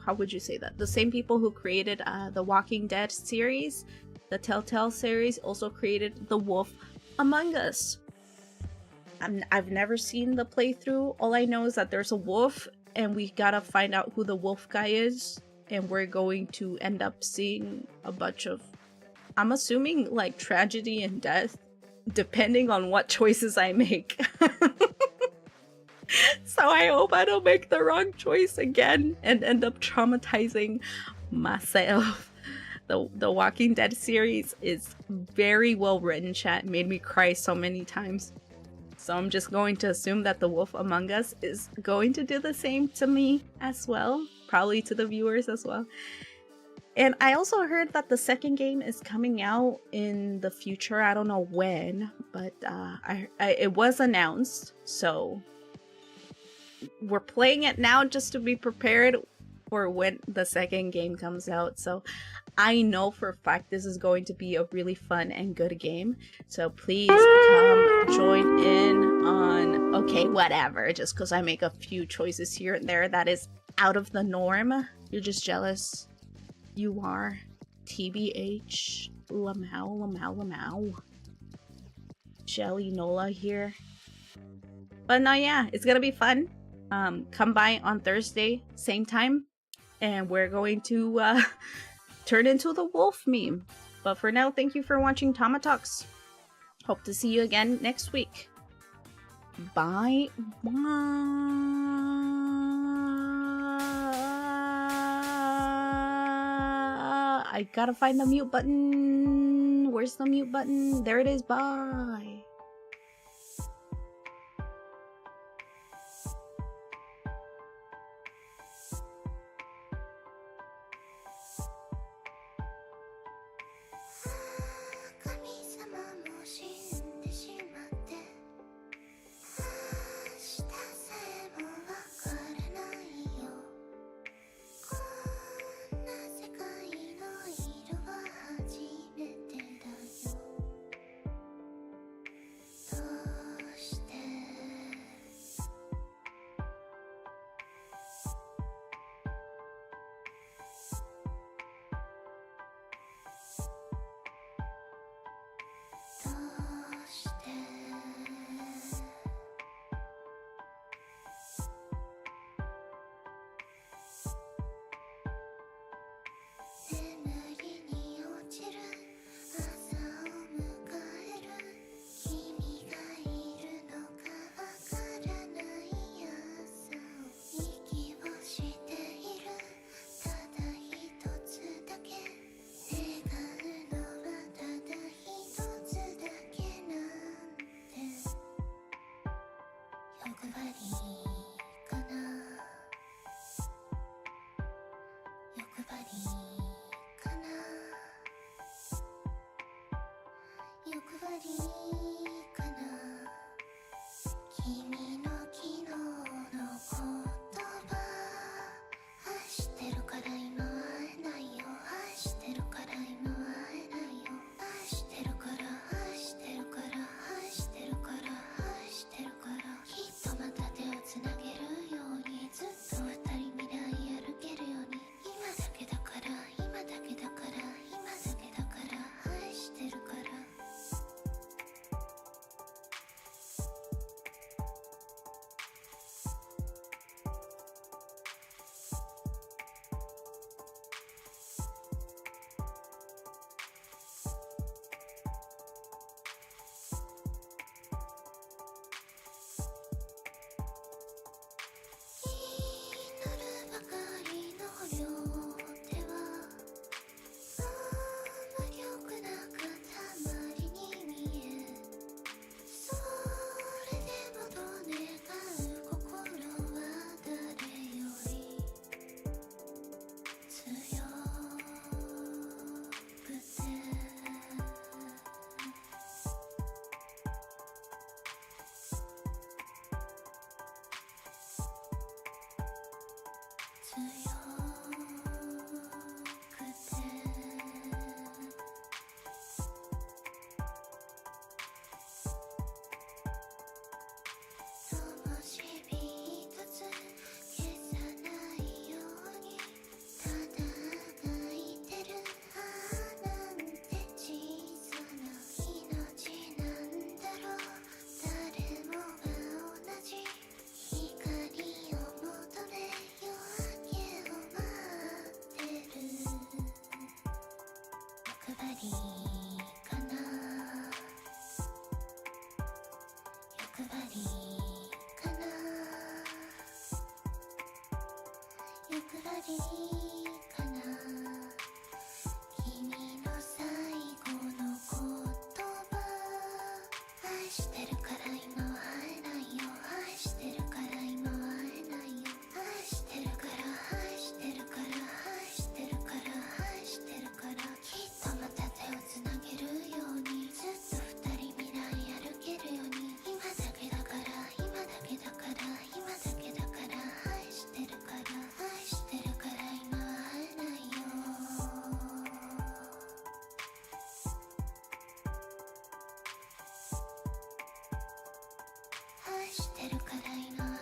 S1: How would you say that? The same people who created the Walking Dead series, the Telltale series, also created The Wolf Among Us. I've never seen the playthrough. All I know is that there's a wolf, and we gotta find out who the wolf guy is, and we're going to end up seeing a bunch of, I'm assuming, like, tragedy and death, depending on what choices I make. So I hope I don't make the wrong choice again and end up traumatizing myself. The Walking Dead series is very well written, chat. It made me cry so many times. So I'm just going to assume that The Wolf Among Us is going to do the same to me as well. Probably to the viewers as well. And I also heard that the second game is coming out in the future. I don't know when, but it was announced. So we're playing it now just to be prepared for when the second game comes out. So I know for a fact this is going to be a really fun and good game. So please come join in on, okay, whatever. Just because I make a few choices here and there that is out of the norm. You're just jealous. You are. TBH. Lamau. Shelly Nola here. But no, yeah, it's gonna be fun. Come by on Thursday, same time, and we're going to turn into the wolf meme. But for now, thank you for watching TamaTalks. Hope to see you again next week. Bye. I gotta find the mute button. Where's the mute button? There it is. Bye.
S11: 愛してるから今